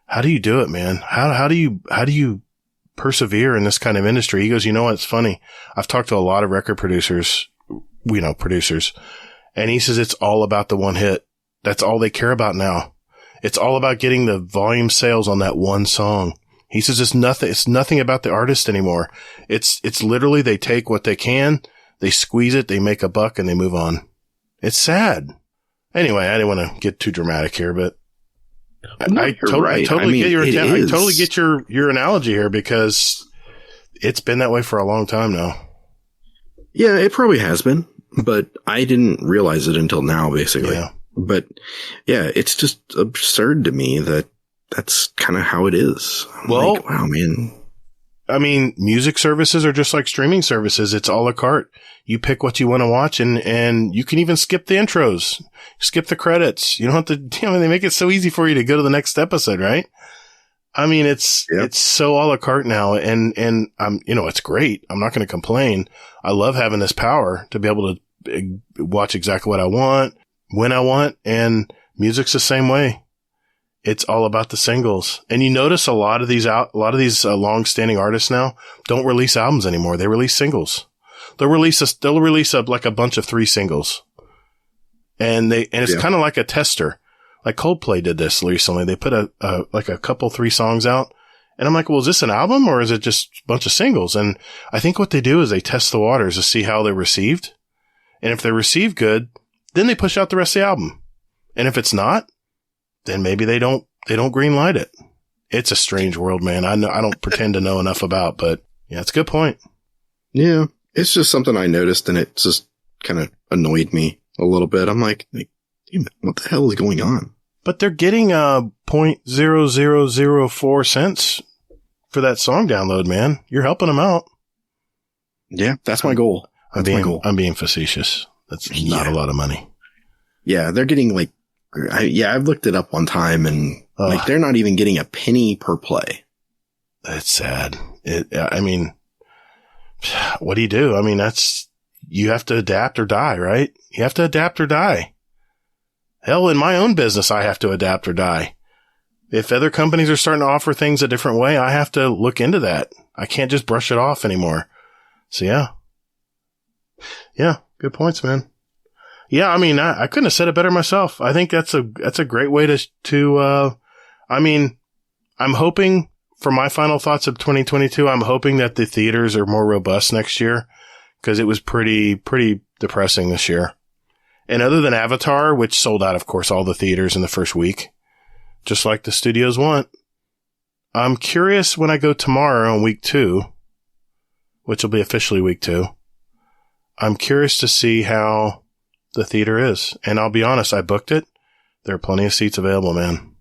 how do you do it, man? How do you persevere in this kind of industry? He goes, what? It's funny. I've talked to a lot of record producers, producers, and he says, it's all about the one hit. That's all they care about now. It's all about getting the volume sales on that one song. He says, it's nothing about the artist anymore. It's literally they take what they can. They squeeze it, they make a buck, and they move on. It's sad. Anyway, I didn't want to get too dramatic here, but I totally get your analogy here, because it's been that way for a long time now. Yeah, it probably has been, but I didn't realize it until now, basically. Yeah. But yeah, it's just absurd to me that that's kind of how it is. Well, wow, man. I mean, music services are just like streaming services. It's a la carte. You pick what you want to watch, and you can even skip the intros, skip the credits. You don't have to, they make it so easy for you to go to the next episode, right? I mean, it's so a la carte now, and it's great. I'm not going to complain. I love having this power to be able to watch exactly what I want, when I want, and music's the same way. It's all about the singles. And you notice a lot of these long-standing artists now don't release albums anymore. They release singles. They'll release a bunch of 3 singles. And it's kind of like a tester. Like Coldplay did this recently. They put a couple 3 songs out. And I'm like, well, is this an album or is it just a bunch of singles? And I think what they do is they test the waters to see how they're received. And if they're received good, then they push out the rest of the album. And if it's not, then maybe they don't green light it. It's a strange world, man. I don't pretend to know enough about, but yeah, it's a good point. Yeah. It's just something I noticed and it just kind of annoyed me a little bit. I'm like, damn it, what the hell is going on? But they're getting 0.0004 cents for that song download, man. You're helping them out. Yeah, that's my goal. I'm being facetious. That's not a lot of money. Yeah, they're getting like, I've looked it up one time and like they're not even getting a penny per play. It's sad. I mean, what do you do? I mean, you have to adapt or die, right? You have to adapt or die. Hell, in my own business, I have to adapt or die. If other companies are starting to offer things a different way, I have to look into that. I can't just brush it off anymore. So yeah. Yeah, good points, man. Yeah, I mean, I couldn't have said it better myself. I think that's a great way to I mean, I'm hoping for my final thoughts of 2022, I'm hoping that the theaters are more robust next year because it was pretty depressing this year. And other than Avatar, which sold out, of course, all the theaters in the first week, just like the studios want, I'm curious when I go tomorrow on week 2, which will be officially week 2, I'm curious to see how the theater is. And I'll be honest, I booked it. There are plenty of seats available, man.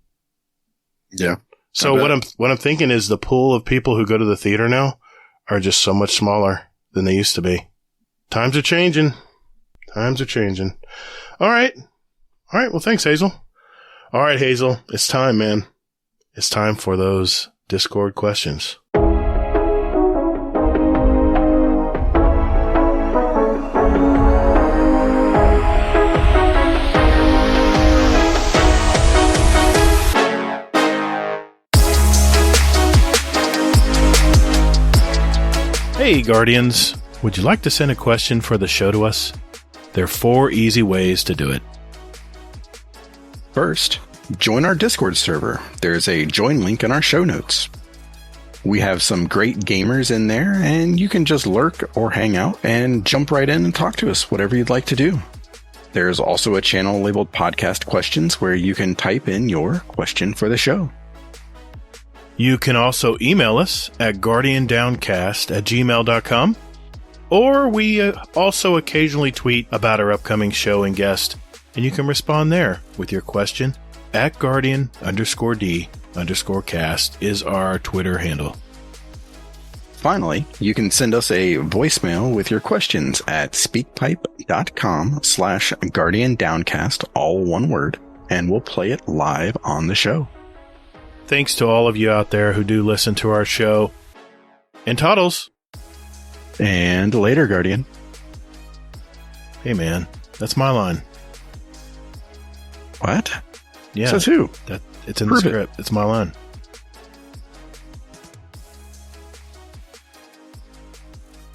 Yeah. So what I'm thinking is the pool of people who go to the theater now are just so much smaller than they used to be. Times are changing. All right. Well, thanks, Hazel. All right, Hazel. It's time, man. It's time for those Discord questions. Hey, Guardians. Would you like to send a question for the show to us? There are 4 easy ways to do it. First, join our Discord server. There's a join link in our show notes. We have some great gamers in there, and you can just lurk or hang out and jump right in and talk to us, whatever you'd like to do. There's also a channel labeled Podcast Questions where you can type in your question for the show. You can also email us at guardiandowncast@gmail.com, or we also occasionally tweet about our upcoming show and guest, and you can respond there with your question at Guardian_D_cast is our Twitter handle. Finally, you can send us a voicemail with your questions at speakpipe.com/guardiandowncast, all one word, and we'll play it live on the show. Thanks to all of you out there who do listen to our show. And Toddles. And later, Guardian. Hey, man. That's my line. What? Yeah. Says who? It's in the script. It's my line.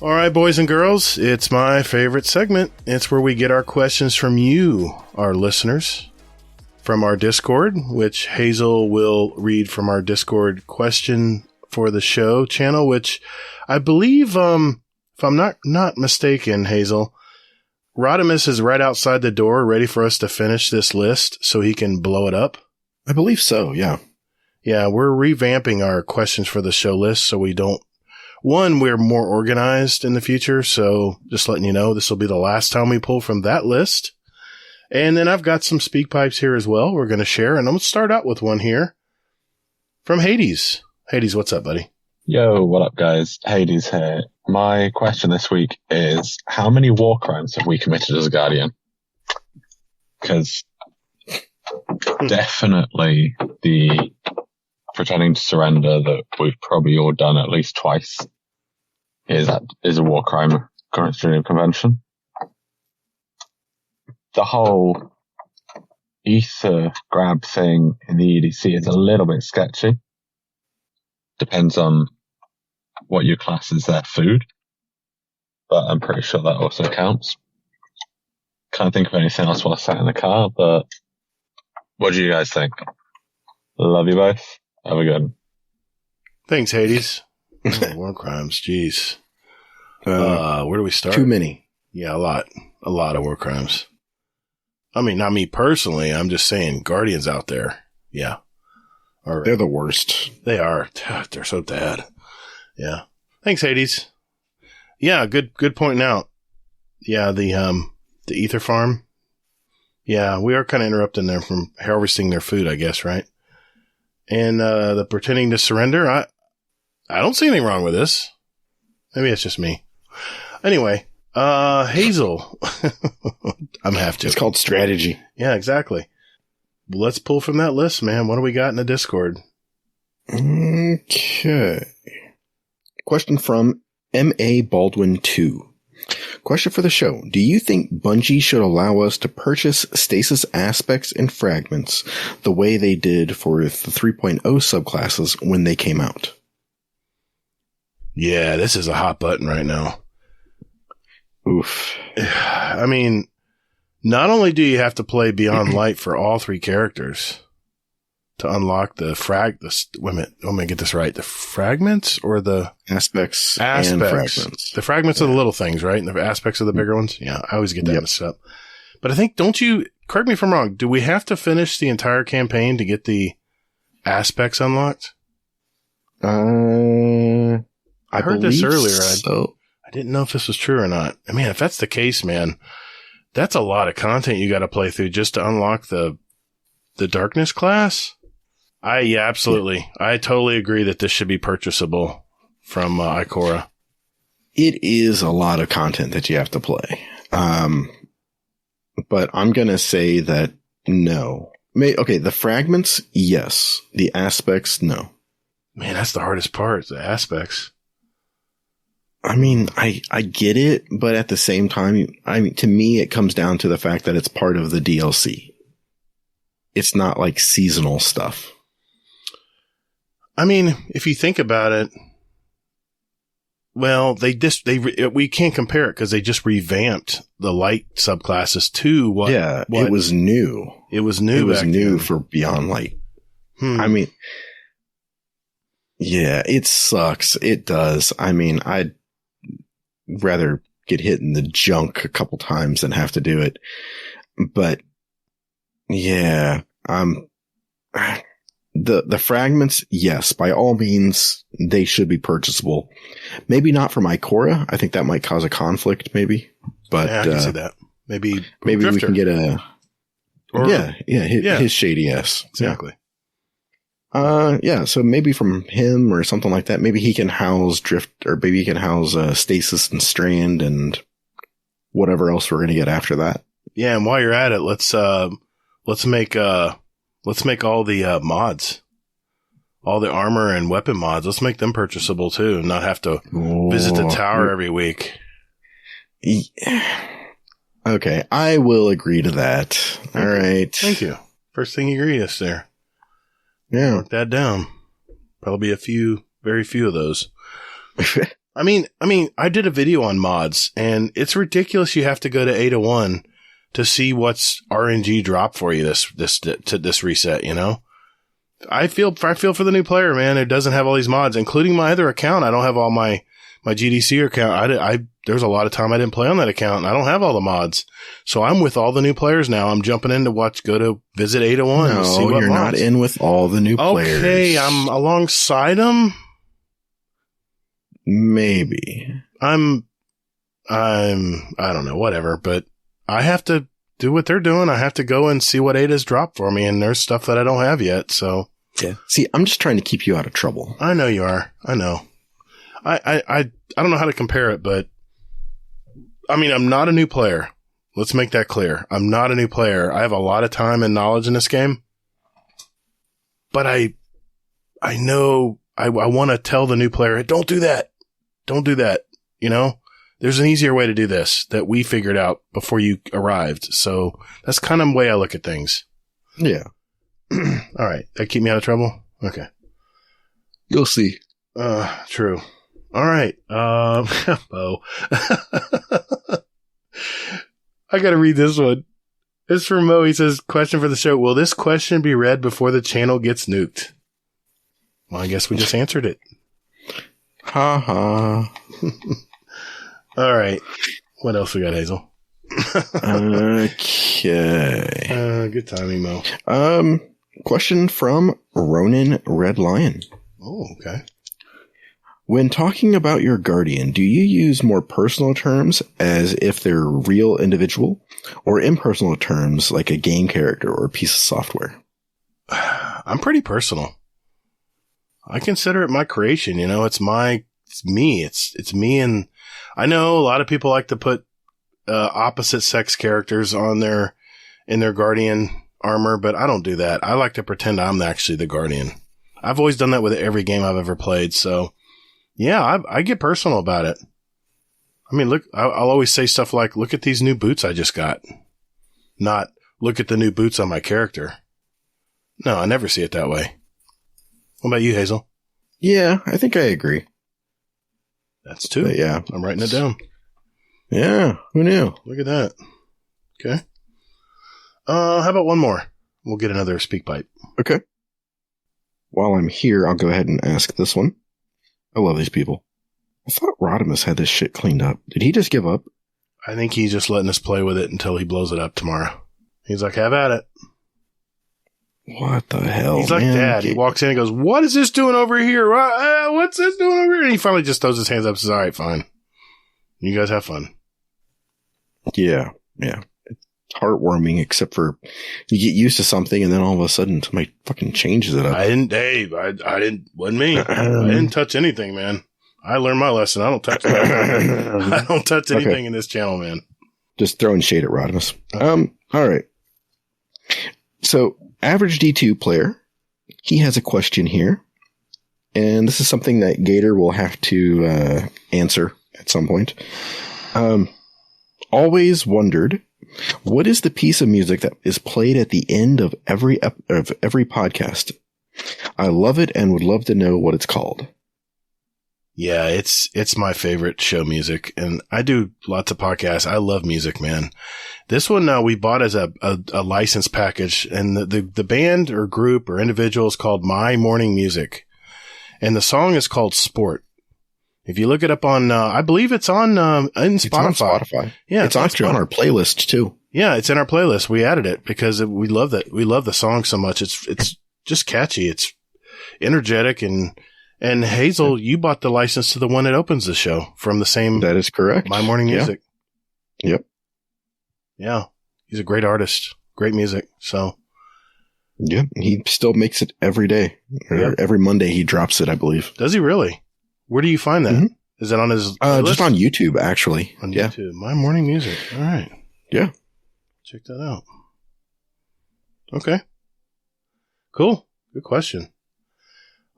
All right, boys and girls. It's my favorite segment. It's where we get our questions from you, our listeners. From our Discord, which Hazel will read from our Discord question for the show channel, which I believe, if I'm not mistaken, Hazel, Rodimus is right outside the door ready for us to finish this list so he can blow it up. I believe so, yeah. Yeah, we're revamping our questions for the show list so we don't... One, we're more organized in the future, so just letting you know, this will be the last time we pull from that list. And then I've got some speak pipes here as well we're going to share. And I'm going to start out with one here from Hades. Hades, what's up, buddy? Yo, what up, guys? Hades here. My question this week is, how many war crimes have we committed as a Guardian? Because definitely the pretending to surrender that we've probably all done at least twice is a war crime according to Geneva Convention. The whole ether grab thing in the EDC is a little bit sketchy. Depends on what your class is their food. But I'm pretty sure that also counts. Can't think of anything else while I sat in the car, but what do you guys think? Love you both. Have a good one. Thanks, Hades. War crimes, jeez. Where do we start? Too many. Yeah, a lot of war crimes. I mean, not me personally. I'm just saying Guardians out there. Yeah. They're the worst. They are. They're so bad. Yeah. Thanks, Hades. Yeah, good pointing out. Yeah, the ether farm. Yeah, we are kind of interrupting them from harvesting their food, I guess, right? And the pretending to surrender, I don't see anything wrong with this. Maybe it's just me. Anyway, Hazel. I'm have to. It's called strategy. Yeah, exactly. Let's pull from that list, man. What do we got in the Discord? Okay. Question from M.A. Baldwin 2. Question for the show. Do you think Bungie should allow us to purchase stasis aspects and fragments the way they did for the 3.0 subclasses when they came out? Yeah, this is a hot button right now. Oof. I mean, not only do you have to play Beyond Light for all three characters to unlock the wait a minute, let me get this right. The fragments or the aspects and fragments? The fragments are the little things, right? And the aspects are the bigger ones? Yeah, I always get that mixed up. But I think, correct me if I'm wrong, do we have to finish the entire campaign to get the aspects unlocked? I heard this earlier. So. I didn't know if this was true or not. I mean, if that's the case, man, that's a lot of content you got to play through just to unlock the darkness class. Absolutely. I totally agree that this should be purchasable from Ikora. It is a lot of content that you have to play. But I'm going to say that no. Okay, the fragments, yes. The aspects, no. Man, that's the hardest part, the aspects. I mean, I get it, but at the same time, to me, it comes down to the fact that it's part of the DLC. It's not like seasonal stuff. I mean, if you think about it, well, we can't compare it because they just revamped the light subclasses to what? Yeah, it was new. It was new. It was new for Beyond Light. I mean, yeah, it sucks. It does. I mean, I'd rather get hit in the junk a couple times than have to do it. But yeah, the fragments, yes, by all means, they should be purchasable. Maybe not from Ikora. I think that might cause a conflict, maybe. But yeah, I can see that. Maybe we can get his shady ass. Exactly. So maybe from him or something like that. Maybe he can house Drift, or maybe he can house Stasis and Strand and whatever else we're going to get after that. Yeah, and while you're at it, let's make all the mods, all the armor and weapon mods. Let's make them purchasable too, and not have to visit the tower every week. Yeah. Okay, I will agree to that. All right. Thank you. First thing you agree is there. Yeah. Mark that down. Probably very few of those. I mean, I did a video on mods, and it's ridiculous. You have to go to 801 to see what's RNG drop for you this reset. You know, I feel for the new player, man. It doesn't have all these mods, including my other account. I don't have all my GDC account. There's a lot of time I didn't play on that account, and I don't have all the mods. So I'm with all the new players now. I'm jumping in to go to visit 801. No, and see what you're mods. not in with all the new players. Okay, I'm alongside them. Maybe. I don't know, whatever, but I have to do what they're doing. I have to go and see what Ada's dropped for me, and there's stuff that I don't have yet, so. Yeah. See, I'm just trying to keep you out of trouble. I know you are. I know. I don't know how to compare it, but I mean, I'm not a new player. Let's make that clear. I'm not a new player. I have a lot of time and knowledge in this game, but I know I want to tell the new player, hey, don't do that. Don't do that. You know, there's an easier way to do this that we figured out before you arrived. So that's kind of the way I look at things. Yeah. All right. That keep me out of trouble? Okay. You'll see. True. All right. Bo. I got to read this one. It's from Mo. He says, question for the show. Will this question be read before the channel gets nuked? Well, I guess we just answered it. Ha ha. All right. What else we got, Hazel? Okay. Good timing, Mo. Question from Ronin Red Lion. Oh, okay. When talking about your Guardian, do you use more personal terms as if they're a real individual, or impersonal terms like a game character or a piece of software? I'm pretty personal. I consider it my creation. You know, it's me. It's me, and I know a lot of people like to put opposite sex characters in their Guardian armor, but I don't do that. I like to pretend I'm actually the Guardian. I've always done that with every game I've ever played. So yeah, I get personal about it. I mean, look, I'll always say stuff like, look at these new boots I just got. Not, look at the new boots on my character. No, I never see it that way. What about you, Hazel? Yeah, I think I agree. That's two. But yeah. I'm writing it down. Yeah, who knew? Look at that. Okay. How about one more? We'll get another speak pipe. Okay. While I'm here, I'll go ahead and ask this one. I love these people. I thought Rodimus had this shit cleaned up. Did he just give up? I think he's just letting us play with it until he blows it up tomorrow. He's like, have at it. What the hell? He's like Dad. He walks in and goes, what is this doing over here? What's this doing over here? And he finally just throws his hands up and says, all right, fine. You guys have fun. Yeah. It's heartwarming, except for you get used to something and then all of a sudden somebody fucking changes it up. Wasn't me. I didn't touch anything, man. I learned my lesson. I don't touch anything. I don't touch anything in this channel, man. Just throwing shade at Rodimus. All right. So, average D2 player, he has a question here. And this is something that Gator will have to answer at some point. Always wondered, what is the piece of music that is played at the end of every podcast? I love it and would love to know what it's called. Yeah, it's my favorite show music, and I do lots of podcasts. I love music, man. This one we bought as a license package, and the band or group or individual is called My Morning Music, and the song is called Sport. If you look it up on, I believe it's on Spotify. It's on Spotify. Yeah, it's actually on our playlist too. Yeah, it's in our playlist. We added it because we love that. We love the song so much. It's just catchy. It's energetic and Hazel, you bought the license to the one that opens the show from the same. That is correct. My Morning Music. Yep. Yeah. He's a great artist. Great music. So. Yeah. He still makes it every day. Or every Monday he drops it, I believe. Does he really? Where do you find that? Mm-hmm. Is it on his just on YouTube, actually. On YouTube. My Morning Music. All right. Yeah. Check that out. Okay. Cool. Good question.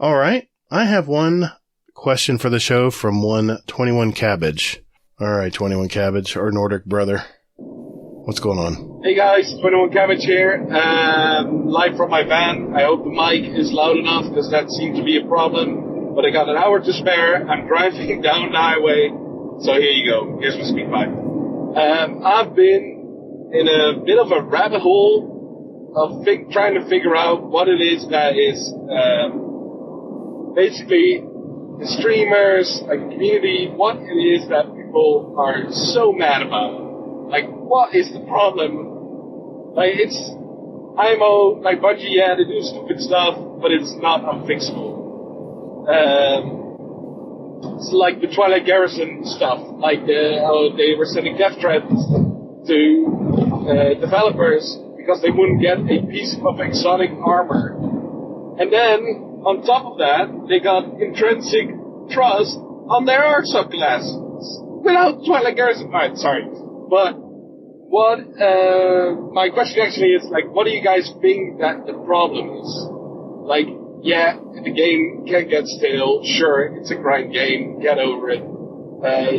All right. I have one question for the show from 21 Cabbage. All right, 21 Cabbage, our Nordic brother. What's going on? Hey guys, 21 Cabbage here. Live from my van. I hope the mic is loud enough because that seemed to be a problem. But I got an hour to spare. I'm driving down the highway. So here you go. Here's my speed pipe. I've been in a bit of a rabbit hole of trying to figure out what it is that is... basically, the streamers, like the community, what it is that people are so mad about. Like, what is the problem? Like, it's IMO, like Bungie, yeah, they do stupid stuff, but it's not unfixable. It's like the Twilight Garrison stuff, like how they were sending death threats to developers because they wouldn't get a piece of exotic armor. And then, on top of that, they got intrinsic trust on their art subclasses without Twilight Garrison. Alright, sorry. But what my question actually is, like, what do you guys think that the problem is? Like, yeah, the game can get stale. Sure, it's a grind game. Get over it.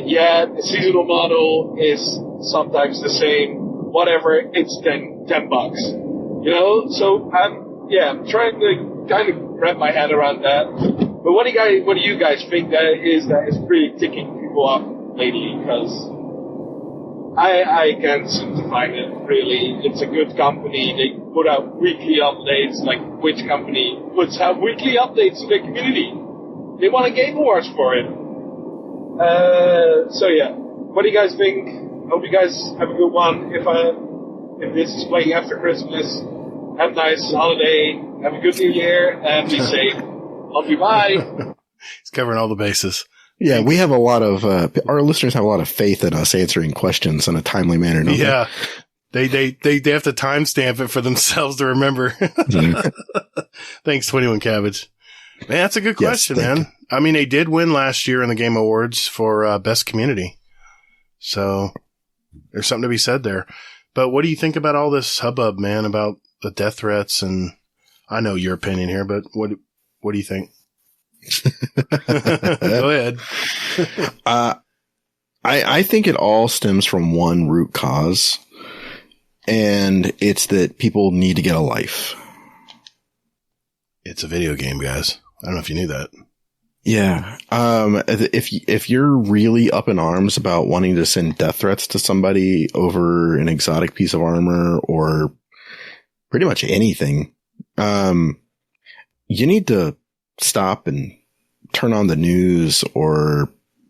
Yeah, the seasonal model is sometimes the same. Whatever, it's $10. You know? So I'm trying to kind of wrap my head around that. But what do you guys think that is really ticking people off lately? Because I can't seem to find it, really. It's a good company. They put out weekly updates. Like, which company puts out weekly updates to their community? They won a Game Awards for it. So yeah. What do you guys think? Hope you guys have a good one. If this is playing after Christmas, have a nice holiday. Have a good New Year and be safe. Love you. Bye. He's covering all the bases. Yeah, we have a lot of our listeners have a lot of faith in us answering questions in a timely manner. Yeah, they have to timestamp it for themselves to remember. Thanks, 21 Cabbage. Man, that's a good question, man. I mean, they did win last year in the Game Awards for best community. So there's something to be said there. But what do you think about all this hubbub, man, about the death threats? And I know your opinion here, but what do you think? Go ahead. I think it all stems from one root cause, and it's that people need to get a life. It's a video game, guys. I don't know if you knew that. Yeah. If you're really up in arms about wanting to send death threats to somebody over an exotic piece of armor or pretty much anything, you need to stop and turn on the news or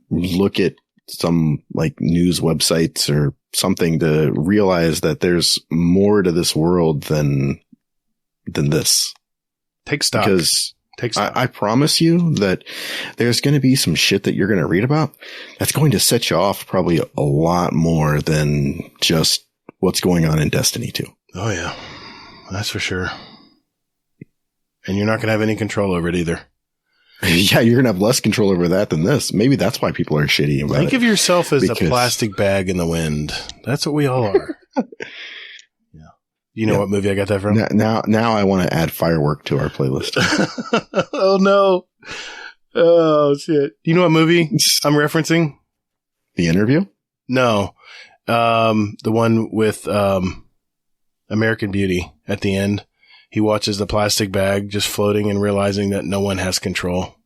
look at some like news websites or something to realize that there's more to this world than this. Take stock. Because I promise you that there's going to be some shit that you're going to read about that's going to set you off probably a lot more than just what's going on in Destiny 2. Oh yeah, that's for sure. And you're not going to have any control over it either. Yeah, you're going to have less control over that than this. Maybe that's why people are shitty about it. Think of yourself as a plastic bag in the wind. That's what we all are. Yeah. You know what movie I got that from? Now I want to add Firework to our playlist. Oh, no. Oh, shit. You know what movie I'm referencing? The Interview? No. The one with American Beauty at the end. He watches the plastic bag just floating and realizing that no one has control.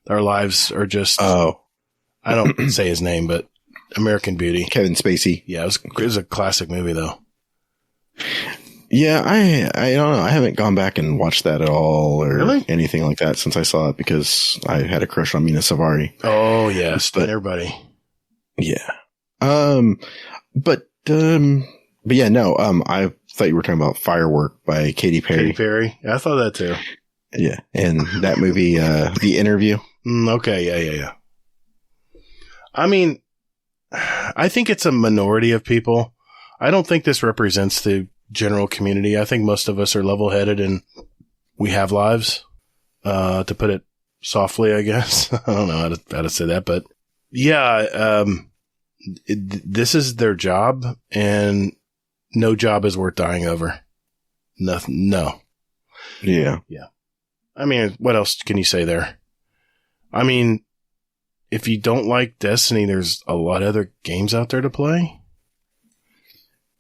Our lives are just... Oh. I don't say his name, but American Beauty. Kevin Spacey. Yeah, it was a classic movie, though. Yeah, I don't know. I haven't gone back and watched that at all or anything like that since I saw it because I had a crush on Mina Savari. Oh, yes. But everybody. Yeah. But yeah, no, I thought you were talking about Firework by Katy Perry. Katy Perry. I thought that too. Yeah. And that movie, The Interview. Okay. Yeah. I mean, I think it's a minority of people. I don't think this represents the general community. I think most of us are level-headed and we have lives, to put it softly, I guess. I don't know how to say that, but yeah, this is their job and no job is worth dying over. Nothing. No. Yeah. Yeah. I mean, what else can you say there? I mean, if you don't like Destiny, there's a lot of other games out there to play.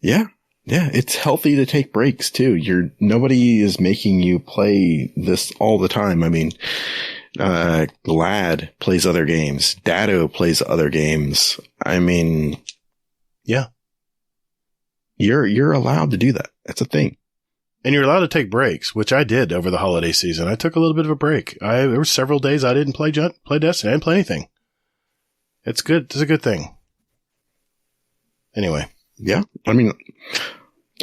Yeah. Yeah. It's healthy to take breaks too. Nobody is making you play this all the time. I mean, Glad plays other games. Datto plays other games. I mean, yeah. You're allowed to do that. That's a thing. And you're allowed to take breaks, which I did over the holiday season. I took a little bit of a break. There were several days I didn't play Destiny. I didn't play anything. It's good. It's a good thing. Anyway. Yeah. I mean,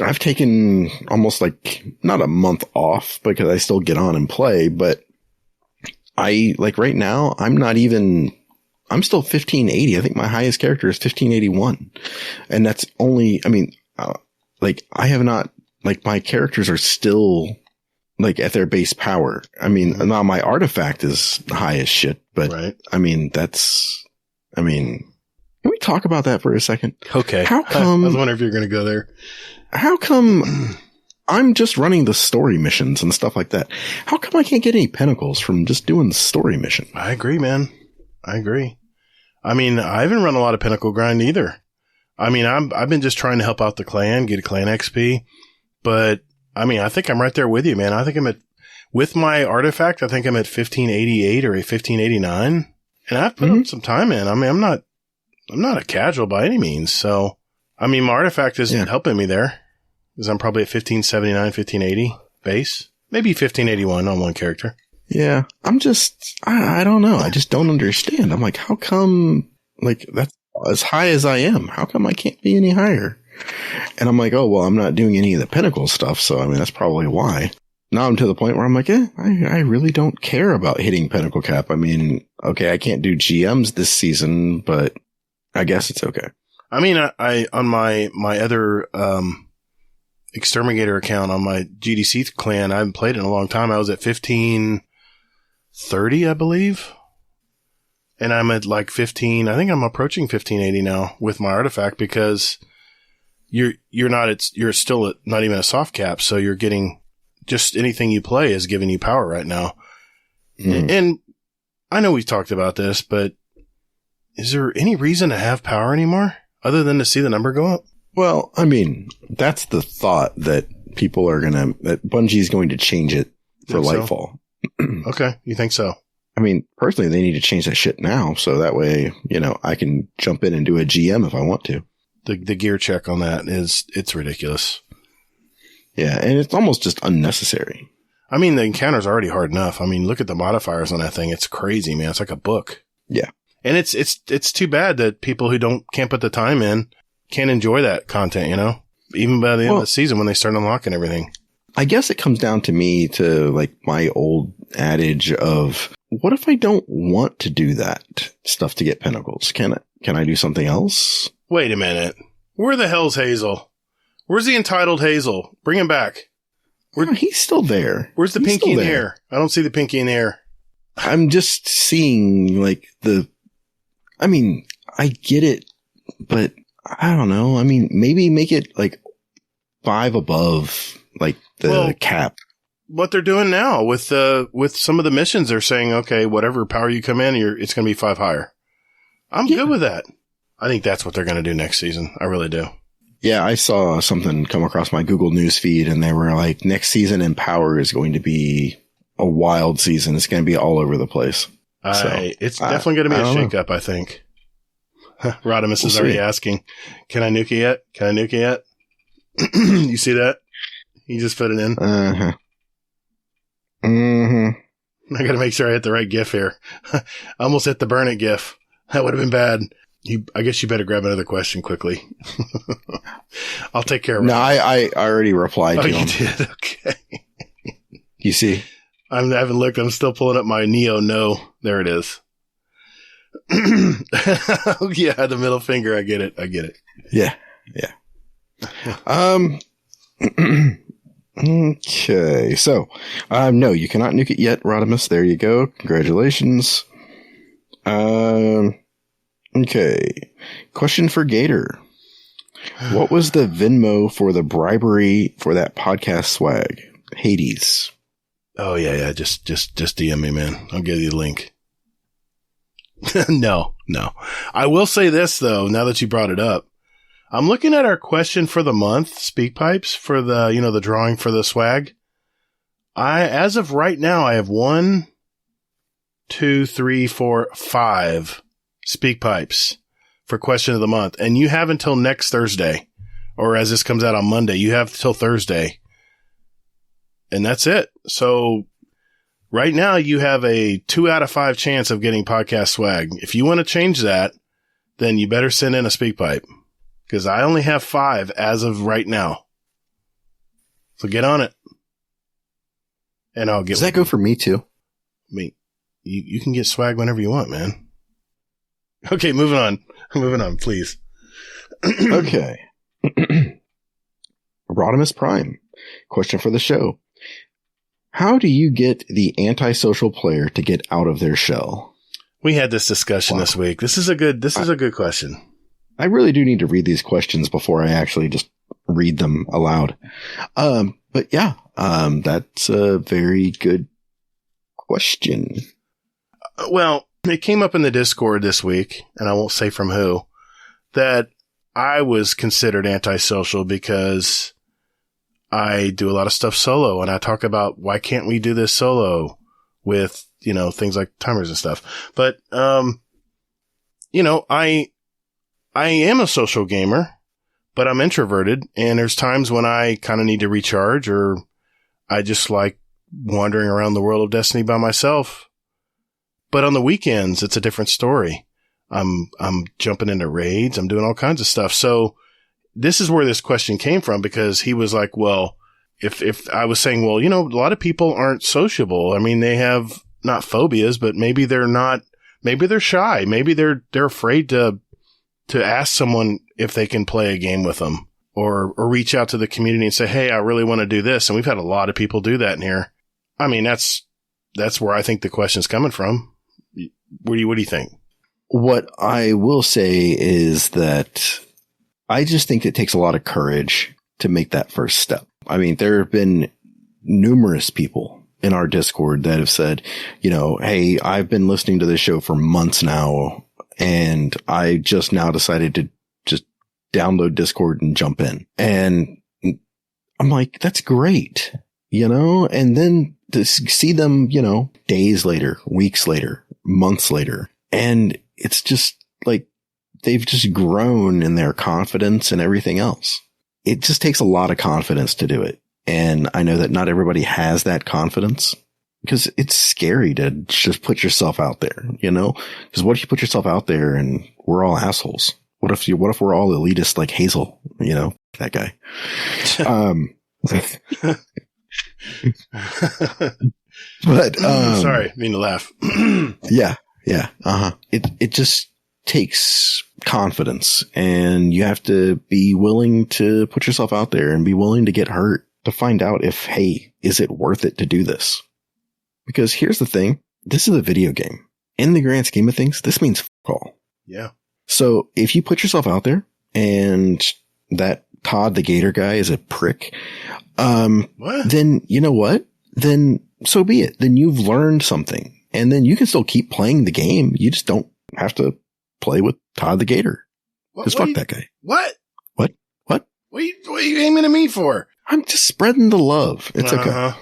I've taken almost like not a month off because I still get on and play, but right now I'm still 1580. I think my highest character is 1581. And that's only, I mean, I have not, my characters are still at their base power. I mean, now my artifact is high as shit, but right. I mean, can we talk about that for a second? Okay. How come? I was wondering if you're going to go there. How come I'm just running the story missions and stuff like that? How come I can't get any pinnacles from just doing the story mission? I agree, man. I agree. I mean, I haven't run a lot of pinnacle grind either. I mean, I've been just trying to help out the clan, get a clan XP, but I mean, I think I'm right there with you, man. I think with my artifact, I think I'm at 1588 or 1589, and I've put up some time in. I mean, I'm not a casual by any means. So, I mean, my artifact is helping me there because I'm probably at 1579, 1580 base, maybe 1581 on one character. Yeah. I don't know. I just don't understand. I'm like, how come that's as high as I am? How come I can't be any higher? And I'm like, oh, well, I'm not doing any of the pinnacle stuff. So, I mean, that's probably why. Now I'm to the point where I'm like, I really don't care about hitting pinnacle cap. I mean, okay, I can't do GMs this season, but I guess it's okay. I mean, I on my other exterminator account on my GDC clan, I haven't played it in a long time. I was at 1530, I believe. And I'm at like 15. I think I'm approaching 1580 now with my artifact because you're still at not even a soft cap. So you're getting just anything you play is giving you power right now. Mm. And I know we've talked about this, but is there any reason to have power anymore other than to see the number go up? Well, I mean, that's the thought that that Bungie's going to change it for Lightfall. Okay. You think so? I mean, personally, they need to change that shit now. So that way, I can jump in and do a GM if I want to. The gear check on that it's ridiculous. Yeah. And it's almost just unnecessary. I mean, the encounter's already hard enough. I mean, look at the modifiers on that thing. It's crazy, man. It's like a book. Yeah. And it's too bad that people who can't put the time in can't enjoy that content, even by the end of the season when they start unlocking everything. I guess it comes down to me to like my old adage of, what if I don't want to do that stuff to get pinnacles? Can I do something else? Wait a minute. Where the hell's Hazel? Where's the entitled Hazel? Bring him back. He's still there. Where's the pinky in the air? I don't see the pinky in the air. I'm just seeing like I mean, I get it, but I don't know. I mean, maybe make it like 5 above like the cap. What they're doing now with some of the missions, they're saying, okay, whatever power you come in, it's going to be 5 higher. I'm good with that. I think that's what they're going to do next season. I really do. Yeah, I saw something come across my Google News feed, and they were like, next season in power is going to be a wild season. It's going to be all over the place. It's definitely going to be a shakeup, I think. Rodimus is already asking, can I nuke it yet? You see that? He just put it in. Uh-huh. Mm-hmm. I got to make sure I hit the right GIF here. I almost hit the burn it GIF. That would have been bad. I guess you better grab another question quickly. I'll take care of it. No, I already replied to him. You did? Okay. You see? I haven't looked. I'm still pulling up my Neo. No, there it is. Yeah, the middle finger. I get it. Yeah. Okay. So, no, you cannot nuke it yet, Rodimus. There you go. Congratulations. Okay. Question for Gator. What was the Venmo for the bribery for that podcast swag? Hades. Oh yeah. Just DM me, man. I'll give you the link. No. I will say this though, now that you brought it up. I'm looking at our question for the month, speak pipes for the, the drawing for the swag. As of right now, I have 1, 2, 3, 4, 5 speak pipes for question of the month. And you have until next Thursday, or as this comes out on Monday, you have till Thursday. And that's it. So right now you have a 2 out of 5 chance of getting podcast swag. If you want to change that, then you better send in a speak pipe. Because I only have 5 as of right now. So get on it. And I'll get. Does that go for me too? I mean, you can get swag whenever you want, man. Okay, moving on, please. Okay. Rodimus Prime. Question for the show. How do you get the antisocial player to get out of their shell? We had this discussion this week. This is a good question. I really do need to read these questions before I actually just read them aloud. But yeah, that's a very good question. Well, it came up in the Discord this week, and I won't say from who, that I was considered antisocial because I do a lot of stuff solo, and I talk about why can't we do this solo with, things like timers and stuff. But, I am a social gamer, but I'm introverted, and there's times when I kind of need to recharge, or I just like wandering around the world of Destiny by myself. But on the weekends, it's a different story. I'm jumping into raids. I'm doing all kinds of stuff. So this is where this question came from, because he was like, well, if I was saying, well, a lot of people aren't sociable. I mean, they have not phobias, but maybe they're shy. Maybe they're afraid to ask someone if they can play a game with them, or reach out to the community and say, hey, I really want to do this. And we've had a lot of people do that in here. I mean, that's where I think the question's coming from. What do you think? What I will say is that I just think it takes a lot of courage to make that first step. I mean, there have been numerous people in our Discord that have said, you know, hey, I've been listening to this show for months now, and I just now decided to just download Discord and jump in. And I'm like, that's great, you know, and then to see them, you know, days later, weeks later, months later, and it's just like they've just grown in their confidence and everything else. It just takes a lot of confidence to do it. And I know that not everybody has that confidence because it's scary to just put yourself out there, you know, because what if you put yourself out there and we're all assholes? What if we're all elitist like Hazel, you know, that guy? But, sorry, mean to laugh. Yeah. It just takes confidence, and you have to be willing to put yourself out there and be willing to get hurt to find out if, hey, is it worth it to do this? Because here's the thing. This is a video game. In the grand scheme of things, this means f*** all. Yeah. So if you put yourself out there and that ToddtheGatr guy is a prick, then you know what? Then so be it. Then you've learned something, and then you can still keep playing the game. You just don't have to play with ToddtheGatr. Because fuck that guy. What? What? What are you aiming at me for? I'm just spreading the love. It's okay.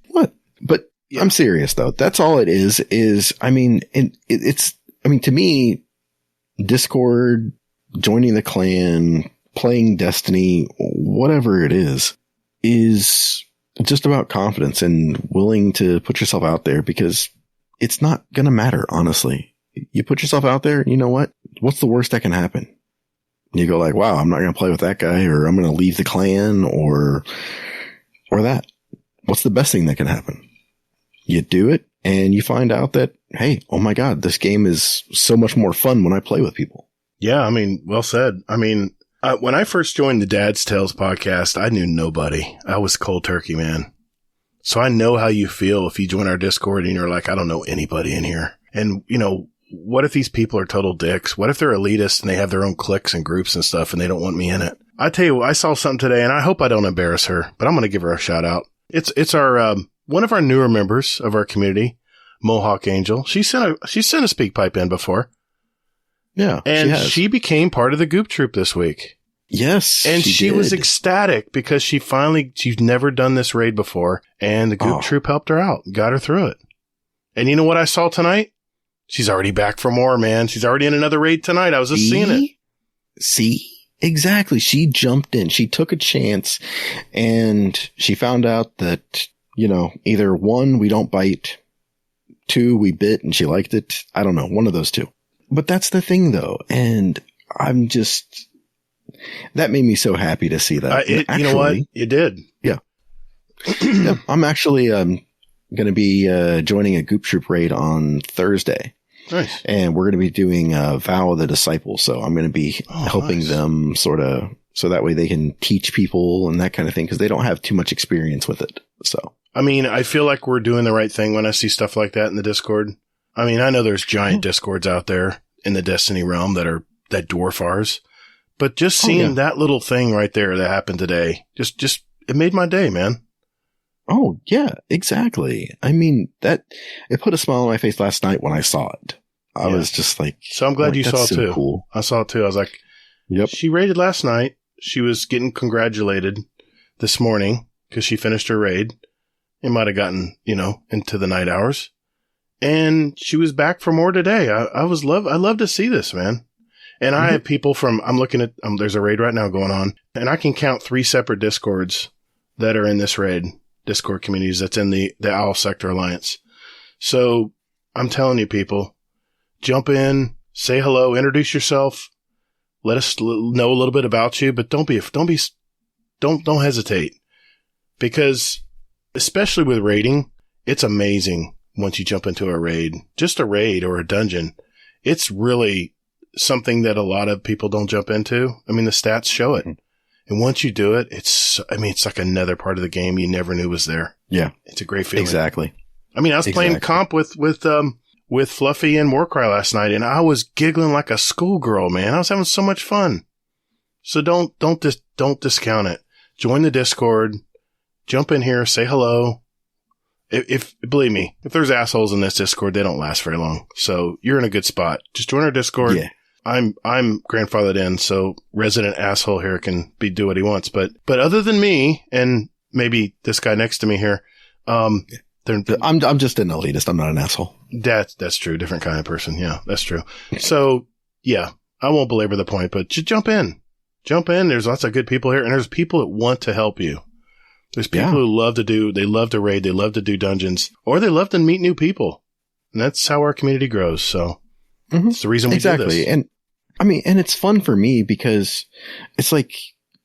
What? But yeah. I'm serious though. That's all it is, I mean, to me, Discord, joining the clan, playing Destiny, whatever it is just about confidence and willing to put yourself out there, because it's not going to matter, honestly. You put yourself out there, you know what? What's the worst that can happen? You go like, wow, I'm not going to play with that guy, or I'm going to leave the clan, or that. What's the best thing that can happen? You do it and you find out that, hey, oh my God, this game is so much more fun when I play with people. Yeah. I mean, well said. I mean, when I first joined the Dad's Tales podcast, I knew nobody. I was cold turkey, man. So I know how you feel if you join our Discord and you're like, I don't know anybody in here. And, you know, what if these people are total dicks? What if they're elitists and they have their own cliques and groups and stuff and they don't want me in it? I tell you what, I saw something today, and I hope I don't embarrass her, but I'm going to give her a shout out. It's our, one of our newer members of our community, Mohawk Angel. She sent a speak pipe in before. Yeah. And she became part of the Goop Troop this week. Yes. And she was ecstatic because she's never done this raid before, and the Goop Troop helped her out, got her through it. And you know what I saw tonight? She's already back for more, man. She's already in another raid tonight. I was just seeing it. See? Exactly. She jumped in. She took a chance, and she found out that, you know, either one, we don't bite, two, we bit and she liked it. I don't know. One of those two. But that's the thing, though. And I'm just, that made me so happy to see that. You know what? It did. Yeah. Yeah. I'm actually going to be joining a Goop Troop raid on Thursday. Nice. And we're going to be doing Vow of the Disciple. So I'm going to be helping them sort of, so that way they can teach people and that kind of thing, because they don't have too much experience with it. So, I mean, I feel like we're doing the right thing when I see stuff like that in the Discord. I mean, I know there's giant Discords out there in the Destiny realm that dwarf ours, but just seeing that little thing right there that happened today, just it made my day, man. Oh yeah, exactly. I mean, it put a smile on my face last night when I saw it. I was just like, so I'm glad you saw it too. Cool. I saw it too. I was like, yep. She raided last night. She was getting congratulated this morning because she finished her raid. It might have gotten, into the night hours. And she was back for more today. I love to see this, man. And I have people I'm looking at, there's a raid right now going on, and I can count 3 separate Discords that are in this raid, Discord communities that's in the Owl Sector Alliance. So I'm telling you, people, jump in, say hello, introduce yourself, let us know a little bit about you, but don't hesitate, because especially with raiding, it's amazing. Once you jump into a raid, just a raid or a dungeon, it's really something that a lot of people don't jump into. I mean, the stats show it. And once you do it, it's like another part of the game you never knew was there. Yeah. It's a great feeling. Exactly. I mean, I was playing comp with with Fluffy and Warcry last night, and I was giggling like a schoolgirl, man. I was having so much fun. So don't discount it. Join the Discord. Jump in here. Say hello. If believe me, if there's assholes in this Discord, they don't last very long. So you're in a good spot. Just join our Discord. Yeah. I'm grandfathered in, so resident asshole here can do what he wants. But other than me and maybe this guy next to me here, I'm just an elitist. I'm not an asshole. That's true. Different kind of person. Yeah, that's true. So yeah, I won't belabor the point, but just jump in. Jump in. There's lots of good people here, and there's people that want to help you. There's people who love to raid, they love to do dungeons, or they love to meet new people. And that's how our community grows. So it's the reason we do this. And I mean, and it's fun for me because it's like,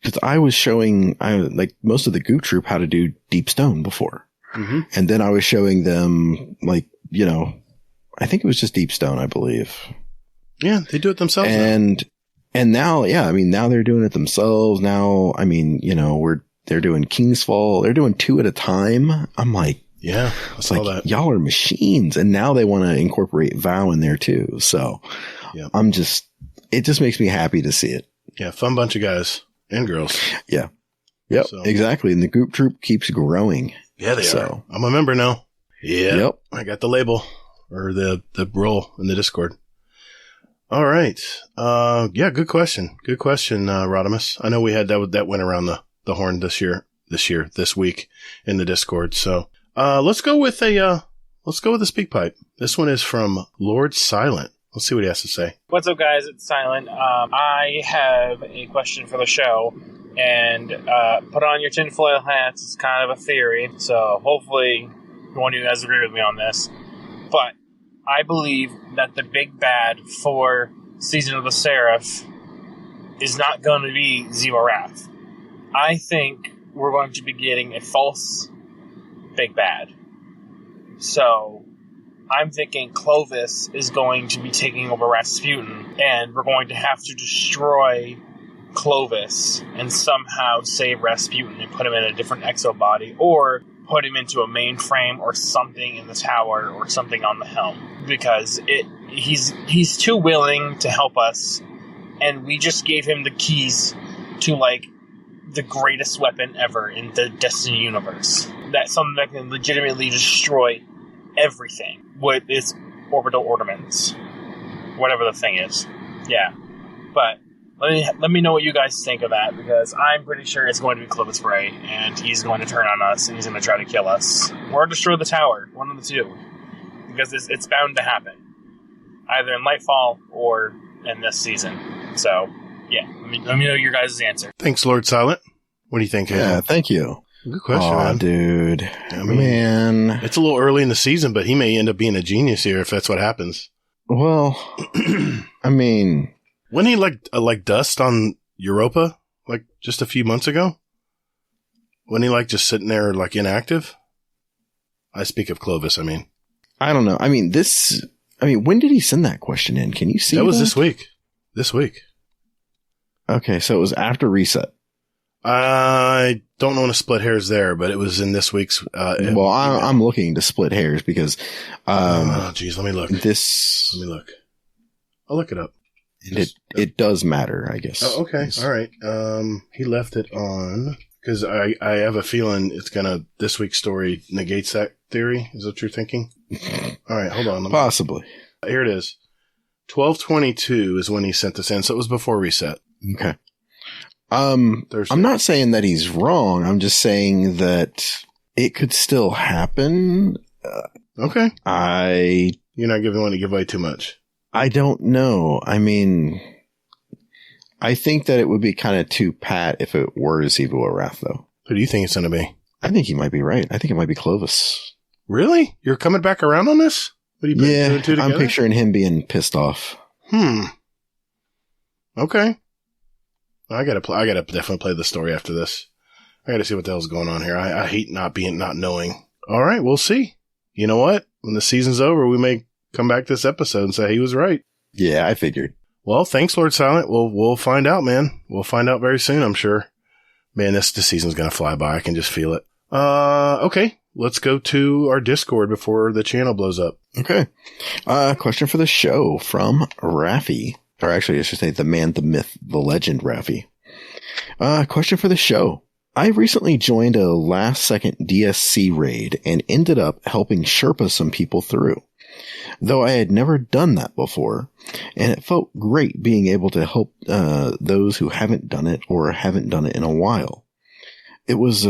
because I was showing, like most of the Goop Troop how to do Deep Stone before. Mm-hmm. And then I was showing them, like, you know, I think it was just Deep Stone, I believe. Yeah, they do it themselves. And now, I mean, now they're doing it themselves. Now, I mean, you know, they're doing King's Fall. They're doing 2 at a time. I'm like, yeah, it's like, y'all are machines. And now they want to incorporate VOW in there too. So it just makes me happy to see it. Yeah. Fun bunch of guys and girls. Yeah. Yep. So. Exactly. And the Goop Troop keeps growing. Yeah, they are. I'm a member now. Yeah. Yep. I got the label or the role in the Discord. All right. Yeah. Good question. Good question, Rodimus. I know we had that went around the horn this week in the Discord. So, let's go with a speak pipe. This one is from Lord Silent. Let's see what he has to say. What's up, guys? It's Silent. I have a question for the show, and put on your tinfoil hats. It's kind of a theory, so hopefully one of you guys agree with me on this. But I believe that the big bad for Season of the Seraph is not going to be Zero Wrath. I think we're going to be getting a false big bad. So I'm thinking Clovis is going to be taking over Rasputin, and we're going to have to destroy Clovis and somehow save Rasputin and put him in a different exobody, or put him into a mainframe or something in the tower or something on the helm, because he's too willing to help us, and we just gave him the keys to, like, the greatest weapon ever in the Destiny universe. That's something that can legitimately destroy everything with its orbital ornaments, whatever the thing is. Yeah, but let me know what you guys think of that, because I'm pretty sure it's going to be Clovis Bray, and he's going to turn on us, and he's going to try to kill us or destroy the tower. One of the two, because it's bound to happen, either in Lightfall or in this season. So yeah, let me know your guys' answer. Thanks, Lord Silent. What do you think? Yeah, thank you. Good question, man. Dude. I mean, man. It's a little early in the season, but he may end up being a genius here if that's what happens. Well, I mean, wasn't he like dust on Europa like just a few months ago? Wasn't he like just sitting there like inactive? I speak of Clovis, I mean. I don't know. I mean, when did he send that question in? Can you see that? Was this week. This week. Okay, so it was after reset. I don't want to split hairs there, but it was in this week's. Well, I'm looking to split hairs because. Geez, let me look. Let me look. I'll look it up. It does matter, I guess. Oh, okay. All right. He left it on because I have a feeling this week's story negates that theory. Is that what you're thinking? All right, hold on. Possibly. Here it is. 12/22 is when he sent this in, so it was before reset. Okay. I'm not saying that he's wrong. I'm just saying that it could still happen. Okay. You're not want to give away too much. I don't know. I mean, I think that it would be kind of too pat if it were Zero Wrath, though. Who do you think it's going to be? I think he might be right. I think it might be Clovis. Really? You're coming back around on this? What are you yeah, I'm picturing him being pissed off. Okay. I gotta definitely play the story after this. I gotta see what the hell's going on here. I hate not knowing. All right, we'll see. You know what? When the season's over, we may come back to this episode and say he was right. Yeah, I figured. Well, thanks, Lord Silent. We'll find out, man. We'll find out very soon, I'm sure. Man, this season's gonna fly by. I can just feel it. Okay. let's go to our Discord before the channel blows up. Okay. Question for the show from Raffi. Or actually, I should say the man, the myth, the legend, Raffi. Question for the show. I recently joined a last-second DSC raid and ended up helping Sherpa some people through. Though I had never done that before, and it felt great being able to help those who haven't done it or haven't done it in a while. It was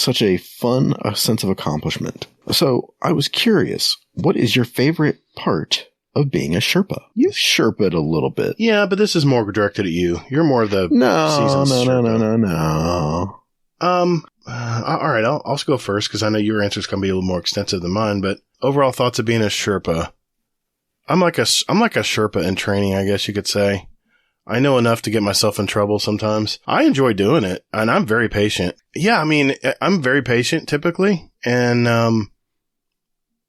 such a fun sense of accomplishment. So I was curious, what is your favorite part of being a Sherpa? You've Sherpa'd a little bit. Yeah, but this is more directed at you. You're more of the seasoned Sherpa. No. All right, I'll go first because I know your answer is going to be a little more extensive than mine. But overall thoughts of being a Sherpa. I'm like a Sherpa in training, I guess you could say. I know enough to get myself in trouble sometimes. I enjoy doing it, and I'm very patient. Yeah, I mean, I'm very patient typically, and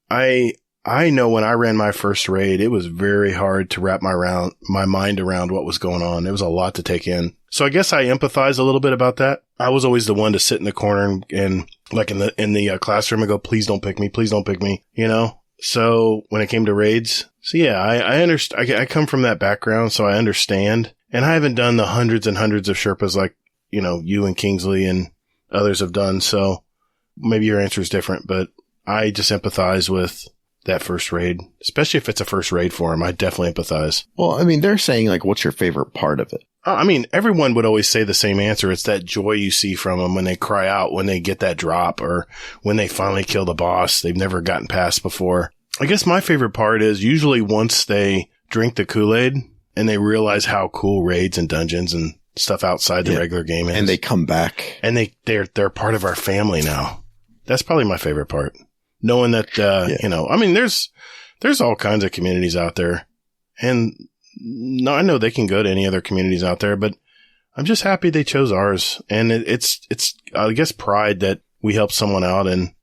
I know when I ran my first raid, it was very hard to wrap my mind around what was going on. It was a lot to take in. So I guess I empathize a little bit about that. I was always the one to sit in the corner and like in the classroom and go, please don't pick me. Please don't pick me. You know? So when it came to raids, so yeah, I understand. I come from that background, so I understand. And I haven't done the hundreds and hundreds of Sherpas like, you know, you and Kingsley and others have done. So maybe your answer is different, but I just empathize with that first raid, especially if it's a first raid for him. I definitely empathize. Well, I mean, they're saying like, what's your favorite part of it? I mean, everyone would always say the same answer. It's that joy you see from them when they cry out, when they get that drop, or when they finally kill the boss they've never gotten past before. I guess my favorite part is usually once they drink the Kool-Aid and they realize how cool raids and dungeons and stuff outside the regular game is. And they come back. And they're part of our family now. That's probably my favorite part. Knowing that, you know, I mean, there's all kinds of communities out there, and no, I know they can go to any other communities out there, but I'm just happy they chose ours. And it's, I guess, pride that we helped someone out and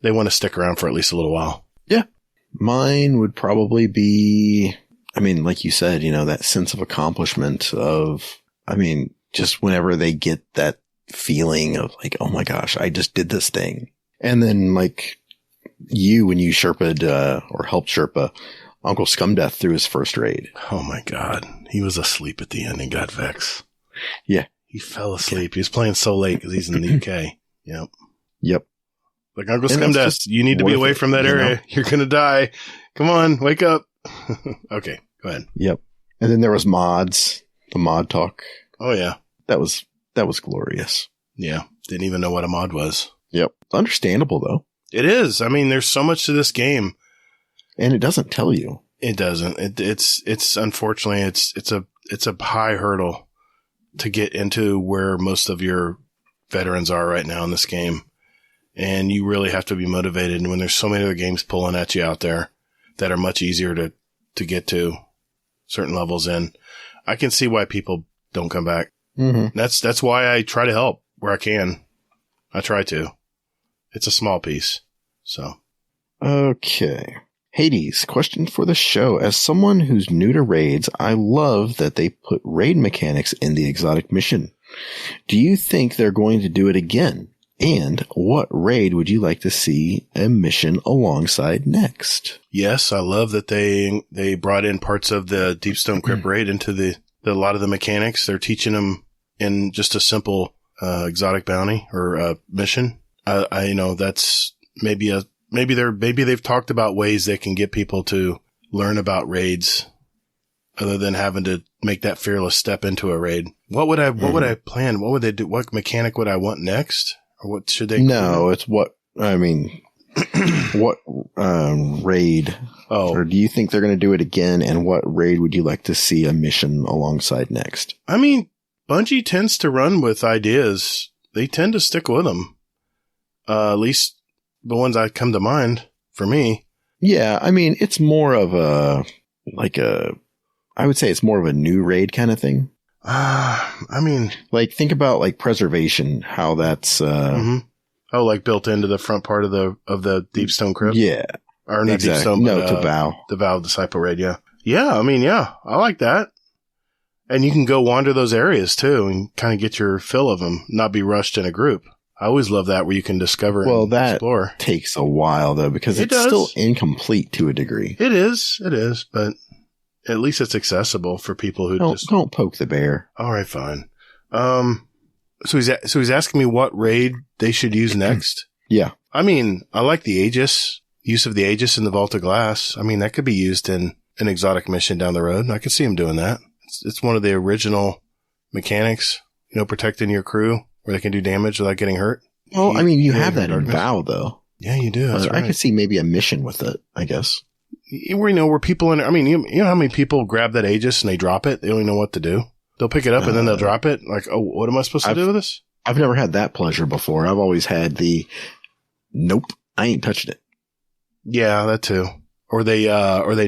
they want to stick around for at least a little while. Yeah. Mine would probably be, I mean, like you said, you know, that sense of accomplishment of, I mean, just whenever they get that feeling of like, oh my gosh, I just did this thing. And then like, when you Sherpa'd, or helped Sherpa Uncle Scumdeath through his first raid. Oh my God. He was asleep at the end and got vexed. Yeah. He fell asleep. He was playing so late because he's in the UK. Yep. Like, Uncle Scumdeath, you need to be away from that area. You're going to die. Come on, wake up. Okay, go ahead. Yep. And then there was mods, the mod talk. Oh yeah. That was glorious. Yeah. Didn't even know what a mod was. Yep. Understandable though. It is. I mean, there's so much to this game. And it doesn't tell you. It doesn't. It's unfortunately, it's a high hurdle to get into where most of your veterans are right now in this game. And you really have to be motivated. And when there's so many other games pulling at you out there that are much easier to get to certain levels in, I can see why people don't come back. Mm-hmm. That's why I try to help where I can. I try to. It's a small piece. So. Okay. Hades, question for the show. As someone who's new to raids, I love that they put raid mechanics in the exotic mission. Do you think they're going to do it again? And what raid would you like to see a mission alongside next? Yes, I love that they brought in parts of the Deepstone Crypt raid into a lot of the mechanics. They're teaching them in just a simple exotic bounty or mission. I know that's maybe they've talked about ways they can get people to learn about raids other than having to make that fearless step into a raid. What would I plan? What would they do? What mechanic would I want next? Or what should they? No, it's what raid? Oh, or do you think they're going to do it again? And what raid would you like to see a mission alongside next? I mean, Bungie tends to run with ideas. They tend to stick with them. At least the ones that come to mind for me. Yeah, I mean, it's more of I would say it's more of a new raid kind of thing. I mean, like think about like preservation, how that's oh, like built into the front part of the Deepstone Crypt. Yeah, or not exactly. Deepstone, but, to Vow, the Vow Disciple raid. Yeah. I mean, yeah, I like that. And you can go wander those areas too, and kind of get your fill of them, not be rushed in a group. I always love that where you can discover Well, and that explore. takes a while though, because It it's does. still incomplete to a degree. It is, but at least it's accessible for people who Don't poke the bear. All right, fine. So he's asking me what raid they should use next. Yeah. I mean, I like the Aegis, use of the Aegis in the Vault of Glass. I mean, that could be used in an exotic mission down the road. I could see him doing that. It's one of the original mechanics, protecting your crew where they can do damage without getting hurt. Well, I mean, you have that in VOW though. Yeah, you do. That's right. I could see maybe a mission with it, I guess. Where people I mean, you know how many people grab that Aegis and they drop it? They don't even know what to do. They'll pick it up and then they'll drop it. Like, oh, what am I supposed to do with this? I've never had that pleasure before. I've always had nope, I ain't touching it. Yeah, that too. Or they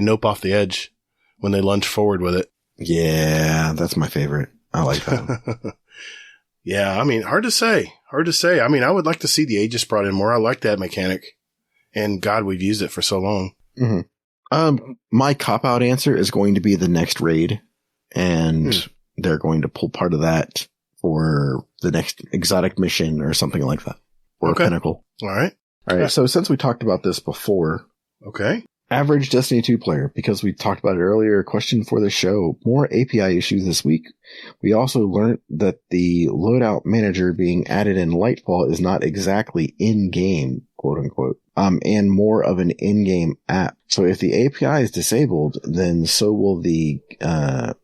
nope off the edge when they lunge forward with it. Yeah, that's my favorite. I like that. Yeah, I mean, hard to say. I mean, I would like to see the Aegis brought in more. I like that mechanic. And God, we've used it for so long. Mm-hmm. My cop-out answer is going to be the next raid. And they're going to pull part of that for the next exotic mission or something like that. Or a pinnacle. All right. So since we talked about this before. Okay. Average Destiny 2 player, because we talked about it earlier, question for the show. More API issues this week. We also learned that the loadout manager being added in Lightfall is not exactly in-game, quote unquote, and more of an in-game app. So if the API is disabled, then so will the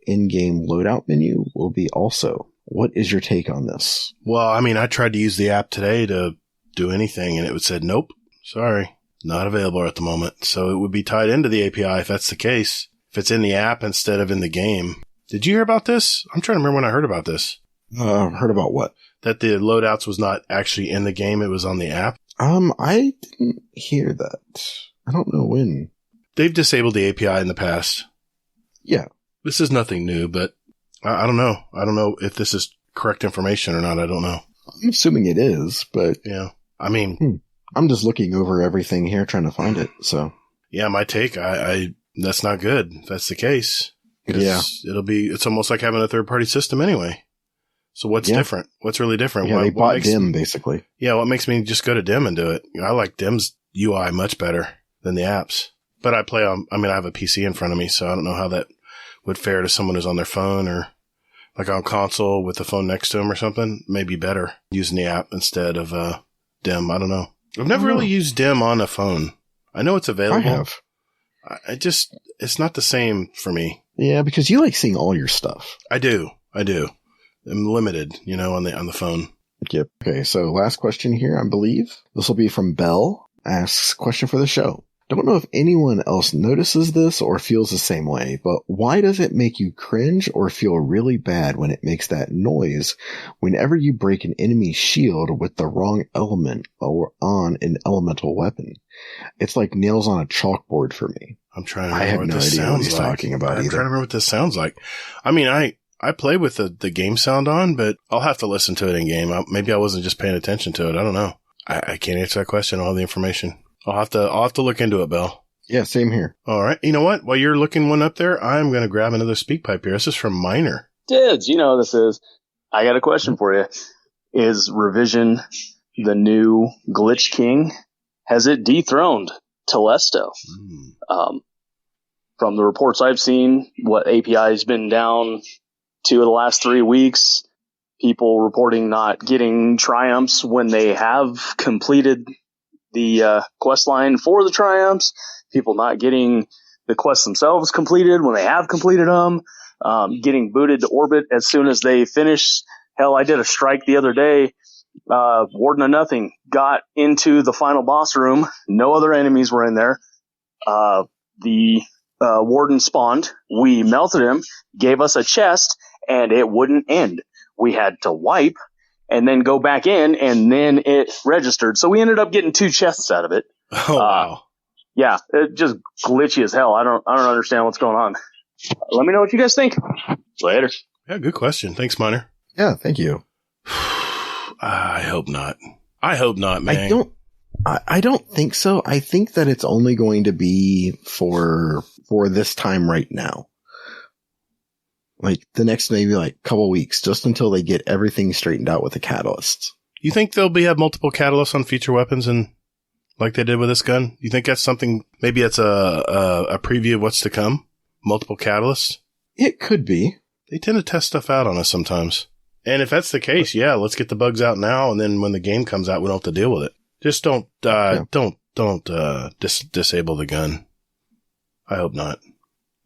in-game loadout menu will be also. What is your take on this? Well, I mean, I tried to use the app today to do anything and it said, nope, sorry. Not available at the moment. So it would be tied into the API if that's the case. If it's in the app instead of in the game. Did you hear about this? I'm trying to remember when I heard about this. Heard about what? That the loadouts was not actually in the game. It was on the app. I didn't hear that. I don't know when. They've disabled the API in the past. Yeah. This is nothing new, but I don't know. I don't know if this is correct information or not. I don't know. I'm assuming it is, but. Yeah. I mean. I'm just looking over everything here trying to find it, so. Yeah, my take, that's not good if that's the case. Yeah. It's almost like having a third-party system anyway. So what's different? What's really different? Yeah, they bought DIM, basically. Yeah, what makes me just go to DIM and do it? I like DIM's UI much better than the apps. But I have a PC in front of me, so I don't know how that would fare to someone who's on their phone or like on console with the phone next to them or something. Maybe better using the app instead of DIM. I don't know. I've never really used DIM on a phone. I know it's available. I have. It's not the same for me. Yeah, because you like seeing all your stuff. I do. I'm limited, on the phone. Yep. Okay, so last question here, I believe. This will be from Bell. Asks, question for the show. Don't know if anyone else notices this or feels the same way, but why does it make you cringe or feel really bad when it makes that noise whenever you break an enemy's shield with the wrong element or on an elemental weapon? It's like nails on a chalkboard for me. I'm trying to remember what this sounds like. I have no idea what he's talking about either. I'm trying to remember what this sounds like. I mean, I play with the game sound on, but I'll have to listen to it in game. Maybe I wasn't just paying attention to it. I don't know. I can't answer that question. All the information. I'll have to look into it, Bill. Yeah, same here. All right. You know what? While you're looking one up there, I'm going to grab another speak pipe here. This is from Miner. Dids, you know who this is. I got a question for you. Is Revision the new Glitch King? Has it dethroned Telesto? From the reports I've seen, what API has been down 2 of the last 3 weeks, people reporting not getting triumphs when they have completed the quest line for the triumphs, people not getting the quests themselves completed when they have completed them, getting booted to orbit as soon as they finish. Hell, I did a strike the other day. Warden of Nothing got into the final boss room. No other enemies were in there. The Warden spawned. We melted him, gave us a chest, and it wouldn't end. We had to wipe and then go back in, and then it registered. So we ended up getting 2 chests out of it. Oh, wow. Yeah, it just glitchy as hell. I don't understand what's going on. Let me know what you guys think. Later. Yeah, good question. Thanks, Miner. Yeah, thank you. I hope not. I hope not, man. I don't think so. I think that it's only going to be for this time right now. Like the next maybe like couple weeks, just until they get everything straightened out with the catalysts. You think they'll have multiple catalysts on future weapons and like they did with this gun? You think that's something, maybe it's a preview of what's to come? Multiple catalysts? It could be. They tend to test stuff out on us sometimes. And if that's the case, yeah, let's get the bugs out now, and then when the game comes out, we don't have to deal with it. Just don't disable the gun. I hope not.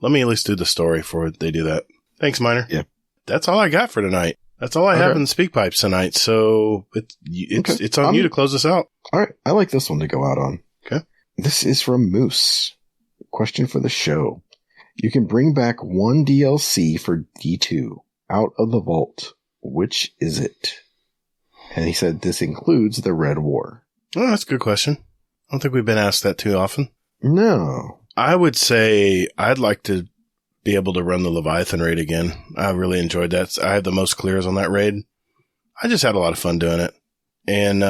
Let me at least do the story before they do that. Thanks, Miner. Yeah. That's all I got for tonight. That's all I have in the speak pipes tonight. So it's on you to close this out. All right. I like this one to go out on. Okay. This is from Moose. Question for the show. You can bring back one DLC for D2 out of the vault. Which is it? And he said this includes the Red War. Oh, that's a good question. I don't think we've been asked that too often. No. I would say I'd like to be able to run the Leviathan raid again. I really enjoyed that. I had the most clears on that raid. I just had a lot of fun doing it. And,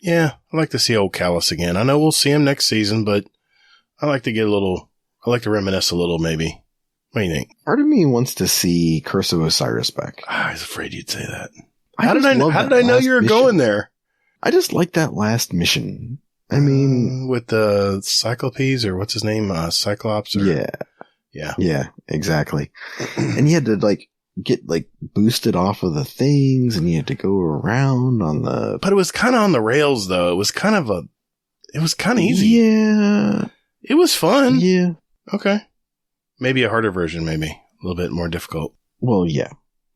yeah, I'd like to see old Callus again. I know we'll see him next season, but I like to reminisce a little maybe. What do you think? Part of me wants to see Curse of Osiris back. I was afraid you'd say that. How did I know you were going there? I just like that last mission. I mean, with the Cyclopes or what's his name? Cyclops? Or, Yeah, exactly. And you had to get boosted off of the things and you had to go around on the... But it was kind of on the rails though. It was kind of easy. Yeah. It was fun. Yeah. Okay. Maybe a harder version, maybe. A little bit more difficult. Well, yeah,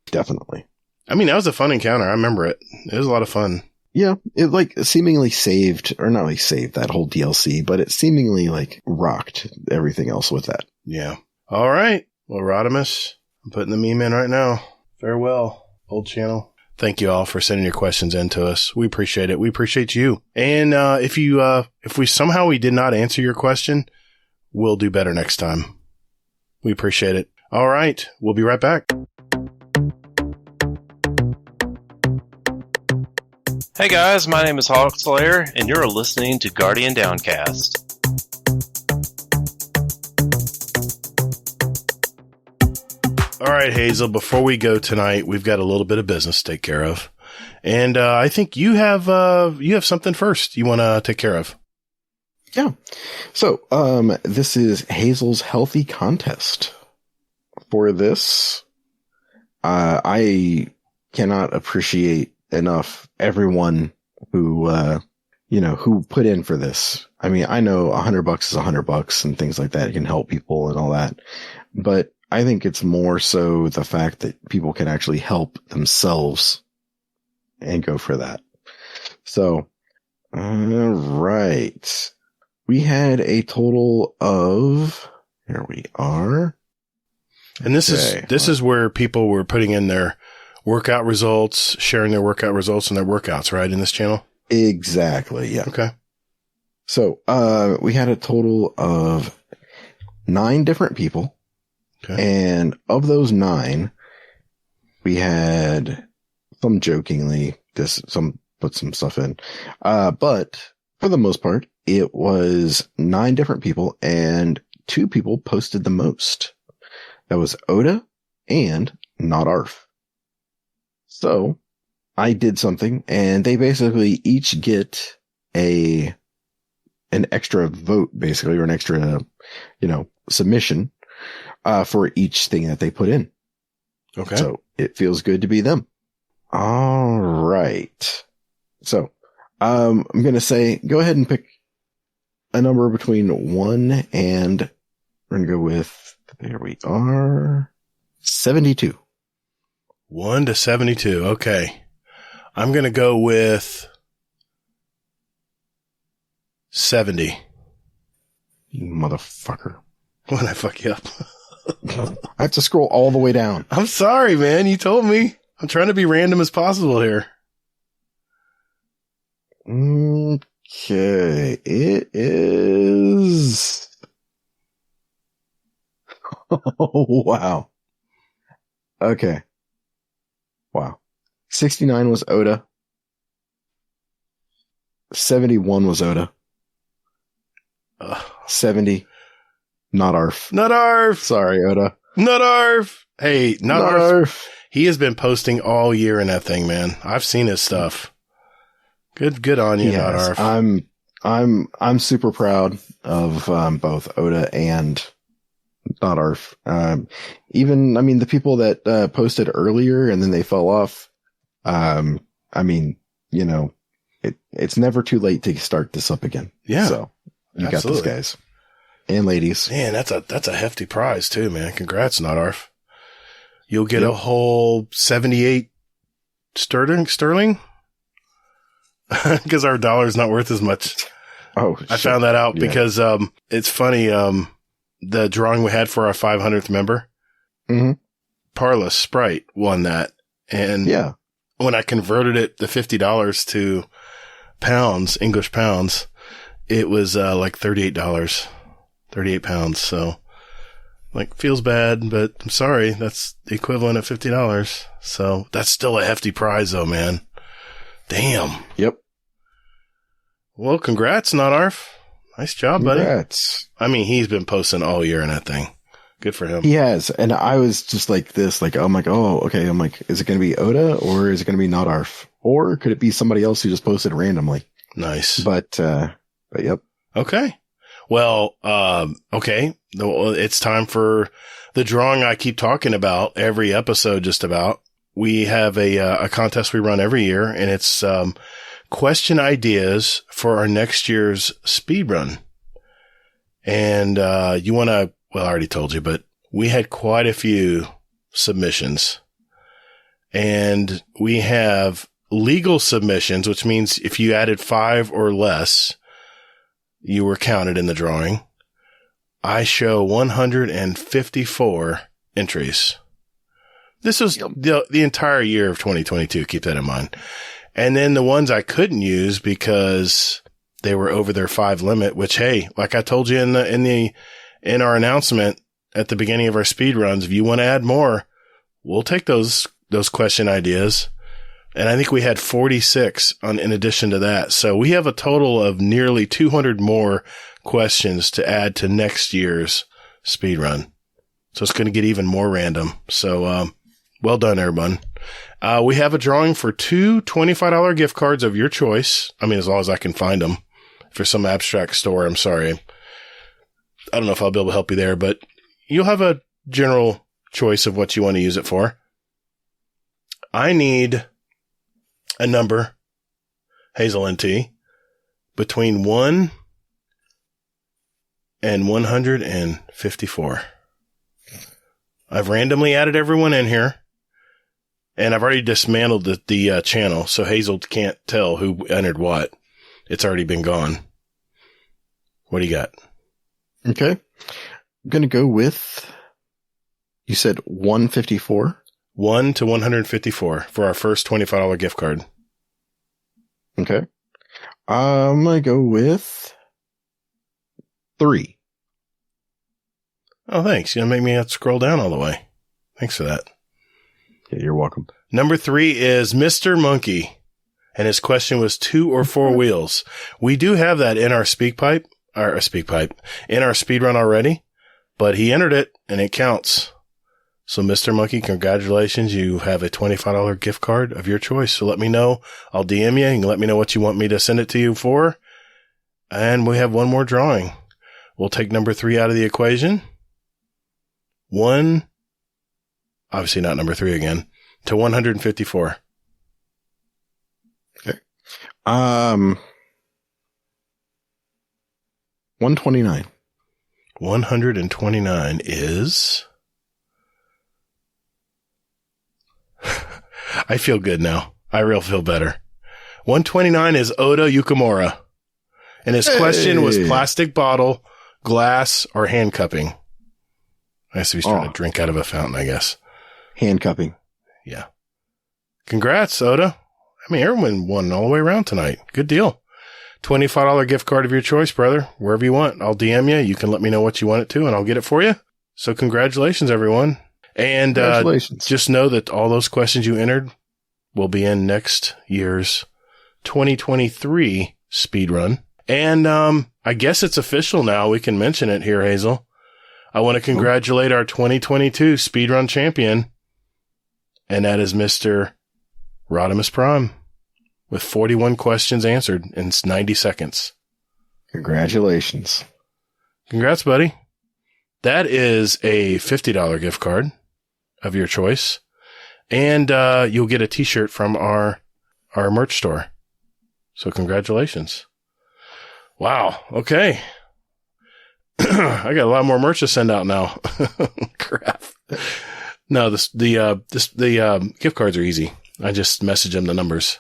definitely. I mean, that was a fun encounter. I remember it. It was a lot of fun. Yeah, it seemingly saved, or not really saved that whole DLC, but it seemingly rocked everything else with that. Yeah. All right. Well, Rodimus, I'm putting the meme in right now. Farewell, old channel. Thank you all for sending your questions in to us. We appreciate it. We appreciate you. And if we somehow did not answer your question, we'll do better next time. We appreciate it. All right. We'll be right back. Hey guys, my name is Hawkslayer, and you're listening to Guardian Downcast. All right, Hazel, before we go tonight, we've got a little bit of business to take care of. And I think you have something first you want to take care of. Yeah. So, this is Hazel's Healthy Contest. For this, I cannot appreciate enough everyone who put in for this. I mean, I know $100 is $100 and things like that. It can help people and all that. But I think it's more so the fact that people can actually help themselves and go for that. So, all right. We had a total of, here we are. And this is where people were putting in their workout results, sharing their workout results and their workouts, right? In this channel? Exactly. Yeah. Okay. So, we had a total of 9 different people. Okay. And of those 9, we had some jokingly, some put some stuff in. But for the most part, it was 9 different people and 2 people posted the most. That was Oda and Not Arf. So I did something and they basically each get an extra vote, basically, or an extra, submission, for each thing that they put in. Okay. So it feels good to be them. All right. So, I'm going to say, go ahead and pick a number between 1 and we're going to go with, there we are, 72. 1 to 72. Okay. I'm going to go with 70. You motherfucker. Why'd I fuck you up? I have to scroll all the way down. I'm sorry, man. You told me. I'm trying to be random as possible here. Okay. It is... Oh, wow. Okay. Wow. 69 was Oda. 71 was Oda. 70. Not Arf. Not Arf. Sorry, Oda. Not Arf. Hey, not Arf. He has been posting all year in that thing, man. I've seen his stuff. Good on you, Not Arf. I'm super proud of both Oda and Not Arf. Even, I mean, the people that posted earlier and then they fell off. I mean, you know, it's never too late to start this up again. Yeah. So you absolutely. got these guys and ladies. Man, that's a hefty prize too, man. Congrats, Not Arf. You'll get a whole 78 sterling. Because our dollar's not worth as much. Oh, I found that out because it's funny. The drawing we had for our 500th member, Parlous Sprite won that, and when I converted it the $50 to pounds, English pounds, it was like $38, 38 pounds. So, like, feels bad, but I'm sorry, that's the equivalent of $50. So that's still a hefty prize, though, man. Damn. Yep. Well, congrats, Not Arf. Nice job, buddy. Congrats. I mean, he's been posting all year in that thing. Good for him. He has. And I was just like this, like, I'm like, oh, okay. I'm like, is it going to be Oda or is it going to be Not Arf? Or could it be somebody else who just posted randomly? Nice. But yep. Okay. Well, okay. It's time for the drawing I keep talking about every episode, just about. We have a contest we run every year, and it's question ideas for our next year's speed run. And you want to, well, I already told you, but we had quite a few submissions. And we have legal submissions, which means if you added 5 or less, you were counted in the drawing. I show 154 entries. This was the entire year of 2022. Keep that in mind. And then the ones I couldn't use because they were over their 5 limit, which, hey, like I told you in our announcement at the beginning of our speed runs, if you want to add more, we'll take those question ideas. And I think we had 46 in addition to that. So we have a total of nearly 200 more questions to add to next year's speed run. So it's going to get even more random. So, well done, everyone. We have a drawing for 2 $25 gift cards of your choice. I mean, as long as I can find them for some abstract store. I'm sorry. I don't know if I'll be able to help you there, but you'll have a general choice of what you want to use it for. I need a number, Hazel and T, between 1 and 154. I've randomly added everyone in here, and I've already dismantled the channel, so Hazel can't tell who entered what. It's already been gone. What do you got? Okay. I'm going to go with, you said 154? 1 to 154 for our first $25 gift card. Okay. I'm going to go with 3. Oh, thanks. You're going to make me have to scroll down all the way. Thanks for that. Yeah, you're welcome. Number 3 is Mr. Monkey, and his question was 2 or 4 wheels. We do have that in our in our speed run already, but he entered it, and it counts. So, Mr. Monkey, congratulations. You have a $25 gift card of your choice. So let me know. I'll DM you and let me know what you want me to send it to you for. And we have one more drawing. We'll take number 3 out of the equation. 1, obviously not number 3 again, to 154. Okay. 129. 129 is... I feel good now. I real feel better. 129 is Oda Yukamura. And his question was plastic bottle, glass, or hand cupping. I guess he's trying to drink out of a fountain, I guess. Hand cupping. Yeah. Congrats, Oda. I mean, everyone won all the way around tonight. Good deal. $25 gift card of your choice, brother. Wherever you want. I'll DM you. You can let me know what you want it to, and I'll get it for you. So congratulations, everyone. And just know that all those questions you entered will be in next year's 2023 speed run. And I guess it's official now. We can mention it here, Hazel. I want to congratulate our 2022 speedrun champion, and that is Mr. Rodimus Prime with 41 questions answered in 90 seconds. Congratulations. Congrats, buddy. That is a $50 gift card of your choice. And you'll get a t-shirt from our merch store. So congratulations. Wow. Okay. I got a lot more merch to send out now. Crap. No, the gift cards are easy. I just message them the numbers.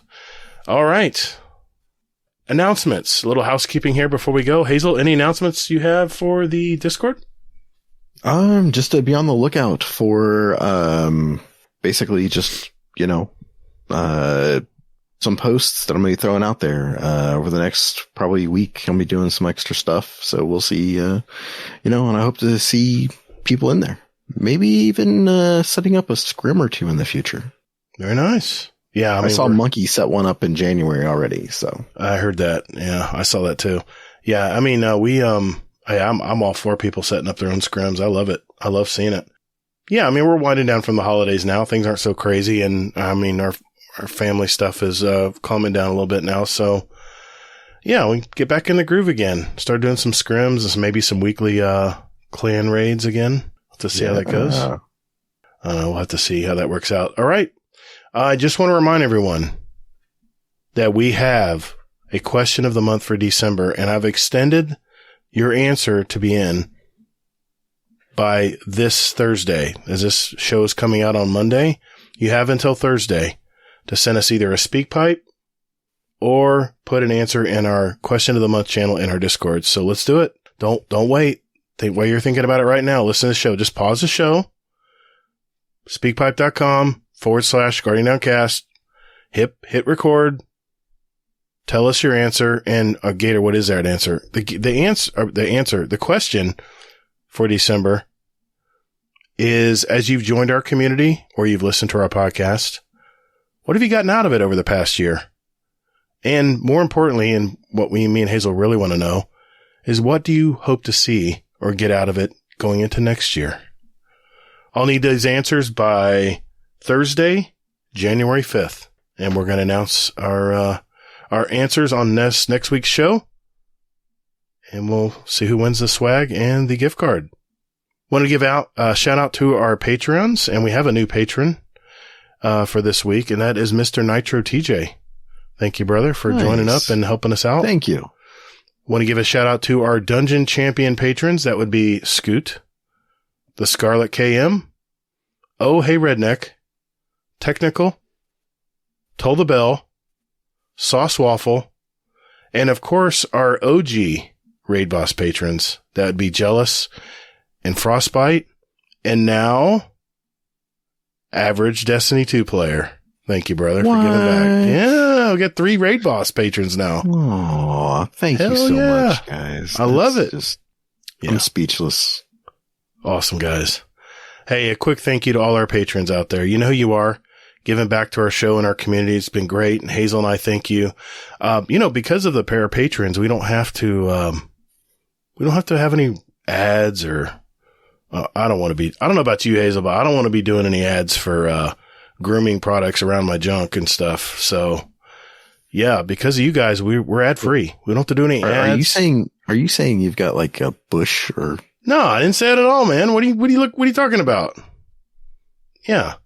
All right. Announcements. A little housekeeping here before we go. Hazel, any announcements you have for the Discord? Just to be on the lookout for, basically just, some posts that I'm going to be throwing out there, over the next probably week. I'll be doing some extra stuff. So we'll see, and I hope to see people in there. Maybe even, setting up a scrim or two in the future. Very nice. Yeah. I saw Monkey set one up in January already. So I heard that. Yeah. I saw that too. Yeah. I mean, I'm all for people setting up their own scrims. I love it. I love seeing it. Yeah. I mean, we're winding down from the holidays now. Things aren't so crazy. And I mean, our family stuff is, calming down a little bit now. So yeah, we get back in the groove again. Start doing some scrims and maybe some weekly, clan raids again. To see how that goes. We'll have to see how that works out. All right. I just want to remind everyone that we have a question of the month for December, and I've extended your answer to be in by this Thursday. As this show is coming out on Monday, you have until Thursday to send us either a speak pipe or put an answer in our question of the month channel in our Discord. So let's do it. Don't wait. While you're thinking about it right now, listen to the show. Just pause the show. Speakpipe.com/Guardian Downcast. Hit record. Tell us your answer. And Gator, what is that answer? The question for December is, as you've joined our community or you've listened to our podcast, what have you gotten out of it over the past year? And more importantly, and what me and Hazel really want to know is, what do you hope to see or get out of it going into next year? I'll need those answers by Thursday, January 5th. And we're going to announce our answers on next week's show. And we'll see who wins the swag and the gift card. Want to give out a shout out to our Patreons. And we have a new patron, for this week. And that is Mr. Nitro TJ. Thank you, brother, for joining up and helping us out. Thank you. Want to give a shout out to our Dungeon Champion patrons. That would be Scoot, the Scarlet KM, Oh Hey Redneck, Technical, Toll the Bell, Sauce Waffle, and of course our OG Raid Boss patrons. That would be Jealous and Frostbite, and now Average Destiny 2 player. Thank you, brother, for giving back. Yeah, we got 3 Raid Boss patrons now. Oh, thank you so much, guys. I love it. I'm speechless. Awesome, guys. Hey, a quick thank you to all our patrons out there. You know who you are. Giving back to our show and our community. It's been great. And Hazel and I thank you. Because of the pair of patrons, we don't have to have any ads or, I don't know about you, Hazel, but I don't want to be doing any ads for, grooming products around my junk and stuff. So yeah, because of you guys, we're ad free. We don't have to do any ads. Are you saying you've got like a bush or? No, I didn't say it at all, man. What are you talking about? Yeah.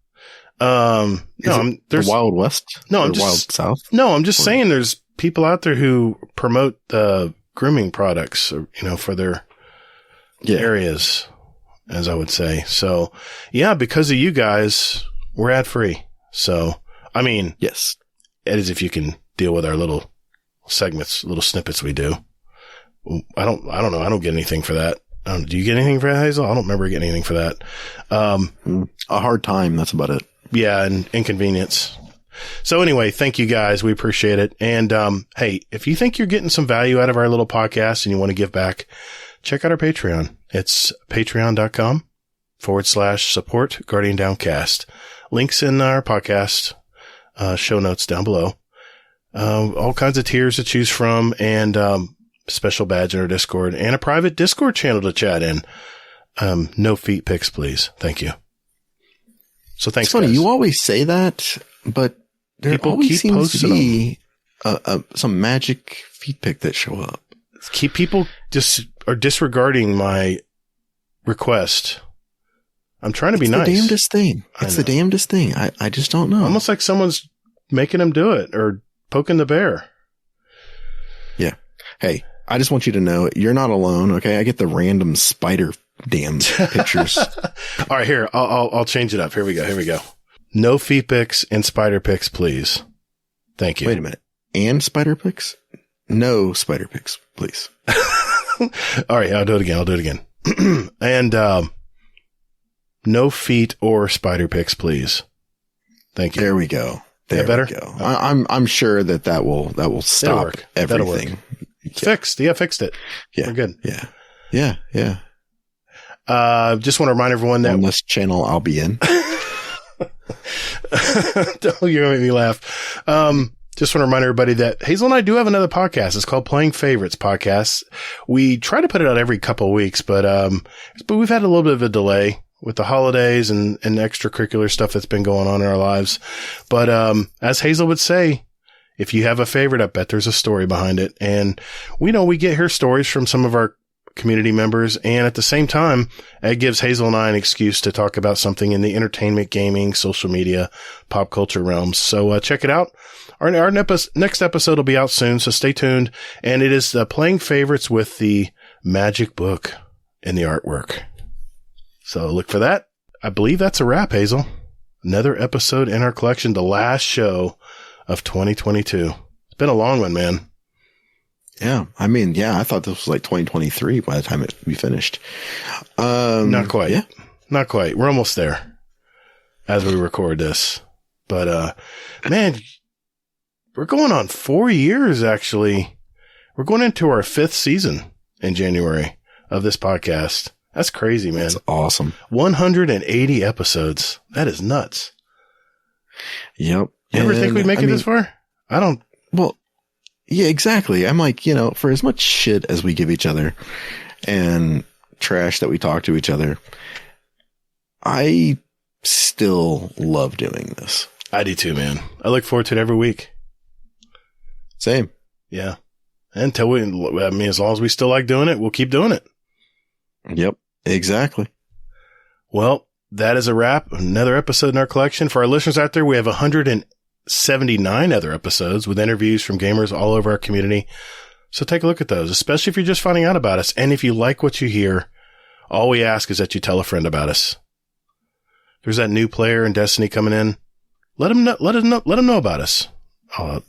There's the Wild West. No, Wild South. No, I'm just saying there's people out there who promote, grooming products, for their areas, as I would say. So yeah, because of you guys, we're ad free. So, I mean, yes, it is if you can deal with our little segments, little snippets we do. I don't know. I don't get anything for that. Do you get anything for that, Hazel? I don't remember getting anything for that. A hard time. That's about it. Yeah. And inconvenience. So anyway, thank you guys. We appreciate it. And, hey, if you think you're getting some value out of our little podcast and you want to give back, check out our Patreon. It's patreon.com/support Guardian Downcast. Links in our podcast, show notes down below. All kinds of tiers to choose from, and, special badge in our Discord, and a private Discord channel to chat in. No feet pics, please. Thank you. So thanks, It's funny, guys. you always say that, but there People always keep seems to posting be some magic feed pic that show up. People just are disregarding my request. I'm trying to be nice. It's the damnedest thing. It's the damnedest thing. I just don't know. Almost like someone's making them do it or poking the bear. Yeah. Hey, I just want you to know you're not alone. Okay. I get the random spider damn pictures. All right, here. I'll change it up. Here we go. No feet pics and spider pics, please. Thank you. Wait a minute. And spider pics? No spider pics, please. All right. I'll do it again. And, no feet or spider pics, please. Thank you. There we go. There better? we go. I'm sure that will stop everything. It's fixed. Yeah, fixed it. Yeah. We're good. Yeah. Just want to remind everyone that on this channel I'll be in. You're gonna make me laugh. Just want to remind everybody that Hazel and I do have another podcast. It's called Playing Favorites Podcast. We try to put it out every couple of weeks, but we've had a little bit of a delay with the holidays and extracurricular stuff that's been going on in our lives. But as Hazel would say, if you have a favorite, I bet there's a story behind it. And we know we get her stories from some of our community members. And at the same time, it gives Hazel and I an excuse to talk about something in the entertainment, gaming, social media, pop culture realms. So check it out. Our next episode will be out soon, so stay tuned. And it is Playing Favorites with the magic book and the artwork. So look for that. I believe that's a wrap, Hazel. Another episode in our collection, the last show of 2022. It's been a long one, man. Yeah. I mean, I thought this was like 2023 by the time we finished. Not quite. Yeah. Not quite. We're almost there as we record this. But, man, we're going on 4 years, actually. We're going into our 5th season in January of this podcast. That's crazy, man. That's awesome. 180 episodes. That is nuts. Yep. You ever think we'd make it this far? I don't. Well, yeah, exactly. I'm like, for as much shit as we give each other and trash that we talk to each other, I still love doing this. I do too, man. I look forward to it every week. Same. Yeah. Until as long as we still like doing it, we'll keep doing it. Yep. Exactly. Well, that is a wrap. Another episode in our collection. For our listeners out there, we have 179 other episodes with interviews from gamers all over our community. So take a look at those, especially if you're just finding out about us. And if you like what you hear, all we ask is that you tell a friend about us. There's that new player in Destiny coming in. Let them know about us. Oh,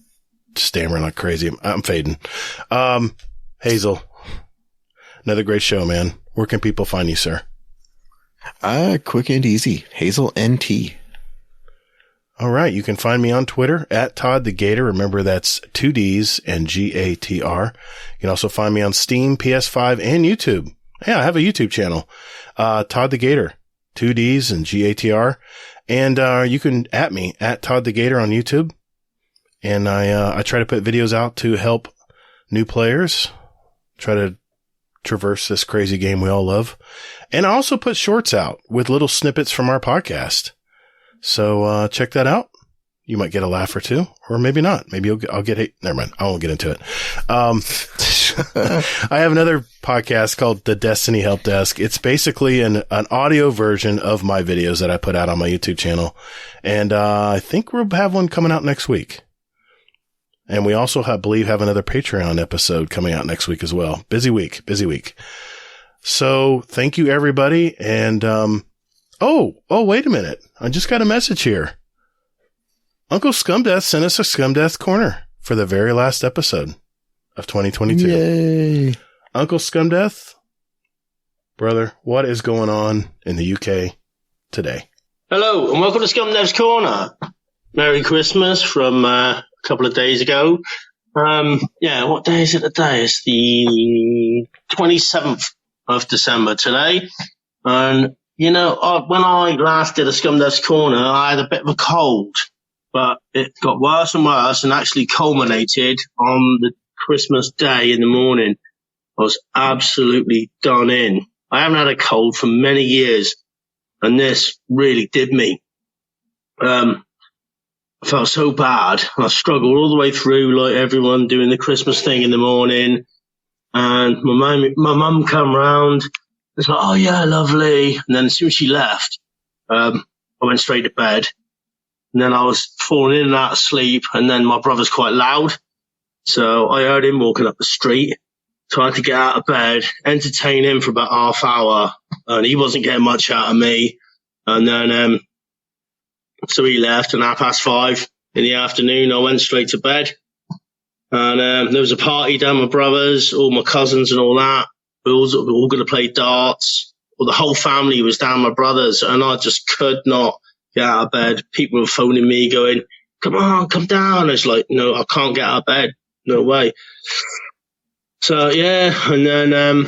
stammering like crazy. I'm fading. Hazel, another great show, man. Where can people find you, sir? Quick and easy. Hazel NT. All right. You can find me on Twitter at ToddtheGatr. Remember, that's 2 Ds and GATR. You can also find me on Steam, PS5, and YouTube. Yeah, I have a YouTube channel. ToddtheGatr, 2 Ds and GATR. And you can at me at ToddtheGatr on YouTube. And I try to put videos out to help new players try to traverse this crazy game we all love. And I also put shorts out with little snippets from our podcast. So check that out. You might get a laugh or two, or maybe not. Maybe I'll get never mind. I won't get into it. I have another podcast called The Destiny Help Desk. It's basically an audio version of my videos that I put out on my YouTube channel. And I think we'll have one coming out next week. And we also believe have another Patreon episode coming out next week as well. Busy week. So thank you, everybody. And, wait a minute. I just got a message here. Uncle Scumdeath sent us a Scumdeath Corner for the very last episode of 2022. Yay. Uncle Scumdeath, brother, what is going on in the UK today? Hello, and welcome to Scumdeath's Corner. Merry Christmas from a couple of days ago. What day is it today? It's the 27th of December today. And, when I last did a Scumdeath's Corner, I had a bit of a cold. But it got worse and worse and actually culminated on the Christmas day in the morning. I was absolutely done in. I haven't had a cold for many years, and this really did me. I felt so bad. I struggled all the way through, like everyone doing the Christmas thing in the morning. And my mum come round. It's like, oh yeah, lovely. And then as soon as she left, I went straight to bed. And then I was falling in and out of sleep. And then my brother's quite loud. So I heard him walking up the street. So I had to get out of bed, entertain him for about half hour. And he wasn't getting much out of me. And then, so he left, and 5:30 in the afternoon, I went straight to bed. And there was a party down my brother's, all my cousins and all that. We were all going to play darts. Well, the whole family was down my brother's, and I just could not get out of bed. People were phoning me going, come on, come down. I was like, no, I can't get out of bed. No way. So, yeah, and then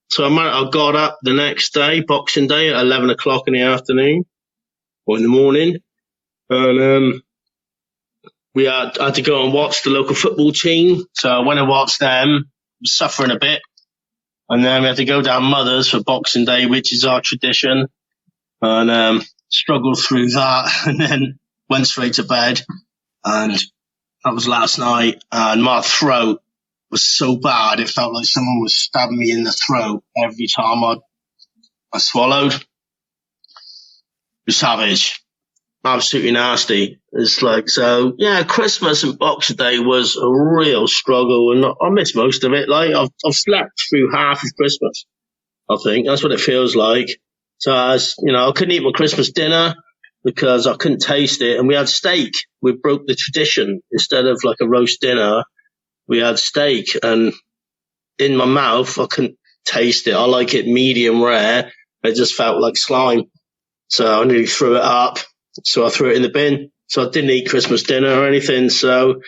so I got up the next day, Boxing Day, at 11 o'clock in the afternoon, or in the morning, and I had to go and watch the local football team. So when I watched them, I was suffering a bit. And then we had to go down Mother's for Boxing Day, which is our tradition. And struggled through that, and then went straight to bed. And that was last night. And my throat was so bad, it felt like someone was stabbing me in the throat every time I swallowed. It was savage. Absolutely nasty. It's like, so yeah, Christmas and Boxing Day was a real struggle, and I missed most of it. Like, I've slept through half of Christmas, I think. That's what it feels like. So I couldn't eat my Christmas dinner because I couldn't taste it, and we had steak. We broke the tradition. Instead of like a roast dinner, we had steak, and in my mouth, I couldn't taste it. I like it medium rare. It just felt like slime. So I nearly threw it up. So I threw it in the bin. So I didn't eat Christmas dinner or anything. So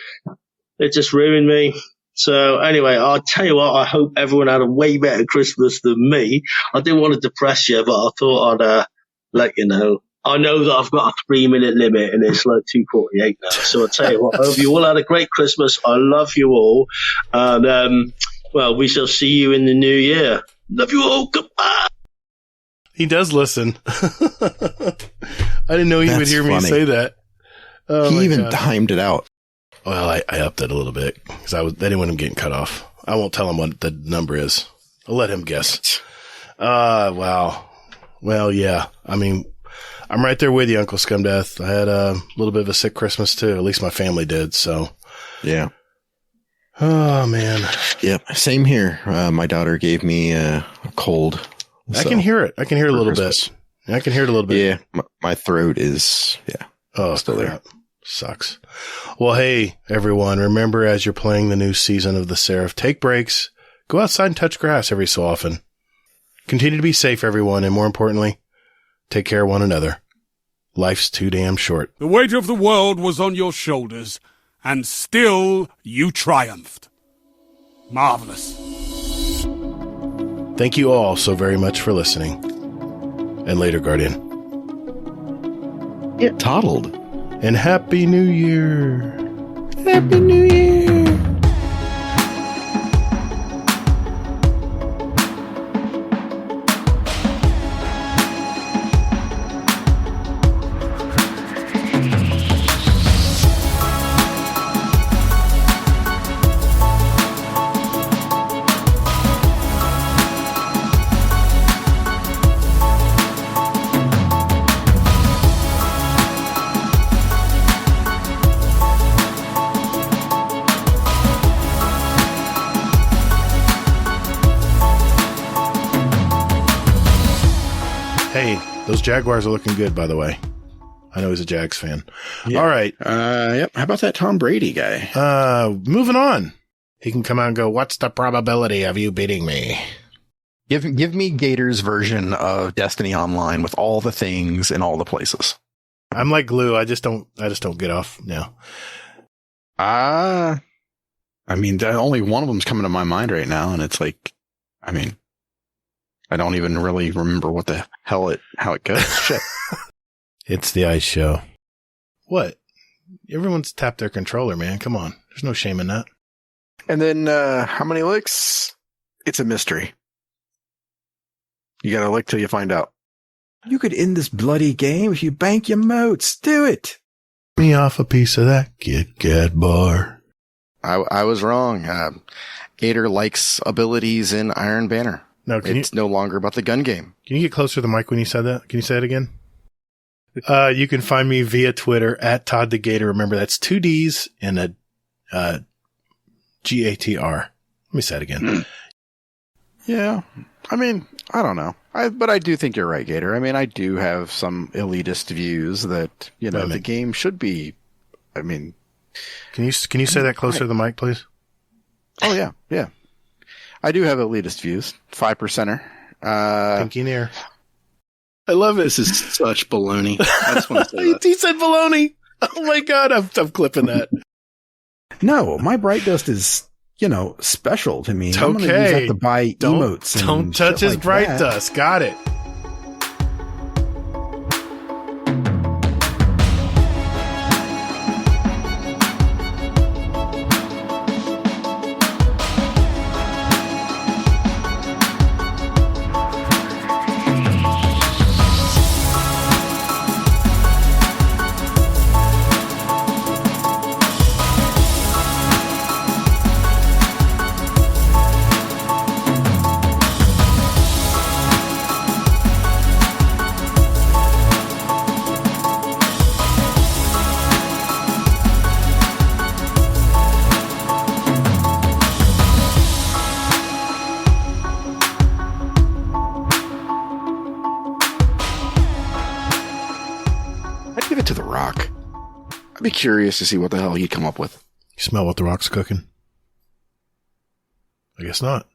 it just ruined me. So anyway, I'll tell you what, I hope everyone had a way better Christmas than me. I didn't want to depress you, but I thought I'd let you know. I know that I've got a 3-minute limit, and it's like 2:48 now. So I'll tell you what, I hope you all had a great Christmas. I love you all. And, well, we shall see you in the new year. Love you all. Goodbye. He does listen. I didn't know he would hear me say that. Oh, he even timed it out. Well, I upped it a little bit because I didn't want him getting cut off. I won't tell him what the number is. I'll let him guess. Wow. Well, yeah. I mean, I'm right there with you, Uncle Scumdeath. I had a little bit of a sick Christmas too. At least my family did. So, yeah. Oh man. Yep. Same here. My daughter gave me a cold. I can hear it. I can hear it a little bit. I can hear it a little bit. Yeah. My throat is, still there. Sucks. Well, hey, everyone, remember as you're playing the new season of The Seraph, take breaks, go outside and touch grass every so often. Continue to be safe, everyone, and more importantly, take care of one another. Life's too damn short. The weight of the world was on your shoulders, and still you triumphed. Marvelous. Thank you all so very much for listening. And later, Guardian. Get toddled. And Happy New Year. Happy New Year. Those Jaguars are looking good, by the way. I know he's a Jags fan. Yeah. All right. Yep. How about that Tom Brady guy? Moving on. He can come out and go, what's the probability of you beating me? Give me Gator's version of Destiny Online with all the things in all the places. I'm like glue. I just don't get off now. I mean, only one of them's coming to my mind right now, and it's like, I mean, I don't even really remember what the hell how it goes. Shit. It's the ice show. What? Everyone's tapped their controller, man. Come on. There's no shame in that. And then, how many licks? It's a mystery. You gotta lick till you find out. You could end this bloody game if you bank your moats. Do it. Me off a piece of that Kit Kat bar. I was wrong. Gator likes abilities in Iron Banner. No, it's no longer about the gun game. Can you get closer to the mic when you said that? Can you say it again? You can find me via Twitter at ToddtheGatr. Remember, that's 2 Ds and a GATR. Let me say it again. Yeah. I mean, I don't know. But I do think you're right, Gator. I mean, I do have some elitist views that, the game should be, I mean. Can you say that closer to the mic, please? Oh, yeah. Yeah. I do have elitist views. 5%er. Pinky near. I love it. This is such baloney. I just want to say that. He said baloney. Oh my God. I'm clipping that. No, my Bright Dust is, special to me. Okay. I'm going to use that to buy emotes. Don't touch his Bright Dust. Got it. Be curious to see what the hell he'd come up with. You smell what the Rock's cooking? I guess not.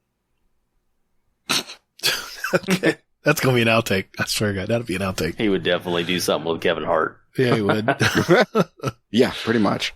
Okay. That's going to be an outtake. I swear to God, that'll be an outtake. He would definitely do something with Kevin Hart. Yeah, he would. Yeah, pretty much.